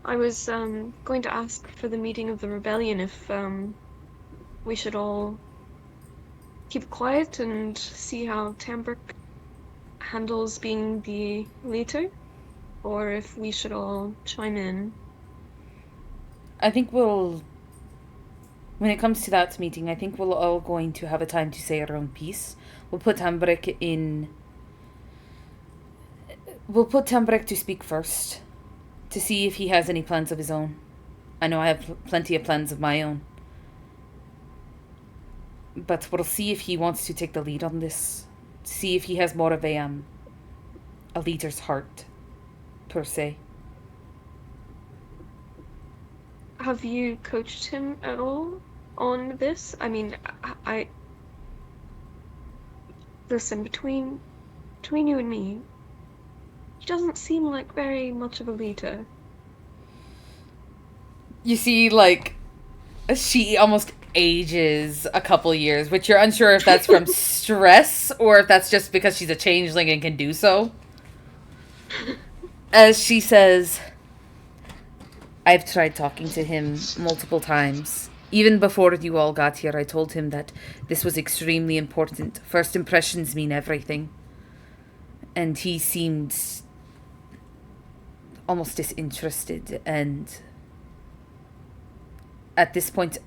I was going to ask for the meeting of the rebellion if we should all keep quiet and see how Tambrick handles being the leader, or if we should all chime in. I think when it comes to that meeting, I think we're all going to have a time to say our own piece. We'll put Tambrick to speak first, to see if he has any plans of his own. I know I have plenty of plans of my own. But we'll see if he wants to take the lead on this. See if he has more of a leader's heart, per se. Have you coached him at all on this? I mean, I listen, between you and me, he doesn't seem like very much of a leader. You see, like, she almost ages a couple years, which you're unsure if that's from stress or if that's just because she's a changeling and can do so. As she says, I've tried talking to him multiple times. Even before you all got here, I told him that this was extremely important. First impressions mean everything. And he seemed almost disinterested, and at this point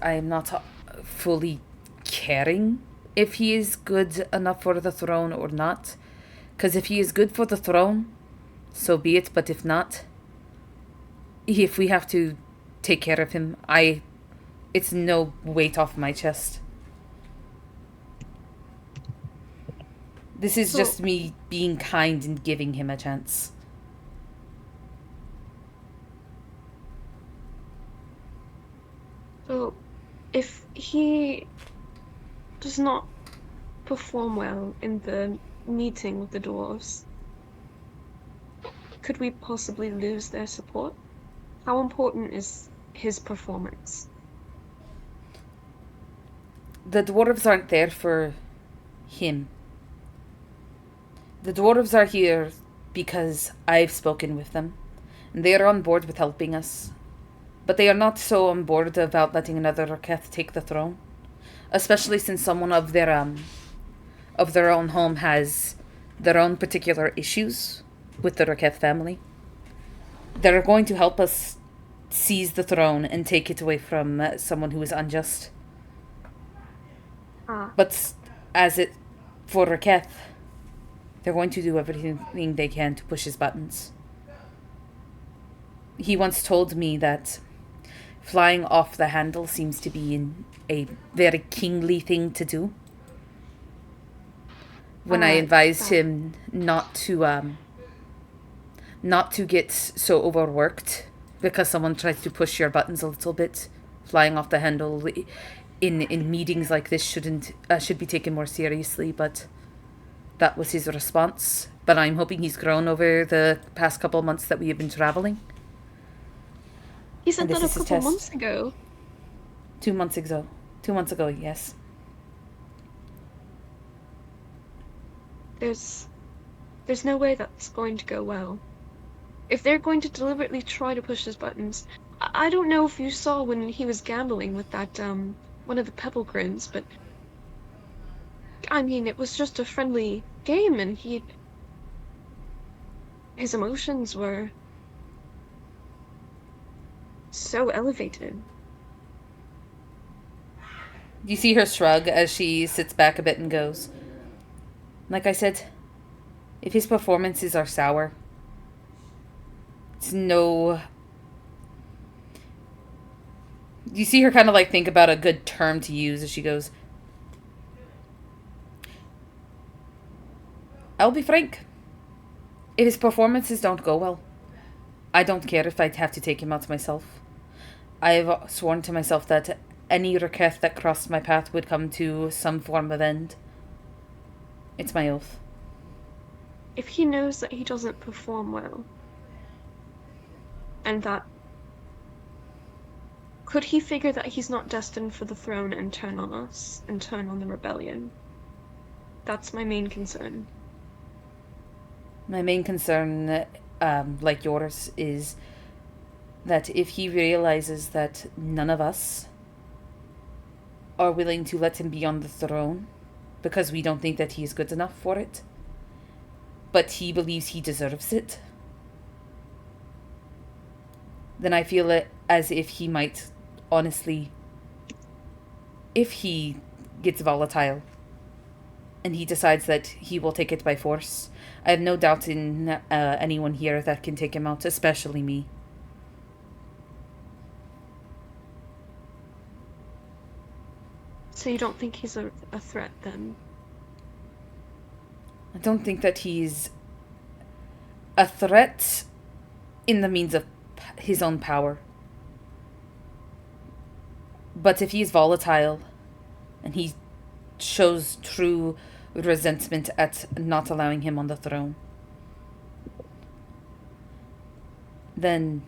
I am not fully caring if he is good enough for the throne or not. Because if he is good for the throne, so be it. But if not, if we have to take care of him, it's no weight off my chest. This is just me being kind and giving him a chance. So, if he does not perform well in the meeting with the dwarves, could we possibly lose their support? How important is his performance? The dwarves aren't there for him. The dwarves are here because I've spoken with them, and they are on board with helping us. But they are not so on board about letting another Raketh take the throne, especially since someone of their own home has their own particular issues with the Raketh family. They're going to help us seize the throne and take it away from someone who is unjust. But as it for Raketh, they're going to do everything they can to push his buttons. He once told me that flying off the handle seems to be a very kingly thing to do. When I advised him not to get so overworked because someone tries to push your buttons a little bit, flying off the handle in meetings like this should be taken more seriously, but that was his response. But I'm hoping he's grown over the past couple of months that we have been traveling. He said that a couple months ago. 2 months ago. 2 months ago, yes. There's no way that's going to go well. If they're going to deliberately try to push his buttons, I don't know if you saw when he was gambling with that, one of the pebble grins, but I mean, it was just a friendly game, and his emotions were so elevated. You see her shrug as she sits back a bit and goes, like I said, if his performances are sour, it's no... You see her kind of like think about a good term to use as she goes, I'll be frank. If his performances don't go well, I don't care if I'd have to take him out myself. I've sworn to myself that any Raketh that crossed my path would come to some form of end. It's my oath. If he knows that he doesn't perform well, and that... Could he figure that he's not destined for the throne and turn on us, and turn on the rebellion? That's my main concern. My main concern, like yours, is that if he realizes that none of us are willing to let him be on the throne because we don't think that he is good enough for it, but he believes he deserves it, then I feel it as if he might honestly, if he gets volatile and he decides that he will take it by force, I have no doubt in anyone here that can take him out, especially me. So you don't think he's a threat, then? I don't think that he's a threat in the means of his own power. But if he's volatile and he shows true resentment at not allowing him on the throne, then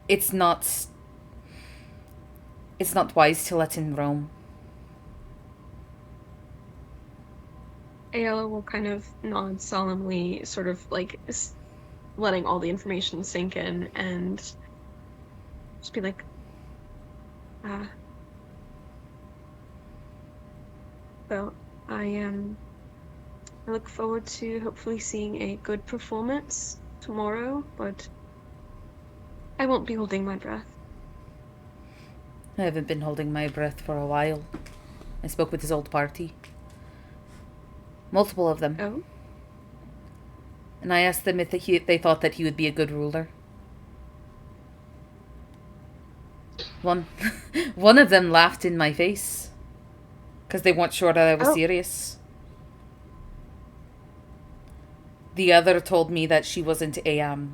it's not wise to let him roam. Ayala will kind of nod solemnly, sort of like letting all the information sink in, and just be like, well, I look forward to hopefully seeing a good performance tomorrow, but I won't be holding my breath. I haven't been holding my breath for a while. I spoke with his old party. Multiple of them. Oh? And I asked them if they thought that he would be a good ruler. One of them laughed in my face because they weren't sure that I was serious. The other told me that she wasn't a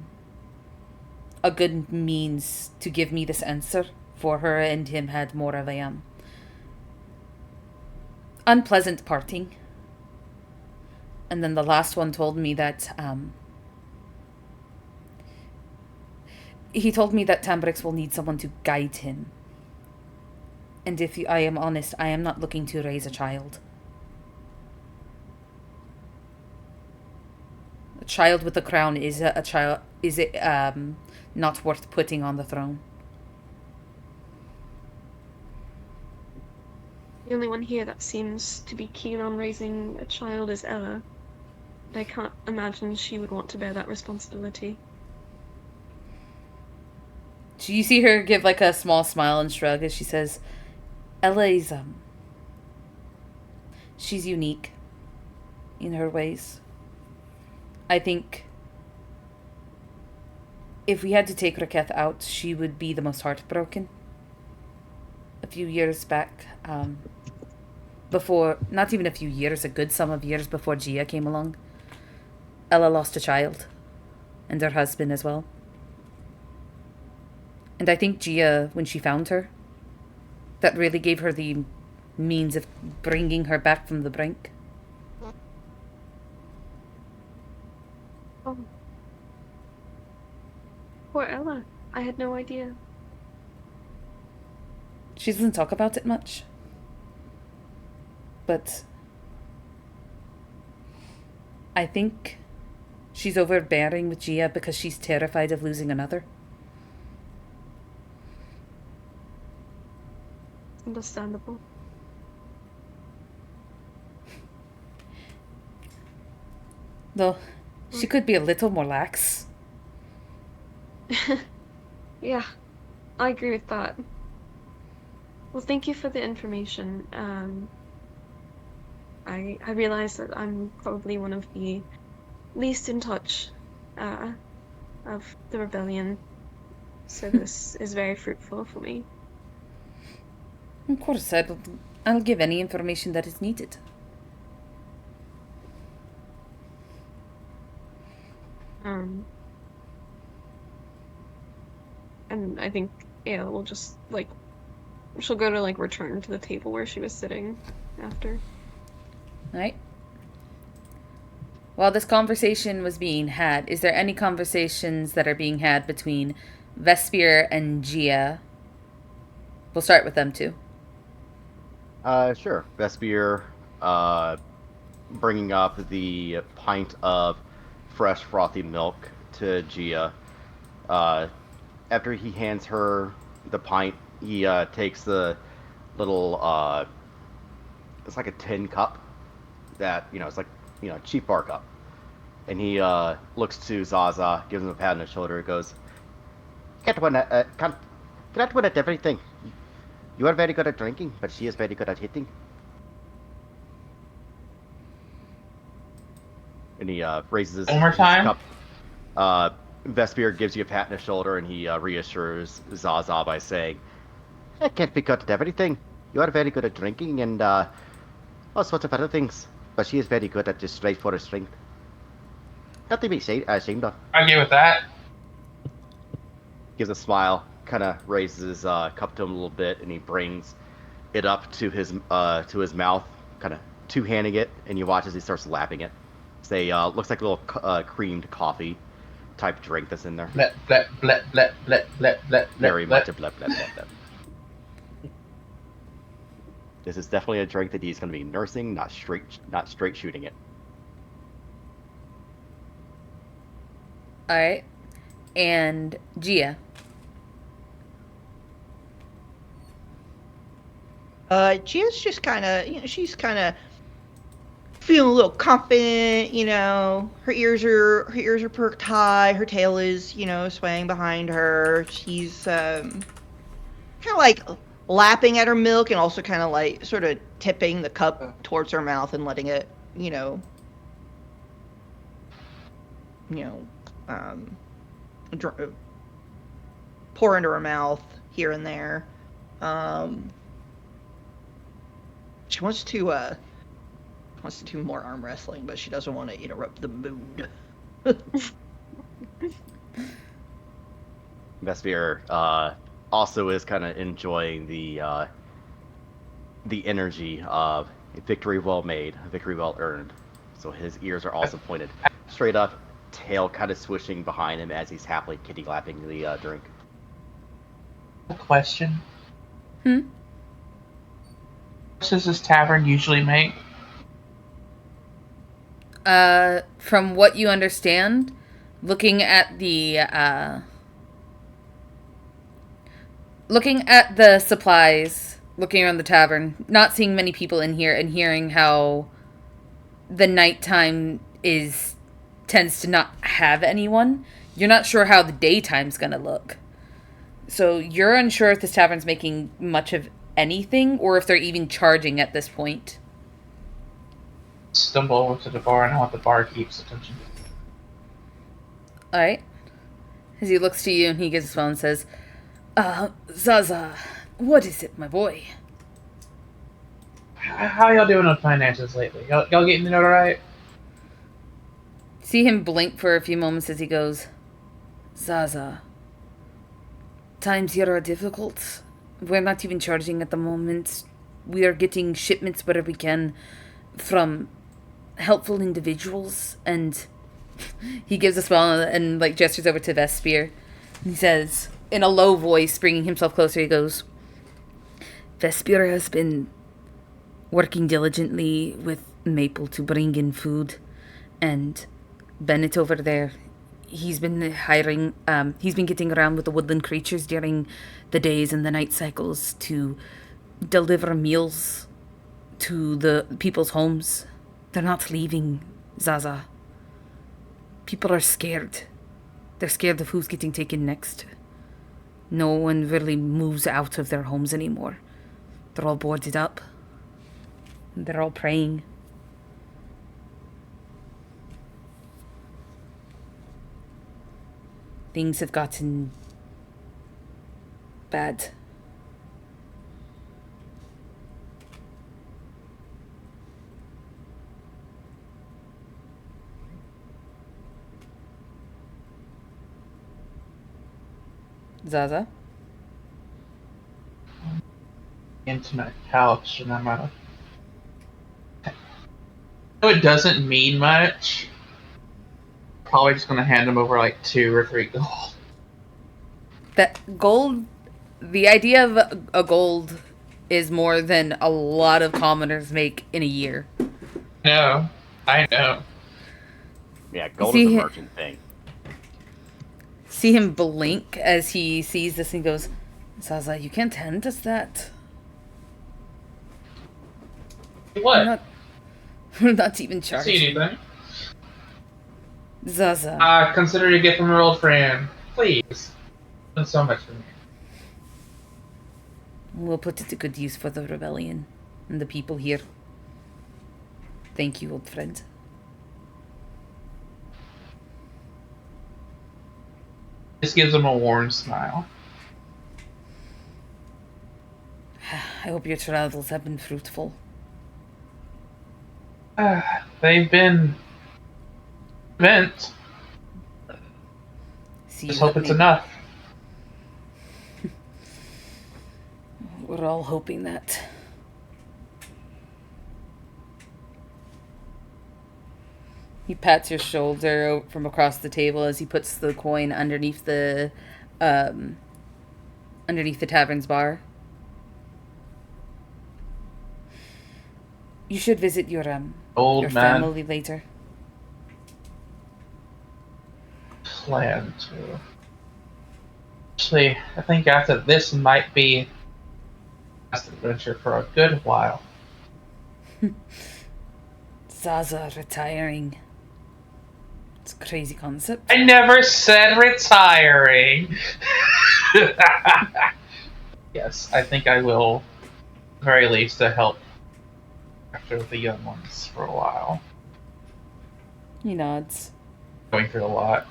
good means to give me this answer, for her and him had more of a unpleasant parting. And then the last one told me that he told me that Tambrix will need someone to guide him. And if I am honest, I am not looking to raise a child. A child with a crown is not worth putting on the throne. The only one here that seems to be keen on raising a child is Ella. I can't imagine she would want to bear that responsibility. You see her give like a small smile and shrug as she says, Ella is, she's unique in her ways. I think if we had to take Raketh out, she would be the most heartbroken. A few years back, before, not even a few years, a good sum of years before Gia came along, Ella lost a child, and her husband as well. And I think Gia, when she found her, that really gave her the means of bringing her back from the brink. Oh. Poor Ella. I had no idea. She doesn't talk about it much. But I think she's overbearing with Gia because she's terrified of losing another. Understandable. Though, she could be a little more lax. Yeah, I agree with that. Well, thank you for the information. I realize that I'm probably one of the least in touch of the rebellion, so this is very fruitful for me. Of course, I'll give any information that is needed. And I think Ayla will just, like, she'll go to, like, return to the table where she was sitting after. Alright. While this conversation was being had, is there any conversations that are being had between Vespier and Gia? We'll start with them too. Sure. Vespier, bringing up the pint of fresh frothy milk to Gia. After he hands her the pint, he takes the little, it's like a tin cup that, it's like, cheap bar cup. And he looks to Zaza, gives him a pat on the shoulder, goes, can't win at everything. You are very good at drinking, but she is very good at hitting. And he raises One more time? cup. Vespier gives you a pat on the shoulder, and he reassures Zaza by saying, I can't be good at everything. You are very good at drinking and all sorts of other things, but she is very good at just straightforward strength. Not to be ashamed of. I agree with that. Gives a smile, kind of raises his cup to him a little bit, and he brings it up to his mouth, kind of two-handing it, and you watch as he starts lapping it. It's looks like a little creamed coffee type drink that's in there. Blep, blep, blep, blep, blep, blep, blep, Very blep. much a blep, blep, blep, blep. This is definitely a drink that he's going to be nursing, not straight shooting it. Alright. And Gia. Gia's just kind of, she's kind of feeling a little confident. Her ears are perked high. Her tail is, swaying behind her. She's kind of like lapping at her milk and also kind of like sort of tipping the cup towards her mouth and letting it, pour into her mouth here and there. She wants to do more arm wrestling, but she doesn't want to interrupt the mood. Vespier also is kind of enjoying the energy of a victory well made, a victory well earned. So his ears are also pointed straight up, tail kind of swishing behind him as he's happily kitty lapping the drink. A question. Hmm? What does this tavern usually make? From what you understand, looking at the supplies, looking around the tavern, not seeing many people in here, and hearing how the nighttime tends to not have anyone. You're not sure how the daytime's gonna look. So you're unsure if this tavern's making much of anything or if they're even charging at this point. Stumble over to the bar and I want the barkeep's attention. Alright. As he looks to you and he gives a smile and says, Zaza, what is it, my boy? How y'all doing on finances lately? Y'all getting it alright? See him blink for a few moments as he goes, Zaza, times here are difficult. We're not even charging at the moment. We are getting shipments wherever we can from helpful individuals, and he gives a smile and like gestures over to Vespear. He says, in a low voice, bringing himself closer, he goes, Vespear has been working diligently with Maple to bring in food, and Bennett over there, he's been hiring, he's been getting around with the woodland creatures during the days and the night cycles to deliver meals to the people's homes. They're not leaving, Zaza. People are scared. They're scared of who's getting taken next. No one really moves out of their homes anymore. They're all boarded up. They're all praying. Things have gotten bad. Zaza? Into my couch and I'm out. No, it doesn't mean much. Probably just gonna hand him over like 2 or 3 gold. That gold, the idea of a gold is more than a lot of commoners make in a year. No, I know. Yeah, gold is a merchant thing. See him blink as he sees this and goes, Zaza, you can't hand us that. What? We're not even See charging. anything? Zaza. Consider it a gift from your old friend. Please. Done so much for me. We'll put it to good use for the rebellion and the people here. Thank you, old friend. Just gives him a warm smile. I hope your travels have been fruitful. They've been meant. Just hope it's enough. We're all hoping that. He pats your shoulder from across the table as he puts the coin underneath the tavern's bar. You should visit your family later. Plan to. Actually, I think after this might be last adventure for a good while. Zaza retiring. It's a crazy concept. I never said retiring. Yes, I think I will, at the very least, to help after the young ones for a while. He nods. Going through a lot.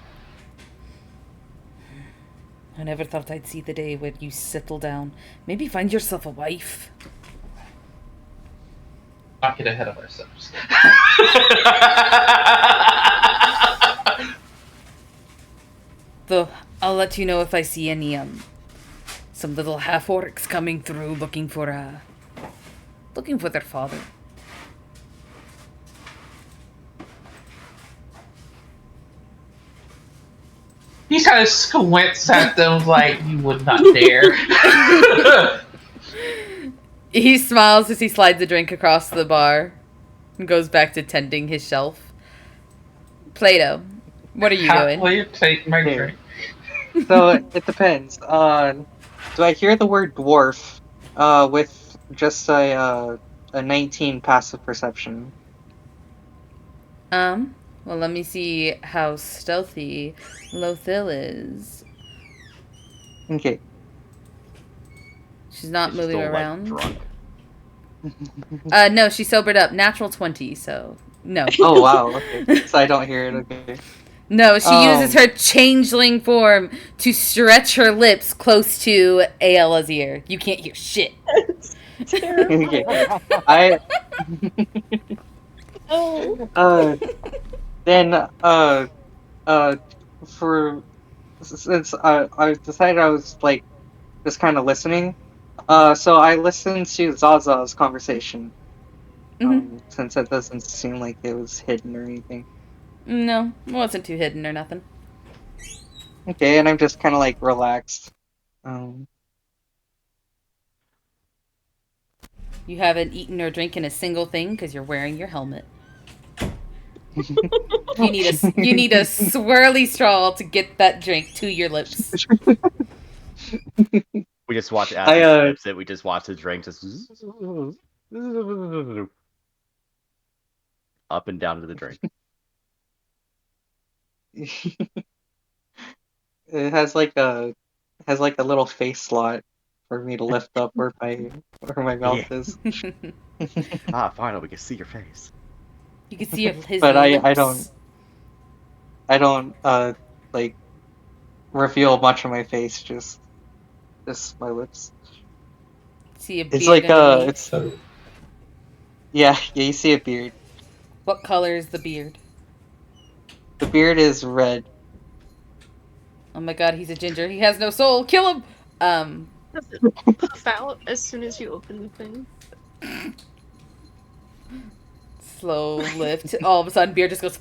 I never thought I'd see the day where you settle down. Maybe find yourself a wife. Not get ahead of ourselves. Though I'll let you know if I see any some little half orcs coming through looking for their father. He kind of squints at them like you would not dare. He smiles as he slides a drink across the bar and goes back to tending his shelf. Plato, what are you doing? Will you take my drink? So it depends. Do I hear the word dwarf with just a 19 passive perception? Well, let me see how stealthy Lothil is. Okay. She's not Is she moving still like around. drunk? No, she sobered up. Natural 20, so no. Oh wow. Okay. So I don't hear it. Okay. No, she uses Um. her changeling form to stretch her lips close to Ayala's ear. You can't hear shit. Okay. Terrifying. I. Oh. Then uh for since I decided I was like just kind of listening. So I listened to Zaza's conversation. Mm-hmm. Since it doesn't seem like it was hidden or anything. No, it wasn't too hidden or nothing. Okay, and I'm just kind of like relaxed. Um. You haven't eaten or drinking a single thing because you're wearing your helmet. You need a swirly straw to get that drink to your lips. We just watch as I he sips it. We just watch the drink just up and down to the drink. It has like a little face slot for me to lift up where my mouth Yeah. is. Finally, we can see your face. You can see his But lips. I don't like reveal much of my face, just my lips. See a It's beard like underneath. it's yeah, you see a beard. What color is the beard? The beard is red. Oh my god, he's a ginger. He has no soul. Kill him. Does it puff out as soon as you open the thing? Slow lift. All of a sudden, beard just goes.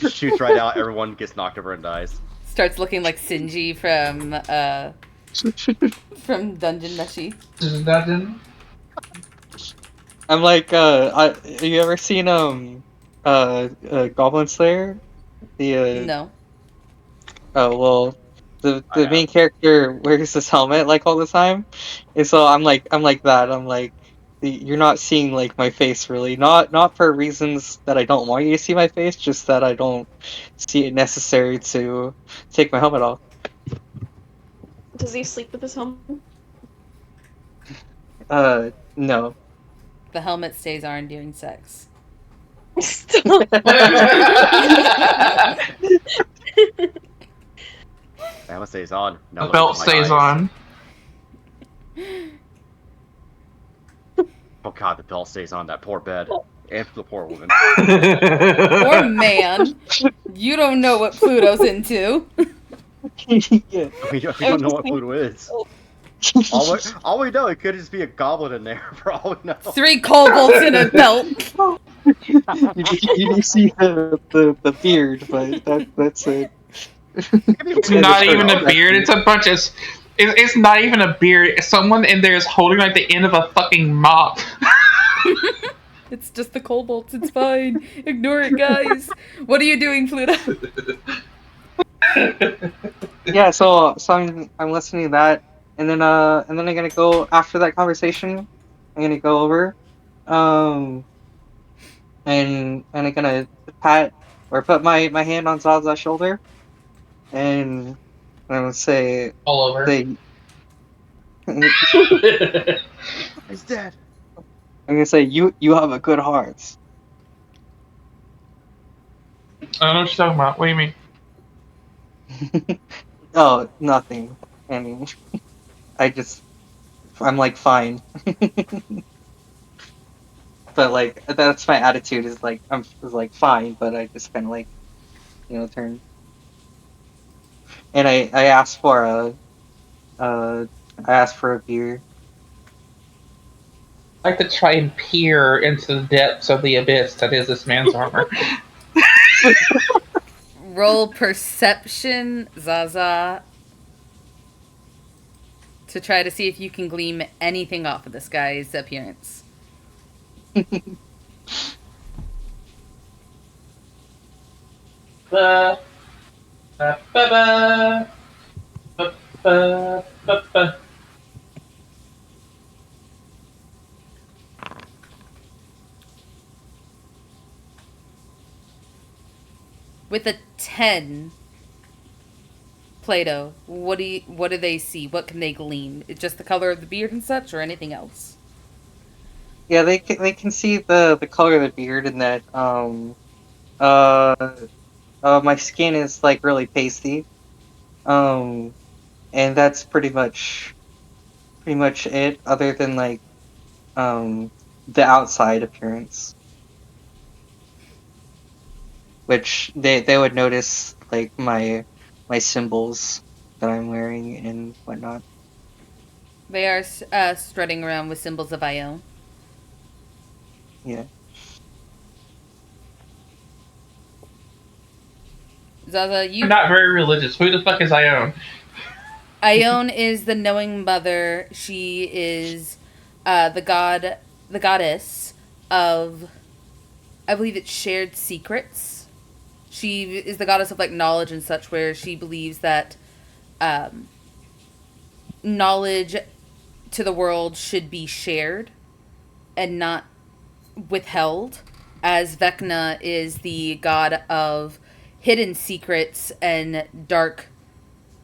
Shoots right out. Everyone gets knocked over and dies. Starts looking like Sinji from Dungeon Meshi. Dungeon. I'm like you ever seen Goblin Slayer? The No. Oh well, I the have. main character wears this helmet like all the time, and so I'm like that. I'm like you're not seeing like my face really, not for reasons that I don't want you to see my face, just that I don't see it necessary to take my helmet off. Does he sleep with his helmet? No. The helmet stays on during sex. Stop. Hammer stays on. Now The look belt into my stays eyes. on. Oh god, the belt stays on that poor bed. And the poor woman. Poor man. You don't know what Pluto's into. Yeah. We I don't was know just what Pluto is. thinking, All we know, it could just be a goblin in there for all we know. 3 kobolds in a belt. You see the beard, but that's it. It's And the not shirt, even a beard. actually. It's a bunch of. It's not even a beard. Someone in there is holding like the end of a fucking mop. It's just the kobolds. It's fine. Ignore it, guys. What are you doing, Pluto? Yeah, so I'm listening to that, and then I'm gonna go after that conversation. I'm gonna go over, um, and I'm gonna pat or put my hand on Zaza's shoulder, and I'm gonna All over. say I'm He's dead. gonna say you have a good heart. I don't know what you're talking about. What do you mean? Oh, nothing. I mean, I'm like fine, but like that's my attitude is like is like fine, but I just kind of like turn and I asked for uh I asked for a beer. I like to try and peer into the depths of the abyss that is this man's armor. Roll perception, Zaza, to try to see if you can glean anything off of this guy's appearance. Ba, ba, ba, ba, ba, ba, ba, ba. With a 10, Plato, what do they see? What can they glean? Just the color of the beard and such, or anything else? Yeah, they can see the color of the beard and that uh my skin is like really pasty. Um and that's pretty much it, other than like um the outside appearance, which they would notice like my symbols that I'm wearing and whatnot. They are strutting around with symbols of Ione. Yeah. Zaza, I'm not very religious. Who the fuck is Ione? Ione is the knowing mother. She is the goddess of, I believe it's shared secrets. She is the goddess of like knowledge and such, where she believes that um, knowledge to the world should be shared and not withheld. As Vecna is the god of hidden secrets and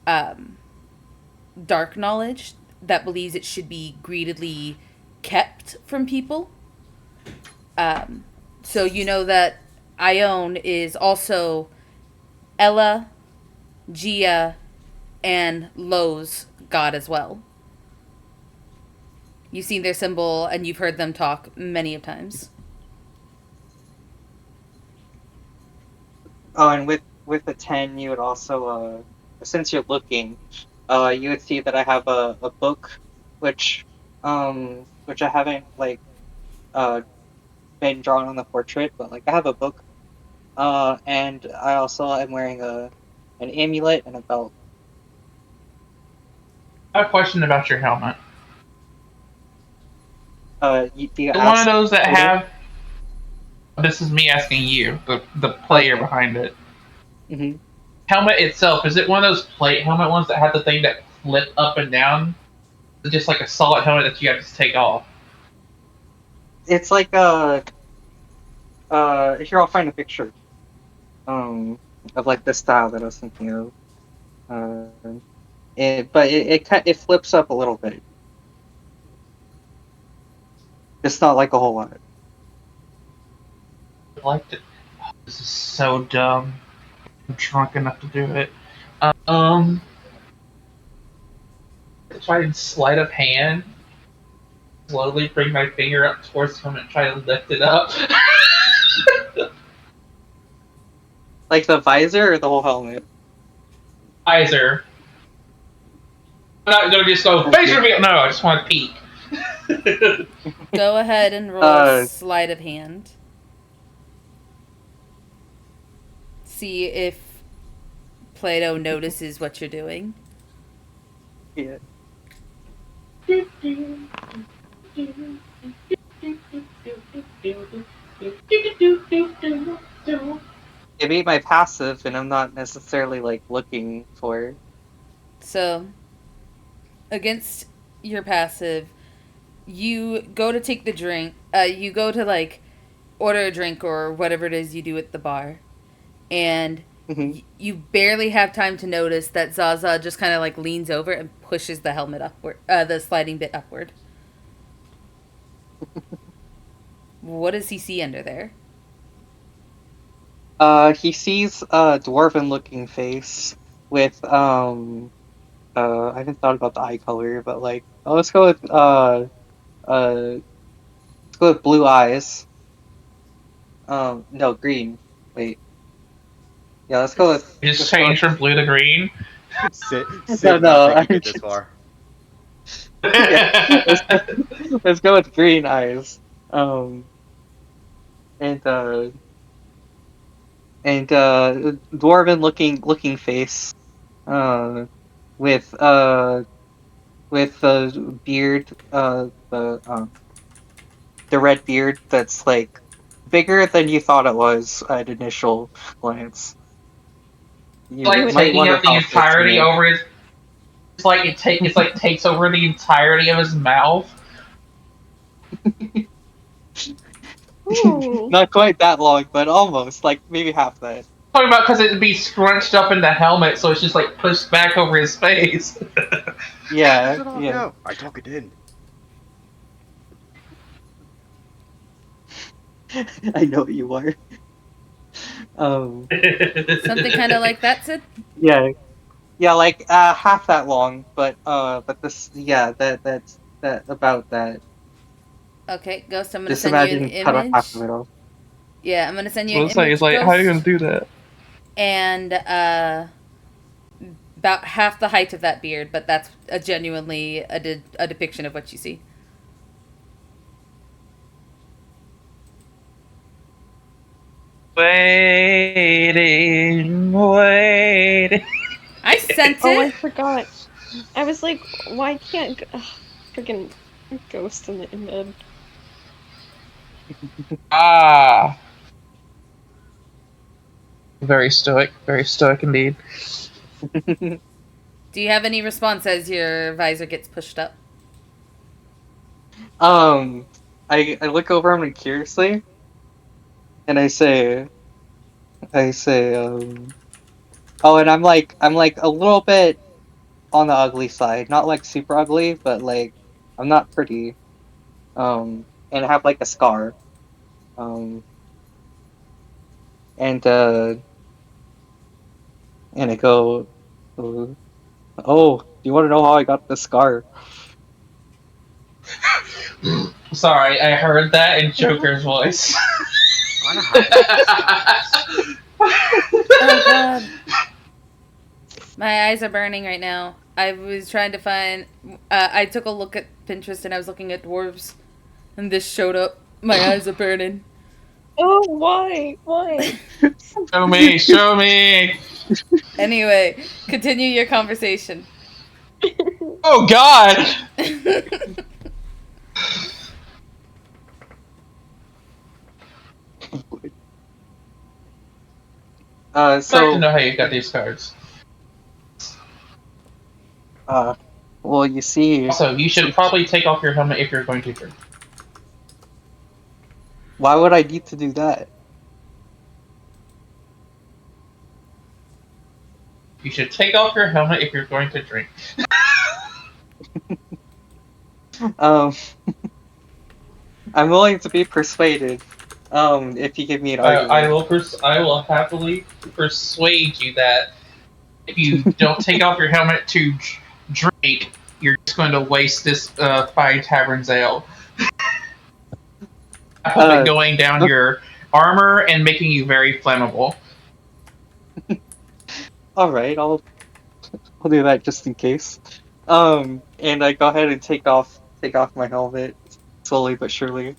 um, dark knowledge that believes it should be greedily kept from people. Um, so you know that Ione is also Ella, Gia, and Lo's god as well. You've seen their symbol and you've heard them talk many of times. Oh, and with a 10, you would also since you're looking, you would see that I have a book, which which I haven't like uh been drawn on the portrait, but like I have a book. And I also am wearing a an amulet and a belt. I have a question about your helmet. Do you Is it one of ask those that Plato? have? This is me asking you, the player Okay. behind it. hmm Helmet itself, is it one of those plate helmet ones that have the thing that flip up and down? Is it just like a solid helmet that you have to take off? It's like here I'll find a picture of like the style that I was thinking of. But it flips up a little bit. It's not like a whole lot. I liked it. Oh, this is so dumb. I'm drunk enough to do it. Um, try and sleight of hand. Slowly bring my finger up towards him and try to lift it up. Like the visor or the whole helmet. Visor. I'm not gonna just go face Okay. reveal. No, I just want to peek. Go ahead and roll Uh, sleight of hand. See if Plato notices what you're doing. yeah. It beat my passive, and I'm not necessarily like looking for. So, against your passive, you go to take the drink. You go to like order a drink or whatever it is you do at the bar, and hmm you barely have time to notice that Zaza just kind of like leans over and pushes the helmet upward, the sliding bit upward. What does he see under there? He sees a dwarven-looking face with I haven't thought about the eye color, but like, oh, let's go with blue eyes. No, green. Wait, yeah, Just let's go change with from blue to green. no, Sid did not no. think you'd get this far. Yeah, let's go with green eyes. Um, and dwarven looking face. Uh, with the beard, the red beard that's like bigger than you thought it was at initial glance. You Like Wait, might taking wonder up the how it fits in entirety there. over his. It's like takes over the entirety of his mouth. ooh. Not quite that long, but almost like maybe half that. Talking about because it'd be scrunched up in the helmet, so it's just like pushed back over his face. Yeah, Does it all yeah. go? I took it in. I know what you are. Something kind of like that, Sid? Yeah, yeah, like half that long, but this, yeah, that's that about that. Okay, Ghost, I'm gonna Just send you an imagine cut off half of image. it off. Yeah, I'm gonna send you So an it's like, image, how are you gonna Ghost. do that? And about half the height of that beard, but that's genuinely a depiction of what you see. Waiting. I sent Oh, I it. forgot. I was like, why can't freaking Ghost in the image? Ah, very stoic indeed. Do you have any response as your visor gets pushed up? Um, I look over him curiously, and I say, oh, and I'm like a little bit on the ugly side, not like super ugly, but like I'm not pretty. And I have like a scar. Um, and and I go, oh, do you want to know how I got the scar? Sorry, I heard that in Joker's voice. I know how I got the scars. Oh God, my eyes are burning right now. I was trying to find. I took a look at Pinterest and I was looking at dwarves, and this showed up. My eyes are burning. Oh, why? Why? Show me, show me. Anyway, continue your conversation. Oh God. Uh, I'd like to so know how you got these cards. uh, well, you see, Also, you should probably take off your helmet if you're going to drink. why would I need to do that? You should take off your helmet if you're going to drink. Um, I'm willing to be persuaded. If you give me an I argument. will. I will happily persuade you that if you don't take off your helmet to drink, you're just going to waste this fine tavern's ale. I hope it Uh, going down your armor and making you very flammable. all right, I'll do that just in case. And I go ahead and take off my helmet slowly but surely.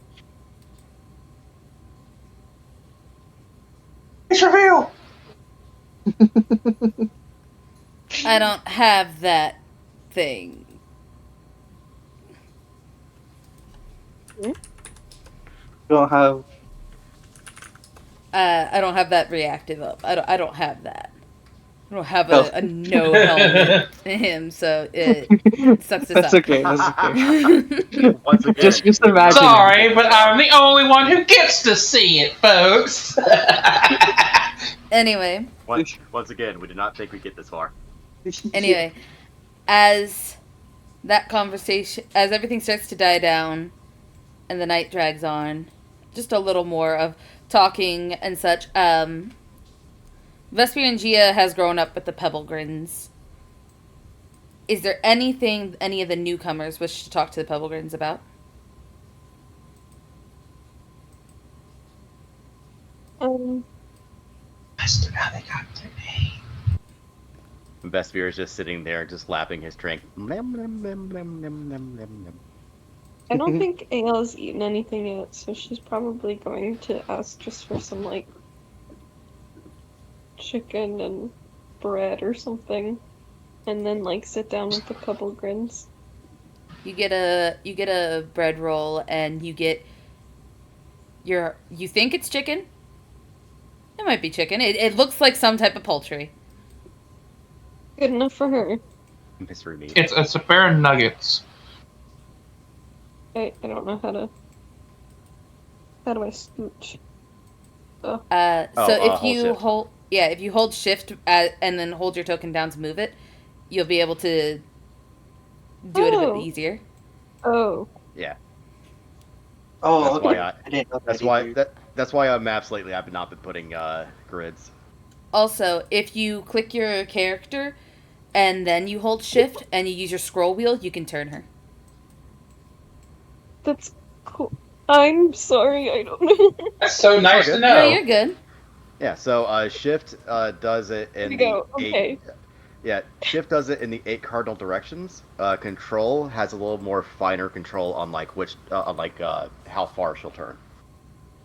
It's reveal. I don't have that thing. Don't have. I don't have that reactive up. I don't have that. I don't have Oh. a no helmet to him, so it sucks this That's up. okay. That's okay. Once again, Just we do not imagine think it. we get Sorry, this but far. I'm the only one who gets to see it, folks. Anyway, Once again, we did not think we'd get this far. anyway, as that conversation, as everything starts to die down, and the night drags on, just a little more of talking and such. Vesper and Gia has grown up with the Pebblegrins. Is there anything any of the newcomers wish to talk to the Pebblegrins about? That's how they got their name. Vesper is just sitting there, just lapping his drink. Nom, nom, nom, nom, nom, nom, nom, nom. I don't think Ayla's eaten anything yet, so she's probably going to ask just for some, like, chicken and bread or something. And then, like, sit down with a couple grins. You get a bread roll and you get you think it's chicken? It might be chicken. It looks like some type of poultry. Good enough for her. Mystery meat. It's a pair of nuggets. I don't know how to... How do I scooch? So if whole you shift. hold Yeah, if you hold shift and then hold your token down to move it, you'll be able to do it a bit Oh. easier. Oh. Yeah, Oh, that's why okay. I didn't know that that's why either. that's why on maps lately I've not been putting grids. Also, if you click your character and then you hold shift and you use your scroll wheel, you can turn her. That's cool. I'm sorry, I don't know. That's so It's all nice to good. No, know. you're good. Yeah, so shift does it There we in the go. eight. Okay. Yeah, shift does it in the 8 cardinal directions. Control has a little more finer control on like which on like how far she'll turn.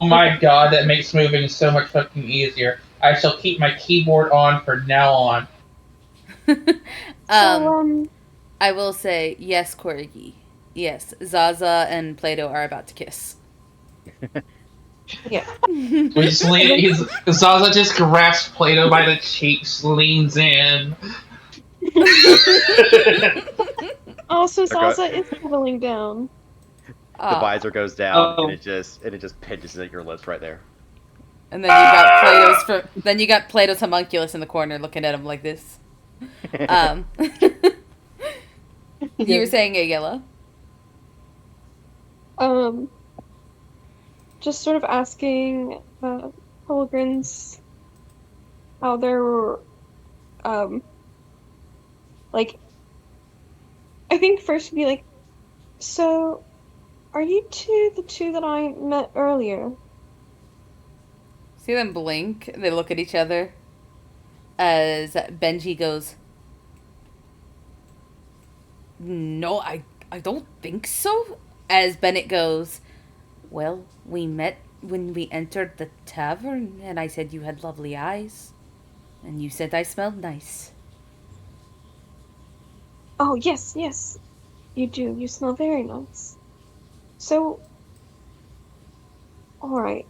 Oh my god, that makes moving so much fucking easier. I shall keep my keyboard on from now on. um, So, I will say yes, Corgi. Yes, Zaza and Plato are about to kiss. yeah. We just lean, he's, Zaza just grabs Plato by the cheeks, leans in. Also, Okay. Zaza is settling down. The Aw. visor goes down and Oh, it just pinches at your lips right there. And then you got Plato's homunculus in the corner looking at him like this. Um, you were saying, Ayala? Um, just sort of asking Holgrins how they're um like I think first would be like, so are you two the two that I met earlier? See them blink. They look at each other as Benji goes, "No, I don't think so." As Bennett goes, "Well, we met when we entered the tavern, and I said you had lovely eyes, and you said I smelled nice." Oh, yes, yes, you do. You smell very nice. So, all right.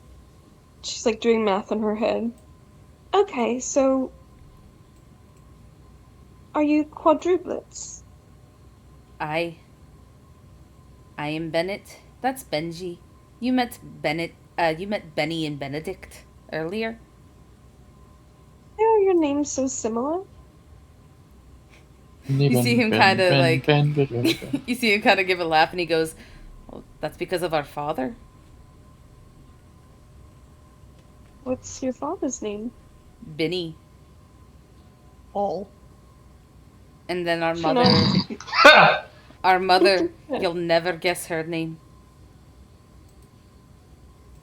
She's like doing math in her head. Okay, so are you quadruplets? I I am Bennett. That's Benji. You met Bennett. You met Benny and Benedict earlier. Why are your names so similar? You see him kind of like, you see him kind of give a laugh, and he goes, "Well, that's because of our father." What's your father's name? Benny. Oh. And then our You know, mother. Our mother. You'll never guess her name.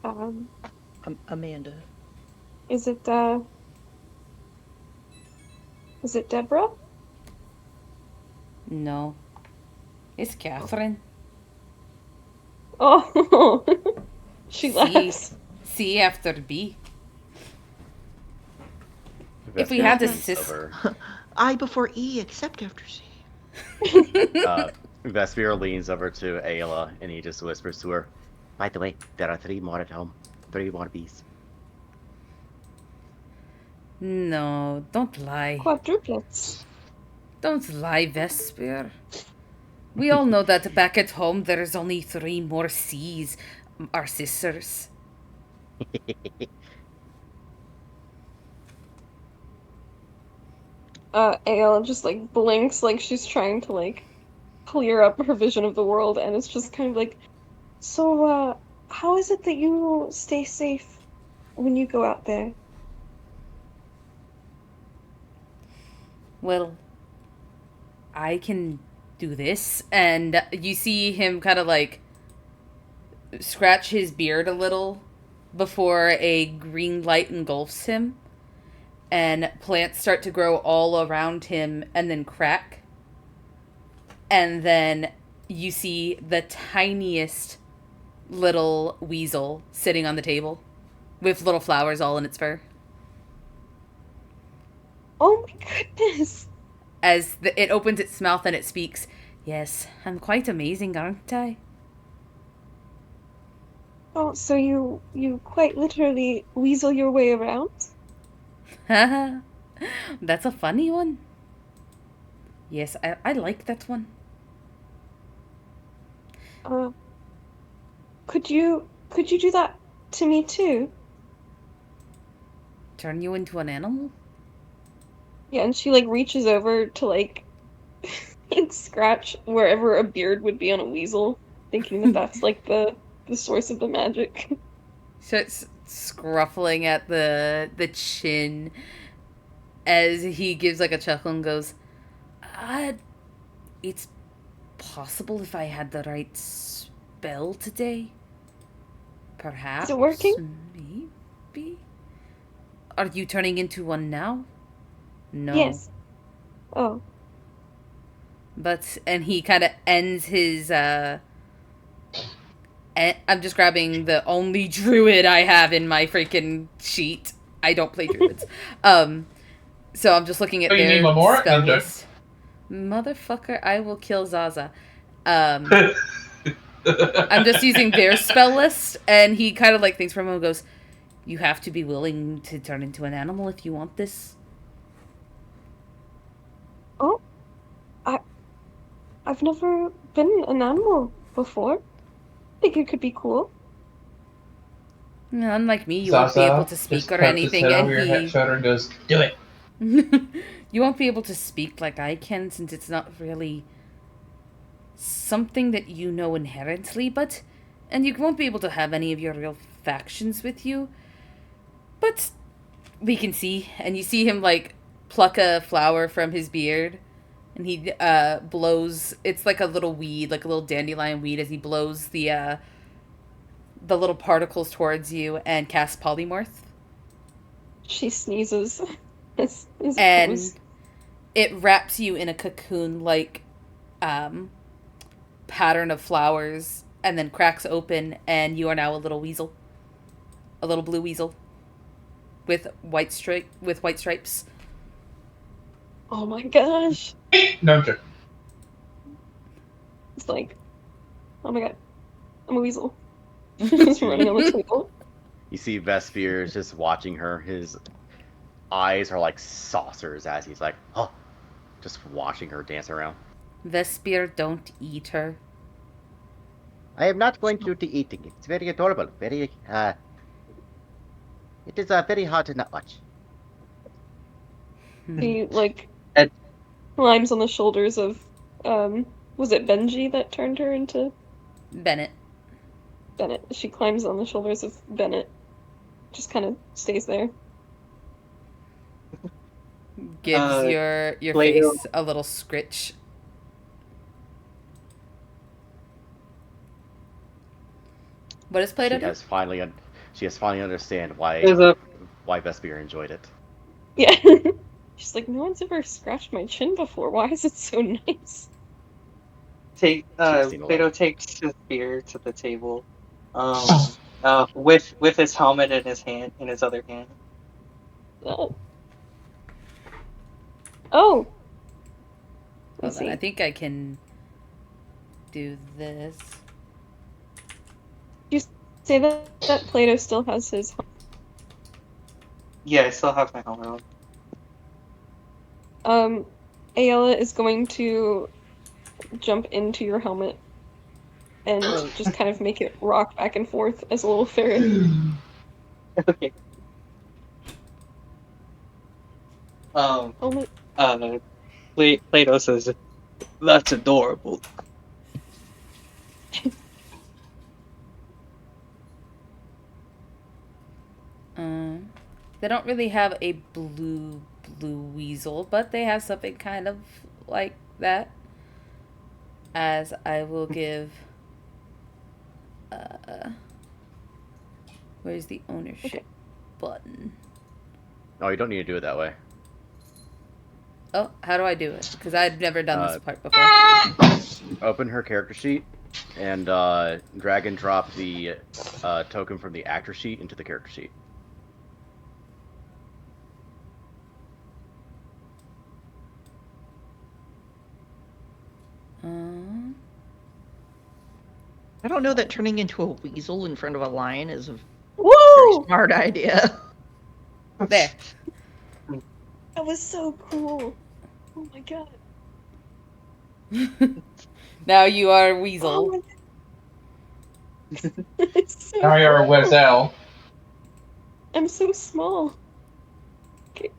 um, Amanda. is it is it Deborah? No, it's Catherine. Oh, she C. laughs. C after B. If we Vesper had a leans sis. over. I before E, except after C. Vesper leans over to Ayla and he just whispers to her, "By the way, there are 3 more at home. 3 more bees." No, don't lie. Quadruplets. Don't lie, Vesper. We all know that back at home there's only 3 more C's, our sisters. Ael just like blinks like she's trying to like clear up her vision of the world, and it's just kind of like, so, how is it that you stay safe when you go out there? Well, I can do this. And you see him kind of like scratch his beard a little before a green light engulfs him. And plants start to grow all around him and then crack. And then you see the tiniest little weasel sitting on the table with little flowers all in its fur. Oh my goodness! As it opens its mouth and it speaks, "Yes, I'm quite amazing, aren't I?" Oh, so you quite literally weasel your way around? Haha. That's a funny one. Yes, I like that one. Uh, could you do that to me too? Turn you into an animal? Yeah, and she like reaches over to like scratch wherever a beard would be on a weasel, thinking that that's like the source of the magic. Starts scruffling at the chin as he gives like a chuckle and goes, it's possible if I had the right spell today. Perhaps. Is it working? Maybe. Are you turning into one now? No. Yes. Oh. But, and he kind of ends his, I'm just grabbing the only druid I have in my freaking sheet. I don't play druids. So I'm just looking at Oh, you need their one more? spell No, list. Motherfucker, I will kill Zaza. I'm just using their spell list, and he kind of like thinks for a moment and goes, you have to be willing to turn into an animal if you want this. Oh. I've never been an animal before. I think it could be cool. Unlike me, you won't be able to speak just or pokes his anything, head and over your head, he... shoulder and goes, "Do it." You won't be able to speak like I can, since it's not really something that you know inherently, but... And you won't be able to have any of your real factions with you. But we can see, and you see him, like, pluck a flower from his beard, and he blows... It's like a little weed, like a little dandelion weed, as he blows the little particles towards you and casts polymorph. She sneezes. As And it wraps you in a cocoon-like pattern of flowers, and then cracks open, and you are now a little weasel, a little blue weasel, with white stripes. Oh my gosh! No, I'm joking. It's like, oh my god, I'm a weasel. Just running on the table. You see Vespier is just watching her. His eyes are like saucers as he's like, oh, just watching her dance around. Vespier, don't eat her. I am not going to do the eating. It's very adorable. Very, it is very hard to not watch. He like Ed- climbs on the shoulders of was it Benji that turned her into Bennett. Bennett? She climbs on the shoulders of Bennett. Just kind of stays there. Gives your Play-Doh. face a little scritch. What does Play-Doh do? She has finally understand why There's a Vespier enjoyed it. Yeah. She's like, no one's ever scratched my chin before. Why is it so nice? Plato takes his spear to the table, with his helmet in his other hand. Oh. Oh. Hold on, I think I can do this. You say that Plato still has his. Yeah, I still have my helmet on. Ayala is going to jump into your helmet and just kind of make it rock back and forth as a little ferret. Okay. Helmet. Plato says, "That's adorable." They don't really have a blue weasel, but they have something kind of like that. As I will give... where's the ownership button? Oh, you don't need to do it that way. Oh, how do I do it? Because I've never done this part before. Open her character sheet and drag and drop the token from the actor sheet into the character sheet. I don't know that turning into a weasel in front of a lion is a very Woo! smart idea. There. That was so cool. Oh my god. Now you are a Oh weasel. my god. It's so Now you're a cool. Wezel. I'm so small. Okay.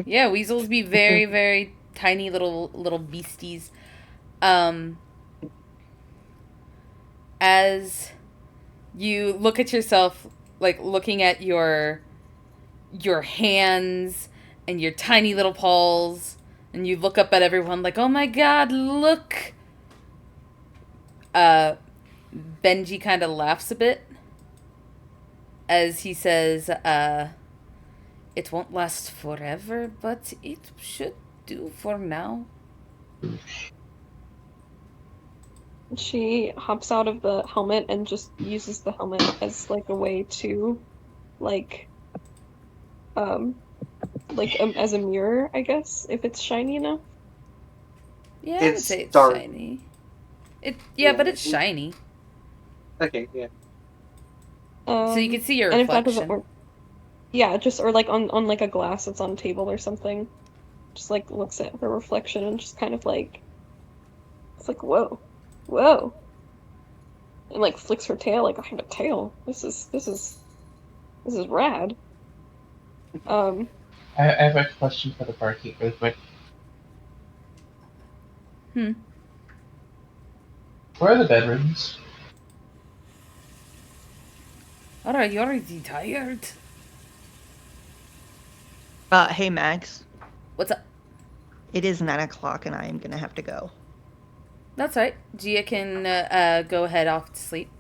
Yeah, weasels be very, very tiny little beasties. As you look at yourself, like looking at your hands and your tiny little paws, and you look up at everyone like, "Oh my God, look!" Benji kind of laughs a bit as he says, "It won't last forever, but it should do for now." She hops out of the helmet and just uses the helmet as like a way to like as a mirror, I guess, if it's shiny enough. Yeah, I would It's say it's dark. shiny. But Yeah. it's shiny, Okay, yeah. so you can see your And if that doesn't reflection. work, yeah, just or like on like a glass that's on a table or something, just like looks at her reflection and just kind of like it's like whoa, and like flicks her tail like I have a tail. This is rad. Um, I have a question for the barkeep really quick. Hmm. Where are the bedrooms? Alright, you're already tired. Hey Max, What's up? it is 9 o'clock and I am gonna have to go. That's right. Gia can go ahead off to sleep.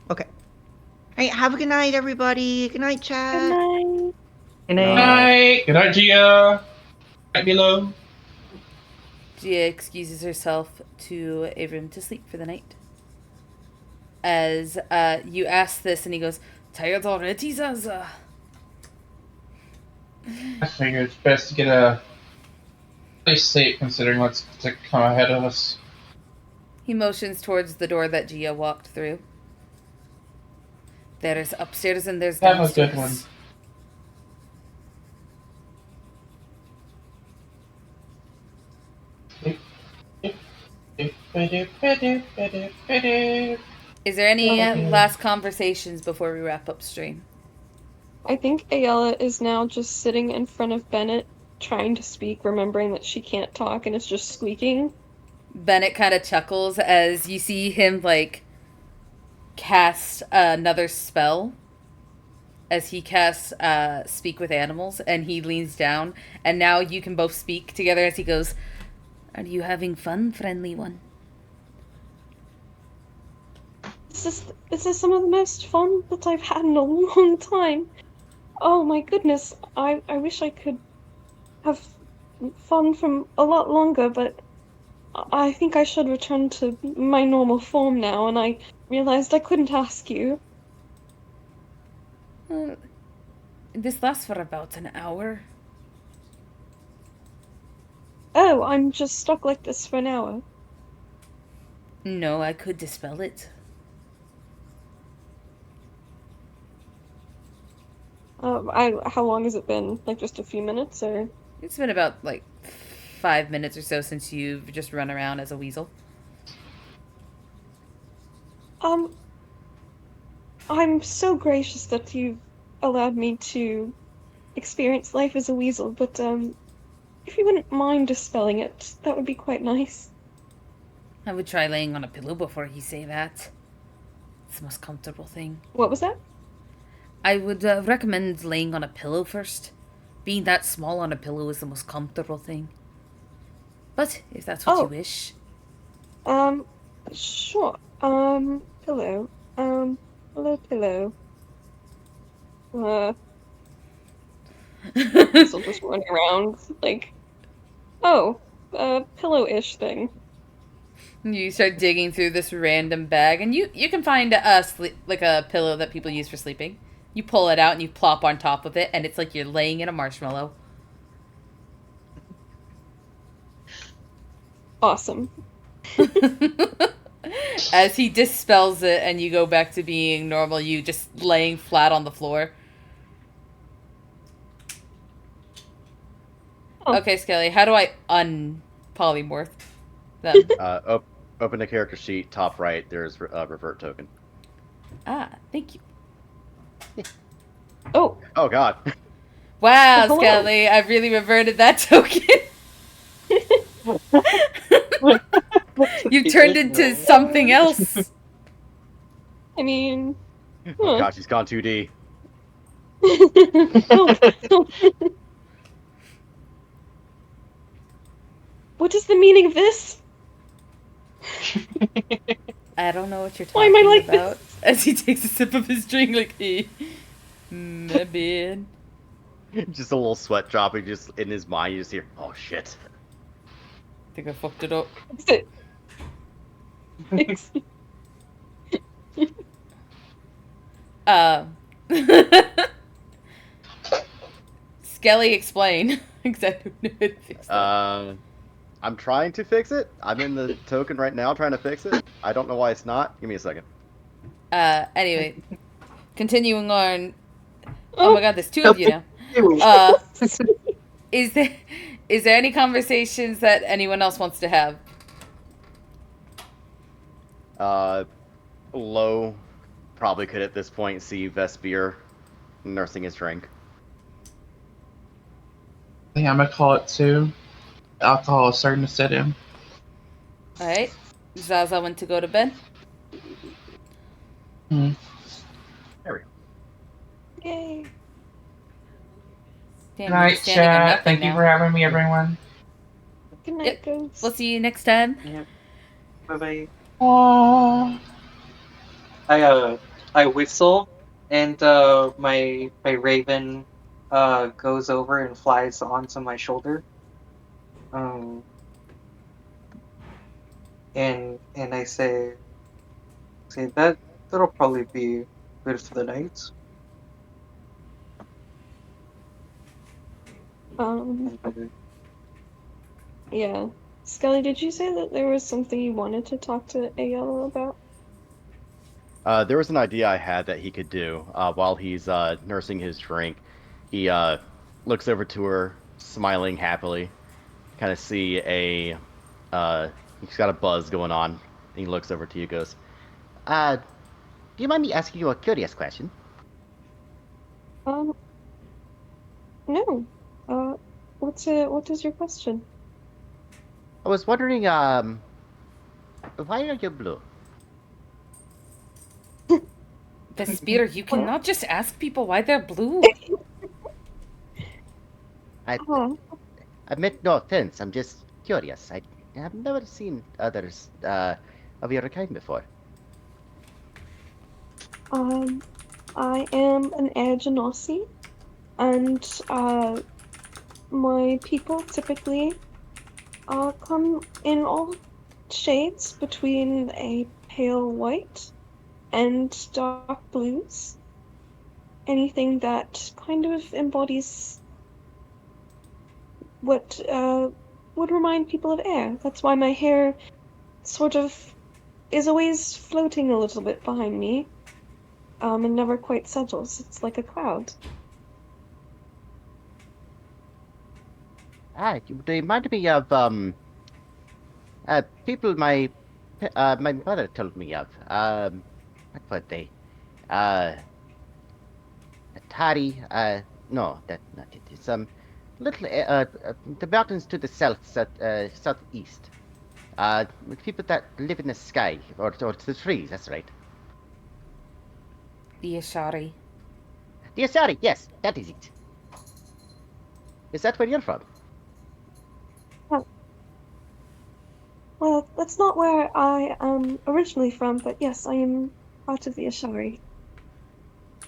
Okay. Hey, have a good night, everybody. Good night, good chat. night. And Good I, night. Good night, Gia. Night, Milo. Gia excuses herself to a room to sleep for the night. As you ask this, and he goes, "Tired already, Zaza?" I figure it's best to get a place sleep considering what's to come ahead of us. He motions towards the door that Gia walked through. There's upstairs and there's Have a good one. downstairs. Is there any last conversations before we wrap up stream? I think Ayala is now just sitting in front of Bennett, trying to speak, remembering that she can't talk and is just squeaking. Bennett kind of chuckles as you see him like cast another spell. As he casts speak with animals, and he leans down, and now you can both speak together as he goes, "Are you having fun, friendly one?" This is some of the most fun that I've had in a long time. Oh my goodness, I wish I could have fun from a lot longer, but I think I should return to my normal form now, and I realized I couldn't ask you. This lasts for about an hour. Oh, I'm just stuck like this for an hour. No, I could dispel it. How long has it been? Like just a few minutes, or? It's been about like 5 minutes or so since you've just run around as a weasel. Um, I'm so gracious that you've allowed me to experience life as a weasel, but if you wouldn't mind dispelling it, that would be quite nice. I would try laying on a pillow before you say that. It's the most comfortable thing. What was that? I would recommend laying on a pillow first. Being that small on a pillow is the most comfortable thing. But if that's what you Oh, wish. sure. Pillow. Hello, pillow. Weasel just running around, like, oh, pillow-ish thing. You start digging through this random bag, and you can find like a pillow that people use for sleeping. You pull it out and you plop on top of it, and it's like you're laying in a marshmallow. Awesome. As he dispels it and you go back to being normal, you just laying flat on the floor. Oh. Okay, Skelly, how do I unpolymorph them? Open the character sheet, top right. There's a revert token. Ah, thank you. Oh, Oh God. Wow, Hello. Skelly, I've really reverted that token. You turned into something else. I mean, Oh huh. gosh, he's gone 2D. Help, help. What is the meaning of this? I don't know what you're Why am I talking like about. this? As he takes a sip of his drink, like, maybe. Just a little sweat dropping just in his mind. You just hear, oh shit. I think I fucked it up. Fix it. Fix it. Skelly, explain exactly what it fixed up. I'm trying to fix it. I'm in the token right now trying to fix it. I don't know why it's not. Give me a second. Anyway, continuing on. Oh my Oh, god, there's two of you now. Uh, is there any conversations that anyone else wants to have? Low probably could at this point see Vespier nursing his drink. Yeah, I'm gonna call it too. Alcohol is starting to set in. All right, Zaza went to go to bed. Hmm. There we go. yay. Damn, Good you're night, just standing on chat. nothing Thank you now. for having me, everyone. Good night, Yep. ghost. We'll see you next time. Yeah. Bye-bye. Oh. I whistle, and my raven goes over and flies onto my shoulder. Um, and I say that'll probably be good for the night. Um, And, yeah. Skelly, did you say that there was something you wanted to talk to Ayala about? There was an idea I had that he could do while he's nursing his drink. He looks over to her, smiling happily. Kind of see he's got a buzz going on. He looks over to you, goes, Do you mind me asking you a curious question? Um, no. What is your question? I was wondering, why are you blue? Vespier, you Well, cannot just ask people why they're blue. I, uh, I meant no offense. I'm just curious. I've never seen others of your kind before. um, I am an Air Genasi, and my people typically come in all shades between a pale white and dark blues. Anything that kind of embodies what would remind people of air. That's why my hair sort of is always floating a little bit behind me, and never quite settles. It's like a cloud. You remind me of people my mother told me of. What were they? Uh, Atari. No, that's not it. It's little the mountains to the southeast. People that live in the sky or the trees. That's right. The Ashari. The Asari. Yes, that is it. Is that where you're from? Oh, well, that's not where I am originally from, but yes, I am part of the Ashari.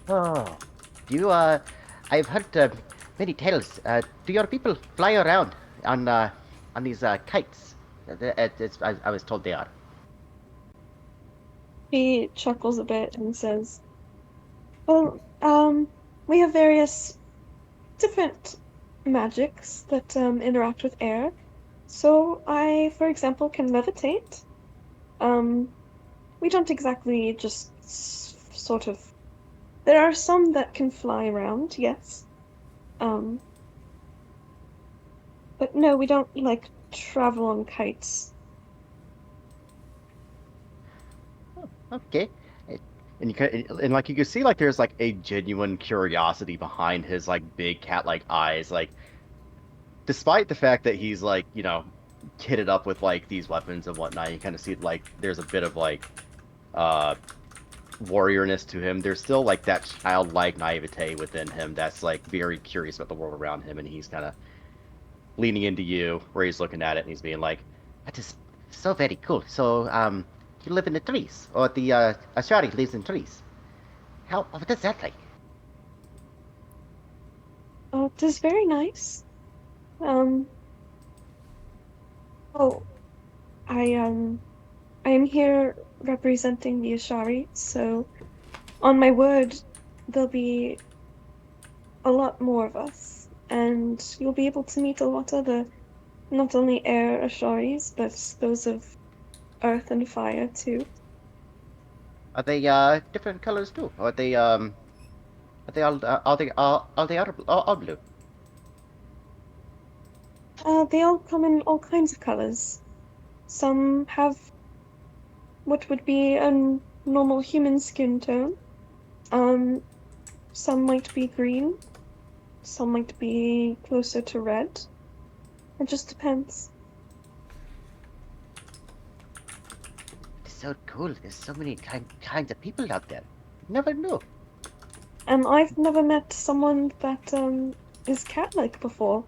Oh, you. I've heard many tales. Do your people fly around on these kites? I was told they are. He chuckles a bit and says, "Well, we have various different magics that interact with air. So I, for example, can levitate. Um, we don't exactly just sort of. There are some that can fly around, yes. Um, but no, we don't like travel on kites. Okay. and like you can see like there's like a genuine curiosity behind his like big cat-like eyes, like despite the fact that he's like kitted up with like these weapons and whatnot. You kind of see like there's a bit of like uh warriorness to him. There's still like that childlike naivete within him that's like very curious about the world around him, and he's kind of leaning into you where he's looking at it and he's being like, "That is so very cool. So, you live in the trees, or the Ashari lives in trees. What is that like?" Oh, it is very nice. Um, oh, I am here representing the Ashari, so on my word, there'll be a lot more of us, and you'll be able to meet a lot other, not only air Asharis, but those of earth and fire too. Are they different colors too? Or are they all are they all blue? They all come in all kinds of colors. Some have what would be a normal human skin tone. Um, some might be green, some might be closer to red. It just depends. It's so cool. There's so many kinds of people out there. Never knew. I've never met someone that is cat-like before.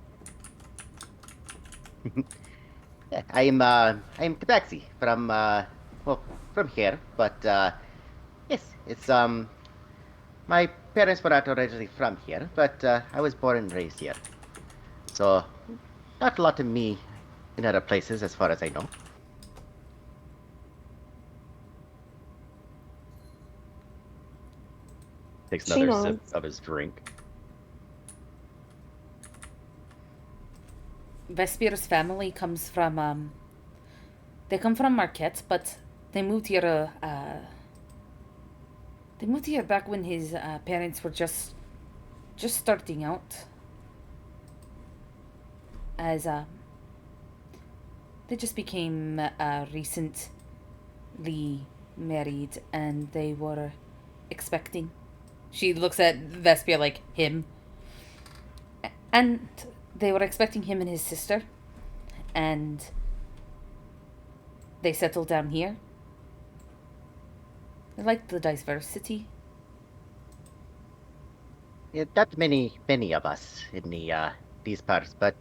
Yeah, I'm Tabaxi from well from here, but yes, it's my parents were not originally from here, but I was born and raised here. So not a lot of me in other places as far as I know. Takes She another sip nods. of his drink. Vespier's family comes from they come from Marquette, but they moved here they moved here back when his parents were just starting out as they just became recently married and they were expecting. She looks at Vespia like him. And they were expecting him and his sister. And they settled down here. They like the diversity. Yeah, not many of us in these parts, but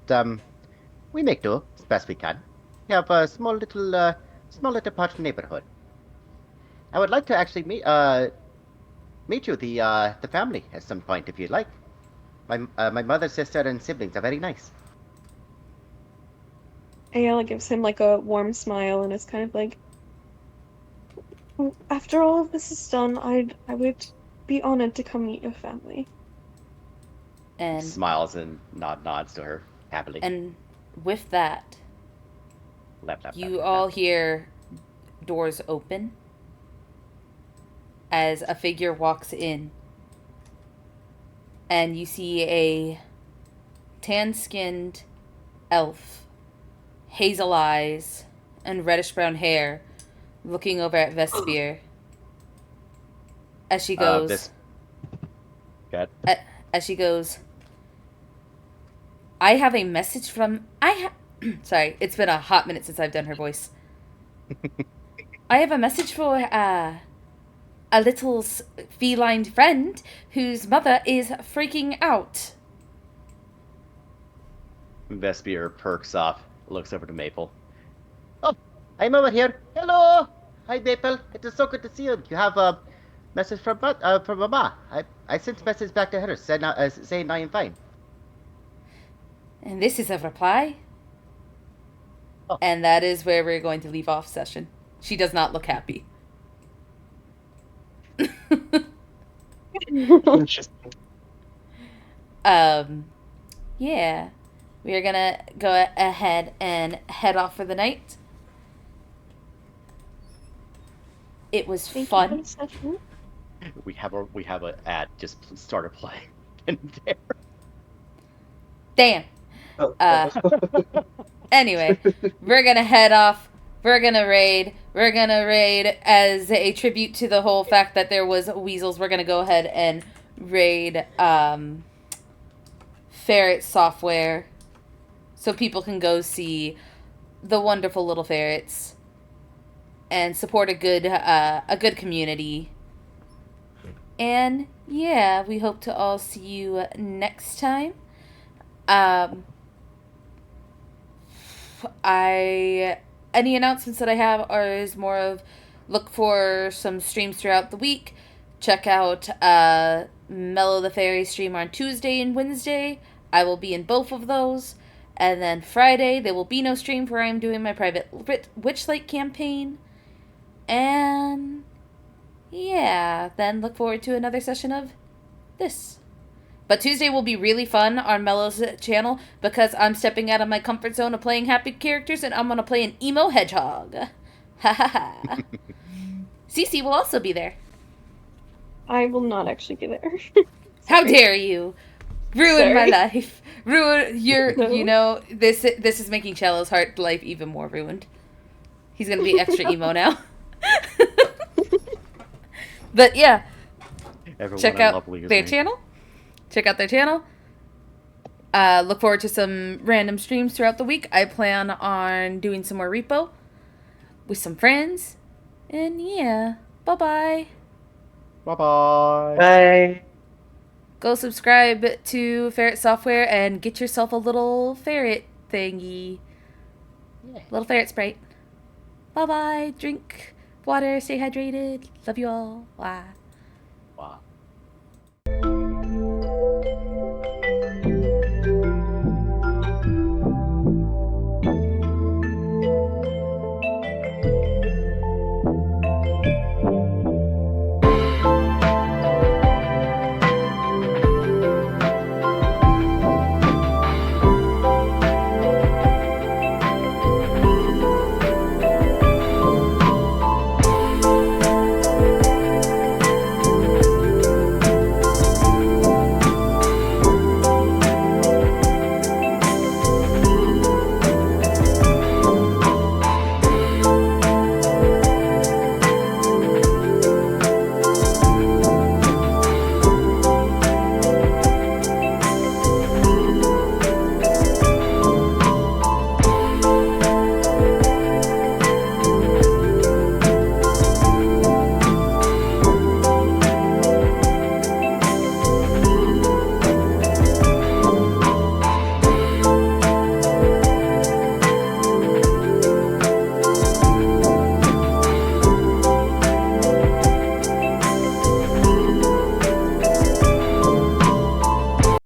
we make do as best we can. We have a small little part neighborhood. I would like to actually meet you the family at some point if you'd like. My mother, sister, and siblings are very nice. Ayala gives him like a warm smile and is kind of like, after all of this is done, I would be honored to come meet your family. And Smiles and nods to her happily. and with that, you all hear doors open as a figure walks in. And you see a tan-skinned elf, hazel eyes, and reddish-brown hair, looking over at Vespier. As she goes, This. Good. as she goes, I have a message from sorry, it's been a hot minute since I've done her voice. I have a message for a little feline friend whose mother is freaking out. Vespier perks up, looks over to Maple. Oh, I'm over here. Hello. Hi, Maple. It is so good to see you. You have a message from Mama. I sent a message back to her saying I am fine. And this is a reply. Oh. And that is where we're going to leave off session. She does not look happy. Interesting. Yeah. We are gonna go ahead and head off for the night. It was Thank you for fun. the session. We have a ad just started playing in there. Damn. Oh. Anyway, we're gonna head off. We're gonna raid. We're gonna raid as a tribute to the whole fact that there was weasels. We're gonna go ahead and raid ferret software so people can go see the wonderful little ferrets and support a good community. And yeah, we hope to all see you next time. Any announcements that I have is more of look for some streams throughout the week. Check out Mellow the Fairy stream on Tuesday and Wednesday. I will be in both of those. And then Friday, there will be no stream where I'm doing my private Witchlight campaign. And yeah, then look forward to another session of this. But Tuesday will be really fun on Mellow's channel because I'm stepping out of my comfort zone of playing happy characters and I'm going to play an emo hedgehog. Ha ha ha. Cece will also be there. I will not actually be there. How dare you? Ruin my Sorry. life. Ruin your, No. you know, this is making Cello's heart life even more ruined. He's going to be extra emo now. But yeah, Everyone check I out love leaves their me. channel. Check out their channel. Look forward to some random streams throughout the week. I plan on doing some more repo with some friends. And yeah, bye-bye. Bye-bye. Bye. Go subscribe to Ferret Software and get yourself a little ferret thingy. Yeah. Little ferret sprite. Bye-bye. Drink water. Stay hydrated. Love you all. Bye. Wow.